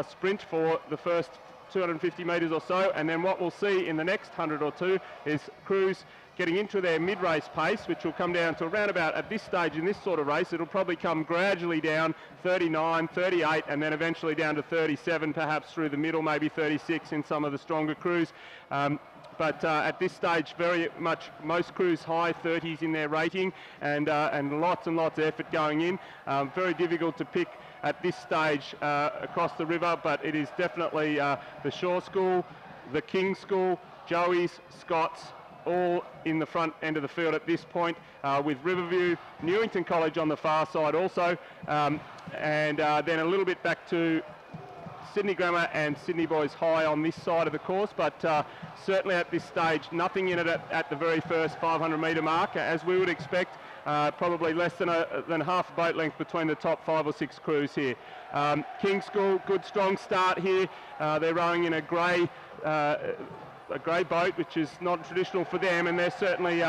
Speaker 1: sprint for the first 250 metres or so, and then what we'll see in the next 100 or 2 is crews getting into their mid-race pace, which will come down to around about, at this stage in this sort of race, it'll probably come gradually down 39, 38, and then eventually down to 37, perhaps through the middle, maybe 36 in some of the stronger crews. But at this stage, very much most crews high 30s in their rating, and lots and lots of effort going in. Very difficult to pick at this stage across the river, but it is definitely the Shaw School, the King School, Joey's, Scott's, all in the front end of the field at this point, with Riverview, Newington College on the far side also, and then a little bit back to Sydney Grammar and Sydney Boys High on this side of the course, but certainly at this stage, nothing in it at the very first 500 metre mark, as we would expect. Probably less than half a boat length between the top 5 or 6 crews here. King's School, good strong start here. They're rowing in a grey boat, which is not traditional for them, and they're certainly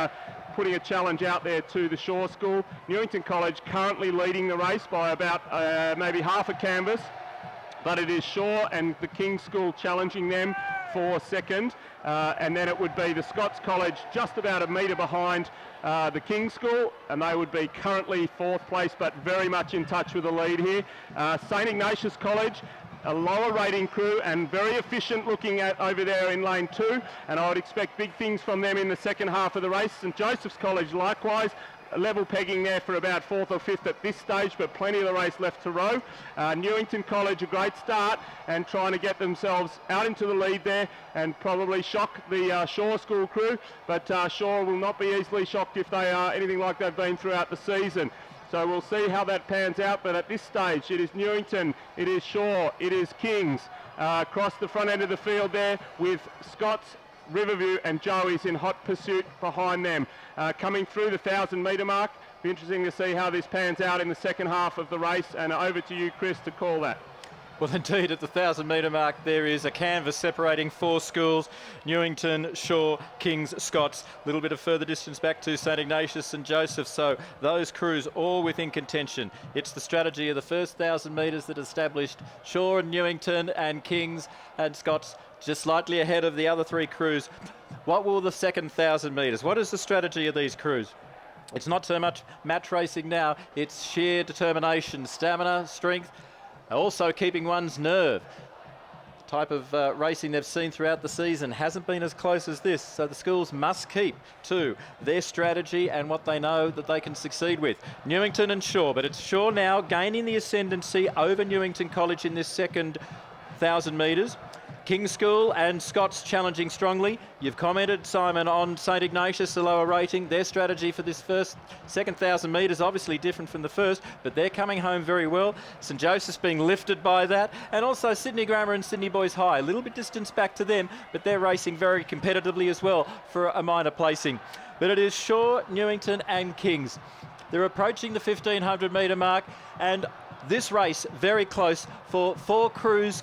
Speaker 1: putting a challenge out there to the Shaw School. Newington College currently leading the race by about maybe half a canvas, but it is Shaw and the King's School challenging them for second, and then it would be the Scots College just about a metre behind the King's School, and they would be currently 4th place, but very much in touch with the lead here. St. Ignatius College, a lower rating crew and very efficient looking at over there in lane 2, and I would expect big things from them in the second half of the race. St. Joseph's College likewise, level pegging there for about 4th or 5th at this stage, but plenty of the race left to row. Newington College, a great start and trying to get themselves out into the lead there and probably shock the Shaw School crew, but Shaw will not be easily shocked if they are anything like they've been throughout the season. So we'll see how that pans out, but at this stage it is Newington, it is Shaw, it is Kings across the front end of the field there, with Scott's, Riverview and Joey's in hot pursuit behind them. Coming through the 1,000 metre mark, be interesting to see how this pans out in the second half of the race, and over to you, Chris, to call that.
Speaker 2: Well, indeed, at the 1,000 metre mark, there is a canvas separating 4 schools, Newington, Shaw, Kings, Scots. A little bit of further distance back to St. Ignatius and Joseph. So those crews all within contention. It's the strategy of the first 1,000 metres that established Shaw and Newington and Kings and Scots just slightly ahead of the other 3 crews. What will the second 1,000 metres? What is the strategy of these crews? It's not so much match racing now. It's sheer determination, stamina, strength. Also keeping one's nerve. Type of racing they've seen throughout the season hasn't been as close as this, so the schools must keep to their strategy and what they know that they can succeed with. Newington and Shaw, but it's Shaw now gaining the ascendancy over Newington College in this second 1,000 metres. King's School and Scots challenging strongly. You've commented, Simon, on St Ignatius, the lower rating. Their strategy for this second 1,000 metres obviously different from the first, but they're coming home very well. St Joseph's being lifted by that, and also Sydney Grammar and Sydney Boys High. A little bit distance back to them, but they're racing very competitively as well for a minor placing. But it is Shaw, Newington and Kings. They're approaching the 1,500 metre mark, and this race very close for 4 crews.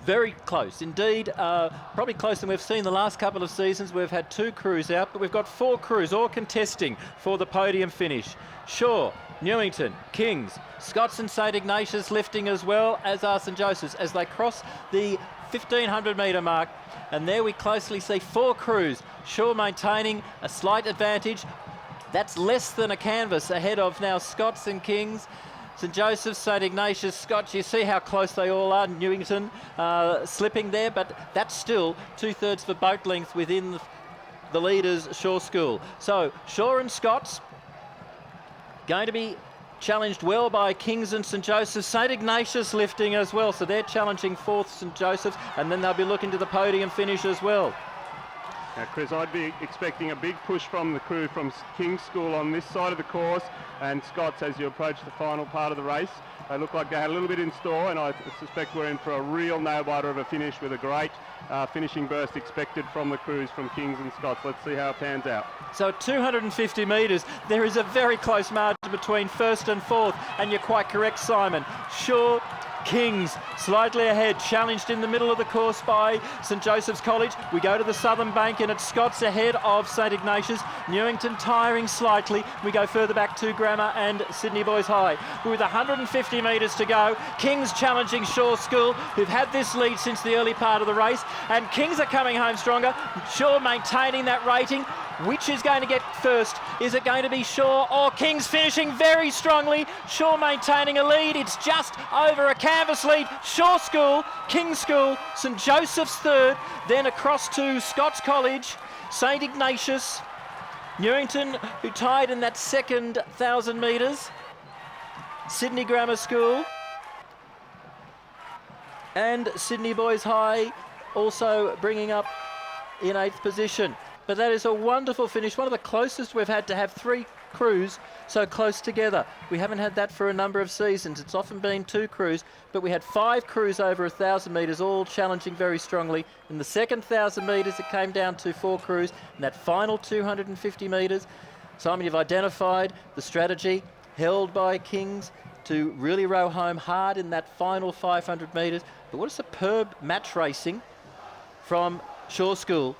Speaker 2: Very close indeed, probably closer than we've seen the last couple of seasons. We've had 2 crews out, but we've got 4 crews all contesting for the podium finish. Shaw, Newington, Kings, Scots and St Ignatius lifting as well, as are St Joseph's, as they cross the 1,500 metre mark. And there we closely see 4 crews. Shaw maintaining a slight advantage. That's less than a canvas ahead of now Scots and Kings. St Joseph's, St Ignatius, Scots, you see how close they all are. Newington slipping there, but that's still 2/3 for boat length within the leaders, Shaw School. So Shaw and Scots going to be challenged well by Kings and St Joseph's. St Ignatius lifting as well, so they're challenging 4th St Joseph's, and then they'll be looking to the podium finish as well.
Speaker 1: Now, Chris, I'd be expecting a big push from the crew from King's School on this side of the course, and Scots as you approach the final part of the race. They look like they had a little bit in store, and I suspect we're in for a real nail-biter of a finish with a great finishing burst expected from the crews from Kings and Scots. Let's see how it pans out.
Speaker 2: So 250 metres, there is a very close margin between 1st and 4th, and you're quite correct, Simon. Shaw, Kings slightly ahead, challenged in the middle of the course by St Joseph's College. We go to the southern bank and it's Scots ahead of St Ignatius. Newington tiring slightly. We go further back to Grammar and Sydney Boys High. With 150 metres to go, Kings challenging Shaw School, who've had this lead since the early part of the race, and Kings are coming home stronger. Shaw maintaining that rating. Which is going to get first? Is it going to be Shaw or Kings finishing very strongly? Shaw maintaining a lead. It's just over a canvas lead. Shaw School, Kings School, St Joseph's 3rd, then across to Scots College, St Ignatius, Newington, who tied in that second 1,000 metres, Sydney Grammar School, and Sydney Boys High also bringing up in 8th position. But that is a wonderful finish, one of the closest we've had to have 3 crews so close together. We haven't had that for a number of seasons. It's often been 2 crews, but we had 5 crews over 1,000 metres, all challenging very strongly. In the second 1,000 metres, it came down to 4 crews. And that final 250 metres, Simon, you've identified the strategy held by Kings to really row home hard in that final 500 metres. But what a superb match racing from Shaw School.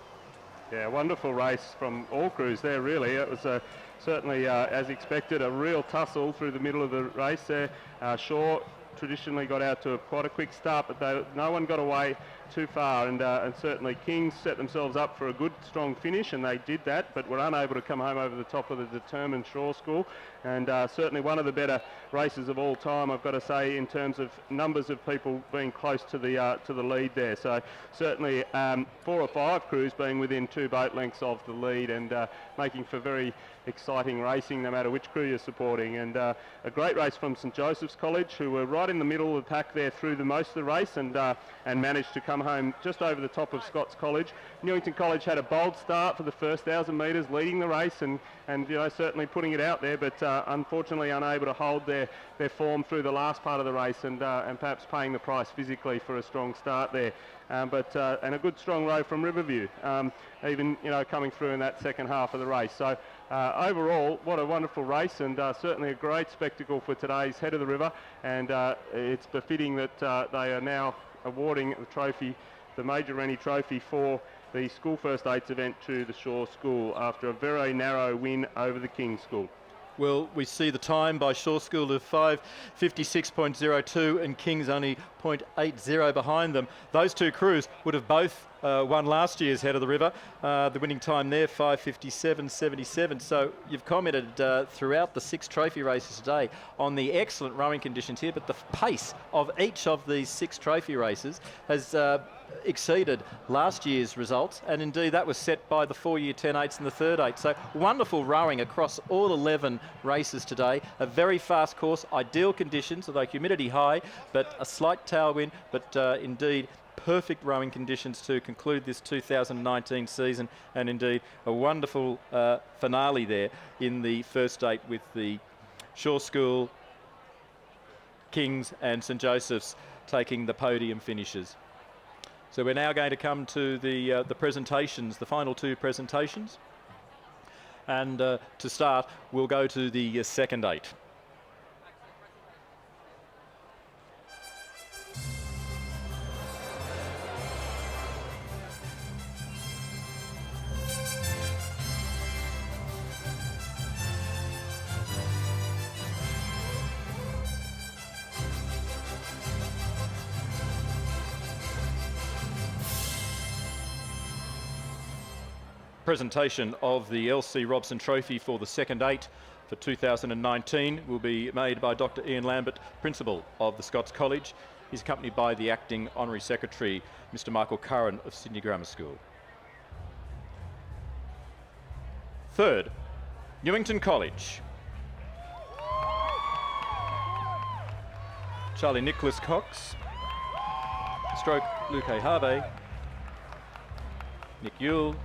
Speaker 1: Yeah, wonderful race from all crews there, really. It was certainly, as expected, a real tussle through the middle of the race there. Shaw traditionally got out to quite a quick start, but no one got away too far, and certainly Kings set themselves up for a good, strong finish, and they did that, but were unable to come home over the top of the determined Shaw School, and certainly one of the better races of all time, I've got to say, in terms of numbers of people being close to the lead there. So certainly 4 or 5 crews being within 2 boat lengths of the lead, and making for very exciting racing no matter which crew you're supporting. And a great race from St Joseph's College, who were right in the middle of the pack there through the most of the race, and managed to come home just over the top of Scots College. Newington College had a bold start for the first 1,000 metres, leading the race and you know, certainly putting it out there, but unfortunately unable to hold their form through the last part of the race, and perhaps paying the price physically for a strong start there. And a good strong row from Riverview, even coming through in that second half of the race. So overall, what a wonderful race, and certainly a great spectacle for today's Head of the River. And it's befitting that they are now awarding the trophy, the Major Rennie Trophy, for the School First Eights event to the Shaw School after a very narrow win over the King's School.
Speaker 2: Well, we see the time by Shaw School of 5:56.02 and Kings only 0.80 behind them. Those two crews would have both won last year's Head of the River. The winning time there, 5:57.77. So you've commented throughout the 6 trophy races today on the excellent rowing conditions here, but the pace of each of these 6 trophy races has exceeded last year's results, and indeed that was set by the 4-year 10-8s and the third 8. So wonderful rowing across all 11 races today. A very fast course, ideal conditions, although humidity high, but a slight tailwind, but indeed perfect rowing conditions to conclude this 2019 season, and indeed a wonderful finale there in the first 8 with the Shaw School, Kings and St Joseph's taking the podium finishes. So we're now going to come to the presentations, the final 2 presentations. And to start, we'll go to the second 8. Presentation of the LC Robson Trophy for the second 8 for 2019 will be made by Dr. Ian Lambert, Principal of the Scots College. He's accompanied by the Acting Honorary Secretary, Mr. Michael Curran of Sydney Grammar School. Third, Newington College. Charlie Nicholas Cox, stroke Luke Harvey, Nick Yule,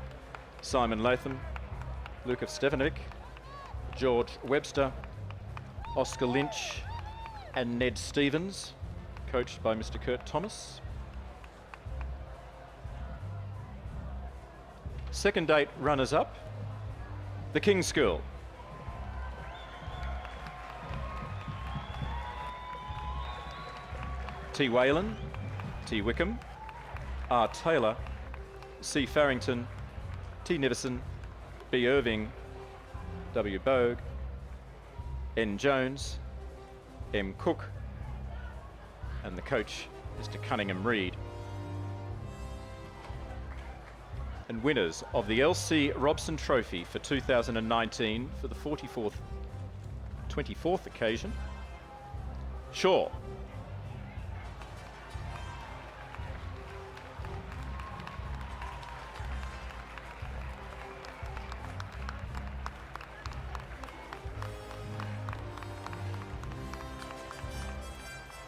Speaker 2: Simon Latham, Lukav Stefanovic, George Webster, Oscar Lynch and Ned Stevens, coached by Mr. Kurt Thomas. Second 8 runners-up, the King's School. T. Whalen, T. Wickham, R. Taylor, C. Farrington, T. Nivison, B. Irving, W. Bogue, N. Jones, M. Cook, and the coach, Mr. Cunningham Reid. And winners of the LC Robson Trophy for 2019 for the 24th occasion, Shaw.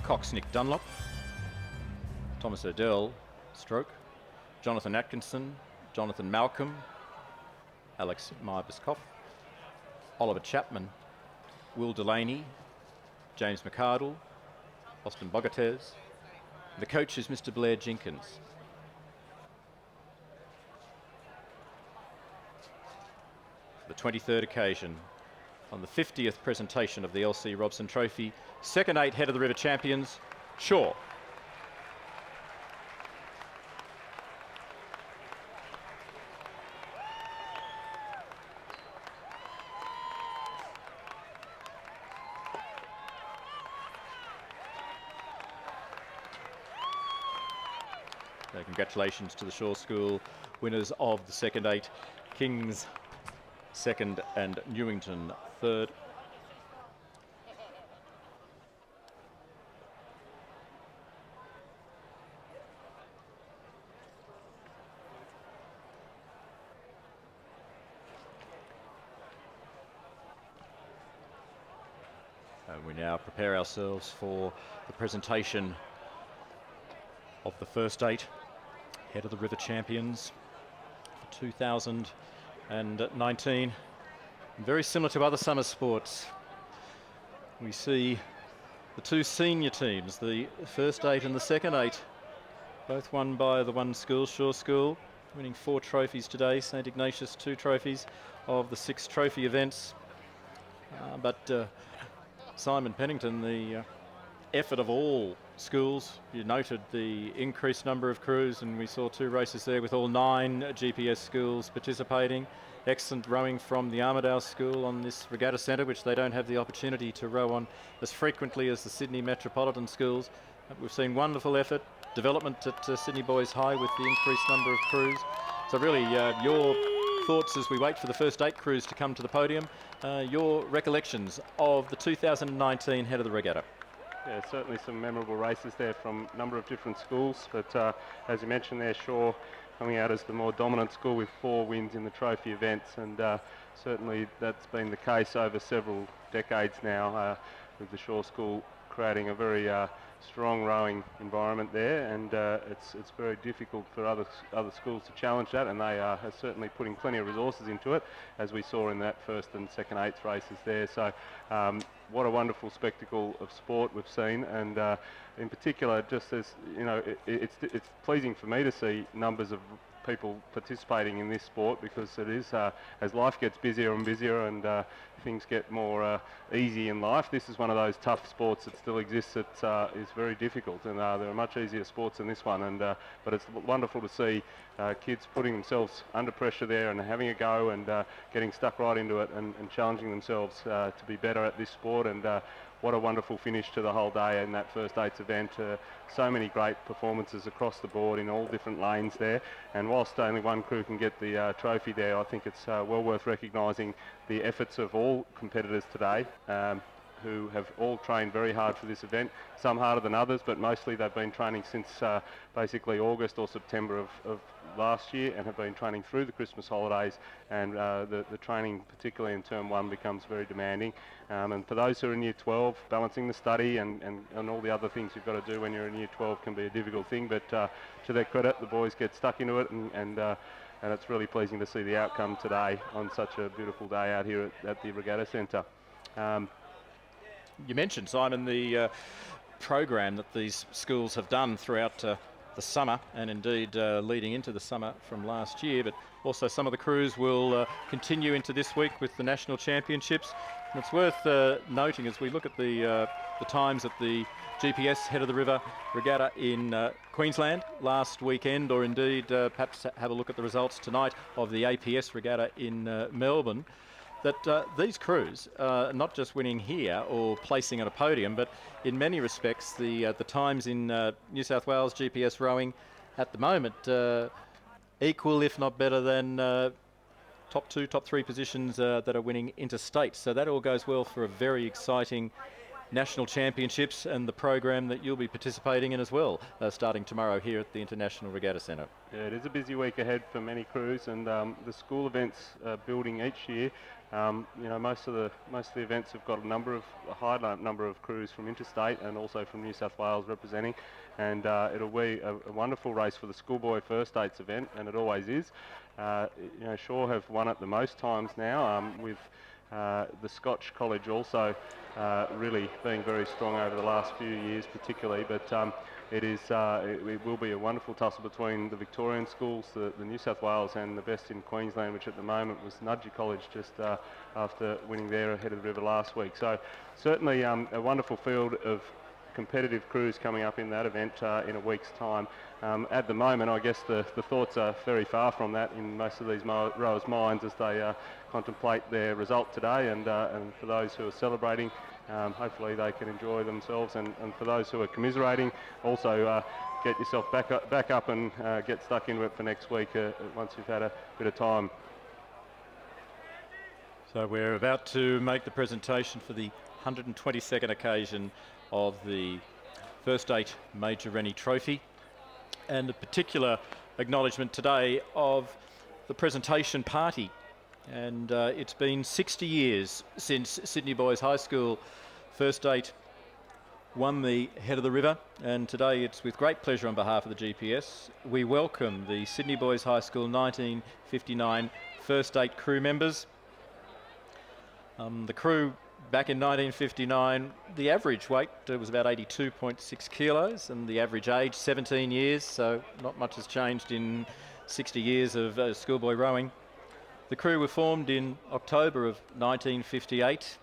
Speaker 2: Cox Nick Dunlop, Thomas Odell, stroke, Jonathan Atkinson, Jonathan Malcolm, Alex Myerbiskoff, Oliver Chapman, Will Delaney, James McArdle, Austin Bogates. The coach is Mr. Blair Jenkins. The 23rd occasion on the 50th presentation of the LC Robson Trophy, second 8 Head of the River champions, Shaw. So congratulations to the Shaw School winners of the second 8, Kings second and Newington third. And we now prepare ourselves for the presentation of the first 8 Head of the River champions for 2019. Very similar to other summer sports, we see the 2 senior teams, the first 8 and the second 8, both won by the one school, Shaw School, winning 4 trophies today. St Ignatius 2 trophies of the 6 trophy events. But Simon Pennington, the effort of all schools. You noted the increased number of crews, and we saw 2 races there with all 9 GPS schools participating, excellent rowing from the Armidale School on this regatta centre, which they don't have the opportunity to row on as frequently as the Sydney Metropolitan schools. We've seen wonderful effort, development at Sydney Boys High with the increased number of crews. So really, your thoughts as we wait for the first 8 crews to come to the podium, your recollections of the 2019 head of the regatta.
Speaker 1: Yeah, certainly some memorable races there from a number of different schools, but as you mentioned there, Shaw coming out as the more dominant school with 4 wins in the trophy events, and certainly that's been the case over several decades now, with the Shaw School creating a very strong rowing environment there, and it's very difficult for other schools to challenge that, and they are certainly putting plenty of resources into it, as we saw in that first and second 8th races there. So what a wonderful spectacle of sport we've seen, and in particular, just as you know, it's pleasing for me to see numbers of people participating in this sport, because it is, as life gets busier and busier and things get more easy in life, this is one of those tough sports that still exists that is very difficult, and there are much easier sports than this one, and but it's wonderful to see kids putting themselves under pressure there and having a go, and getting stuck right into it, and challenging themselves to be better at this sport, and what a wonderful finish to the whole day in that first 8's event. So many great performances across the board in all different lanes there, and whilst only one crew can get the trophy there, I think it's well worth recognising the efforts of all competitors today, who have all trained very hard for this event, some harder than others, but mostly they've been training since basically August or September of last year, and have been training through the Christmas holidays, and the training, particularly in term 1, becomes very demanding. And for those who are in year 12, balancing the study and all the other things you've got to do when you're in year 12 can be a difficult thing, but to their credit, the boys get stuck into it, and it's really pleasing to see the outcome today on such a beautiful day out here at the Regatta Centre.
Speaker 2: You mentioned, Simon, the program that these schools have done throughout the summer, and indeed leading into the summer from last year, but also some of the crews will continue into this week with the national championships. And it's worth noting, as we look at the times at the GPS Head of the River Regatta in Queensland last weekend, or indeed perhaps have a look at the results tonight of the APS Regatta in Melbourne, that these crews are not just winning here or placing on a podium, but in many respects the times in New South Wales GPS rowing at the moment equal, if not better than top 2, top 3 positions that are winning interstate. So that all goes well for a very exciting national championships and the program that you'll be participating in as well, starting tomorrow here at the International Regatta Centre.
Speaker 1: Yeah, it is a busy week ahead for many crews, and the school events building each year. You know, most of the events have got a high number of crews from interstate and also from New South Wales representing, and it'll be a wonderful race for the schoolboy first 8's event, and it always is. You know, Shaw have won it the most times now, with the Scotch College also really being very strong over the last few years particularly, but it will be a wonderful tussle between the Victorian schools, the New South Wales, and the best in Queensland, which at the moment was Nudgee College, just after winning their Head of the River last week. So certainly a wonderful field of competitive crews coming up in that event in a week's time. At the moment, I guess the thoughts are very far from that in most of these rowers' minds as they contemplate their result today, and for those who are celebrating, hopefully they can enjoy themselves, and for those who are commiserating, also get yourself back up and get stuck into it for next week once you've had a bit of time.
Speaker 2: So we're about to make the presentation for the 122nd occasion of the First 8 Major Rennie Trophy, and a particular acknowledgement today of the presentation party. And it's been 60 years since Sydney Boys High School First 8 won the Head of the River, and today it's with great pleasure on behalf of the GPS we welcome the Sydney Boys High School 1959 First 8 crew members. The crew back in 1959, the average weight was about 82.6 kilos, and the average age 17 years, so not much has changed in 60 years of schoolboy rowing. The crew were formed in October of 1958,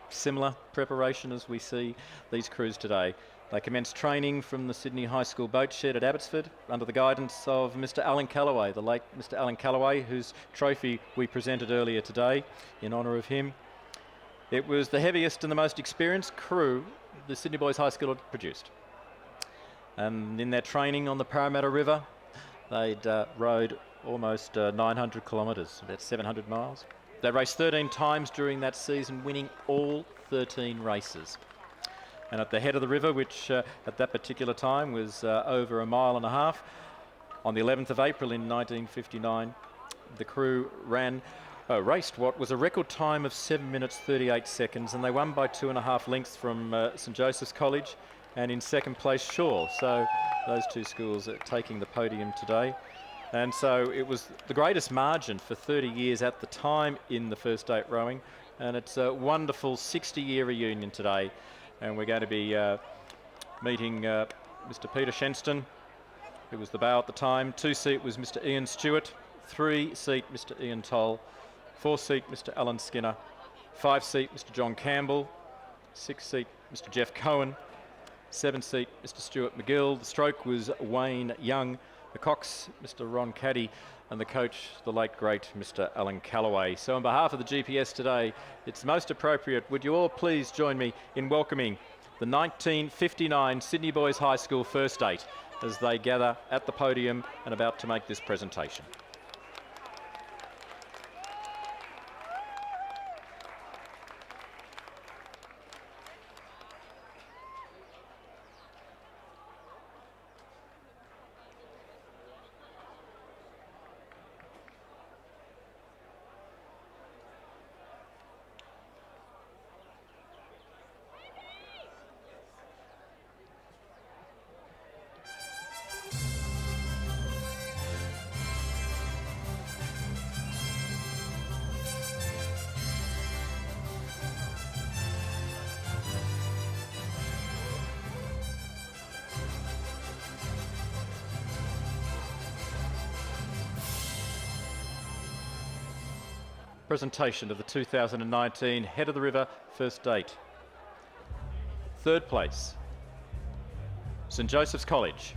Speaker 2: similar preparation as we see these crews today. They commenced training from the Sydney High School boat shed at Abbotsford under the guidance of Mr. Alan Callaway, the late Mr. Alan Callaway, whose trophy we presented earlier today in honour of him. It was the heaviest and the most experienced crew the Sydney Boys High School had produced. And in their training on the Parramatta River, they'd rowed almost 900 kilometres, about 700 miles. They raced 13 times during that season, winning all 13 races. And at the head of the river, which at that particular time was over 1.5 miles, on the 11th of April in 1959, the crew raced what was a record time of 7 minutes 38 seconds, and they won by 2.5 lengths from St Joseph's College and in second place Shaw. So those two schools are taking the podium today. And so it was the greatest margin for 30 years at the time in the first eight rowing, and it's a wonderful 60-year reunion today. And we're going to be meeting Mr. Peter Shenston, who was the bow at the time. 2-seat was Mr. Ian Stewart. 3-seat Mr. Ian Toll. 4-seat Mr. Alan Skinner. 5-seat Mr. John Campbell. 6-seat Mr. Jeff Cohen. 7-seat Mr. Stuart McGill. The stroke was Wayne Young. The cox, Mr. Ron Caddy, and the coach, the late great Mr. Alan Callaway. So on behalf of the GPS today, it's most appropriate, would you all please join me in welcoming the 1959 Sydney Boys High School first eight as they gather at the podium and about to make this presentation. Presentation of the 2019 Head of the River First Eight. Third place, St Joseph's College.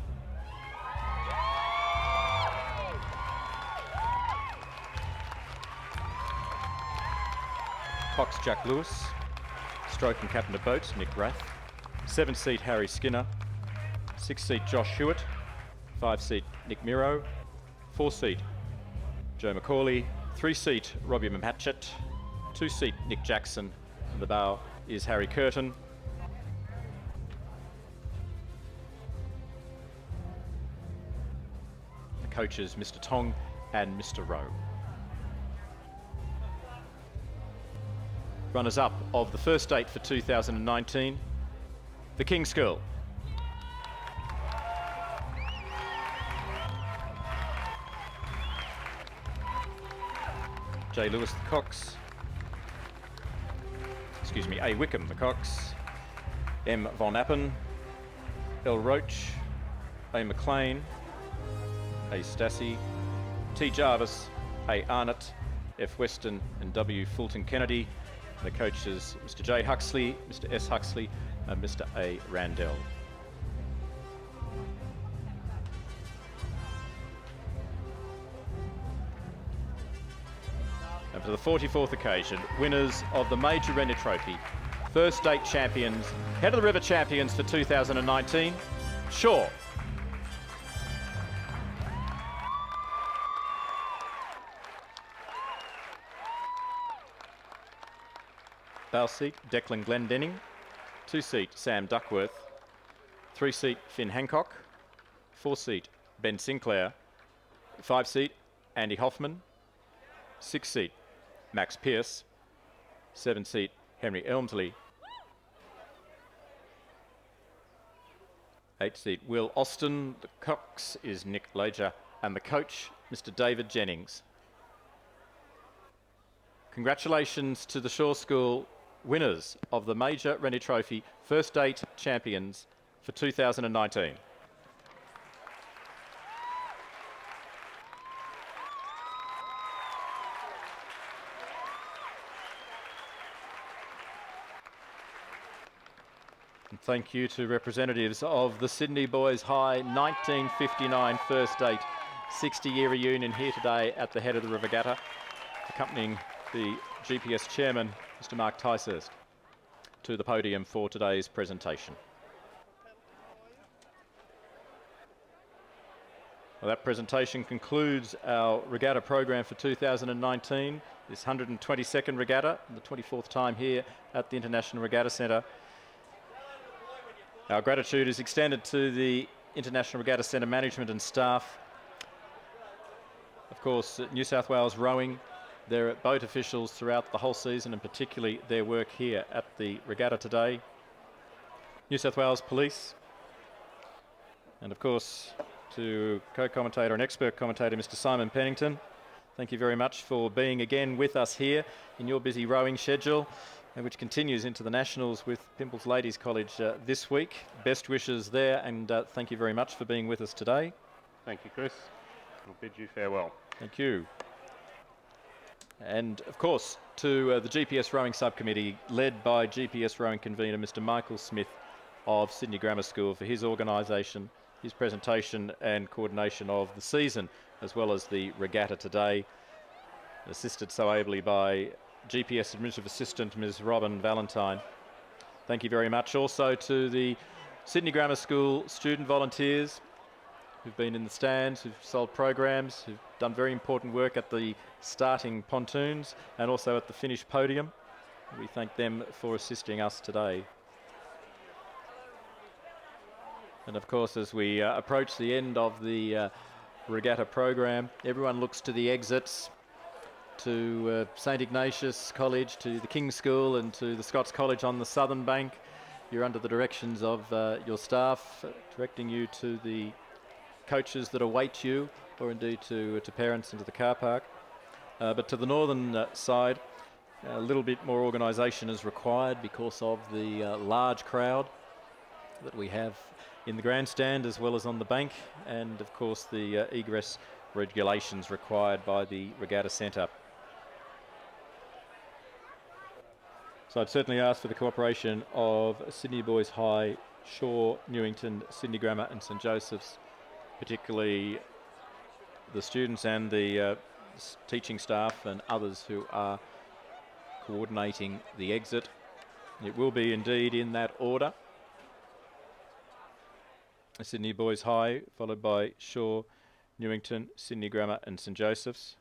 Speaker 2: Cox Jack Lewis, stroke and captain of boats Nick Rath. 7-seat Harry Skinner. 6-seat Josh Hewitt. 5-seat Nick Miro. 4-seat Joe McCauley. 3-seat Robbie Matchett, 2-seat Nick Jackson, and the bow is Harry Curtin. The coaches Mr. Tong and Mr. Rowe. Runners-up of the first eight for 2019, the King's School. J. Lewis the cox, A. Wickham the cox, M. Von Appen, L. Roach, A. McLean, A. Stassi, T. Jarvis, A. Arnott, F. Weston and W. Fulton Kennedy. And the coaches Mr. J. Huxley, Mr. S. Huxley and Mr. A. Randell. And for the 44th occasion, winners of the Major Rennie Trophy, first eight champions, Head of the River champions for 2019, Shaw. Bow seat, Declan Glendenning. 2-seat, Sam Duckworth. 3-seat, Finn Hancock. 4-seat, Ben Sinclair. 5-seat, Andy Hoffman. 6-seat, Max Pearce. 7-seat, Henry Elmsley. 8-seat, Will Austin. The cox is Nick Lager. And the coach, Mr. David Jennings. Congratulations to the Shaw School winners of the Major Rennie Trophy First Eight champions for 2019. And thank you to representatives of the Sydney Boys High 1959 first date 60-year reunion here today at the head of the regatta, accompanying the GPS chairman, Mr. Mark Ticehurst, to the podium for today's presentation. Well, that presentation concludes our regatta program for 2019, this 122nd regatta, the 24th time here at the International Regatta Centre. Our gratitude is extended to the International Regatta Centre management and staff. Of course, New South Wales Rowing, their boat officials throughout the whole season, and particularly their work here at the regatta today. New South Wales Police, and of course to co-commentator and expert commentator Mr. Simon Pennington. Thank you very much for being again with us here in your busy rowing schedule, which continues into the Nationals with Pimples Ladies College this week. Best wishes there, and thank you very much for being with us today.
Speaker 1: Thank you, Chris. I'll bid you farewell.
Speaker 2: Thank you. And of course to the GPS Rowing Subcommittee, led by GPS Rowing convener Mr. Michael Smith of Sydney Grammar School, for his organisation, his presentation and coordination of the season, as well as the regatta today, assisted so ably by GPS Administrative Assistant Ms. Robin Valentine. Thank you very much also to the Sydney Grammar School student volunteers who've been in the stands, who've sold programs, who've done very important work at the starting pontoons and also at the finish podium. We thank them for assisting us today. And of course, as we approach the end of the regatta program, everyone looks to the exits, to St Ignatius College, to the King's School and to the Scots College on the southern bank. You're under the directions of your staff, directing you to the coaches that await you, or indeed to parents into the car park. But to the northern side, a little bit more organisation is required because of the large crowd that we have in the grandstand as well as on the bank, and of course the egress regulations required by the regatta centre. So I'd certainly ask for the cooperation of Sydney Boys High, Shaw, Newington, Sydney Grammar and St Joseph's, particularly the students and the teaching staff and others who are coordinating the exit. It will be indeed in that order. Sydney Boys High, followed by Shaw, Newington, Sydney Grammar and St Joseph's.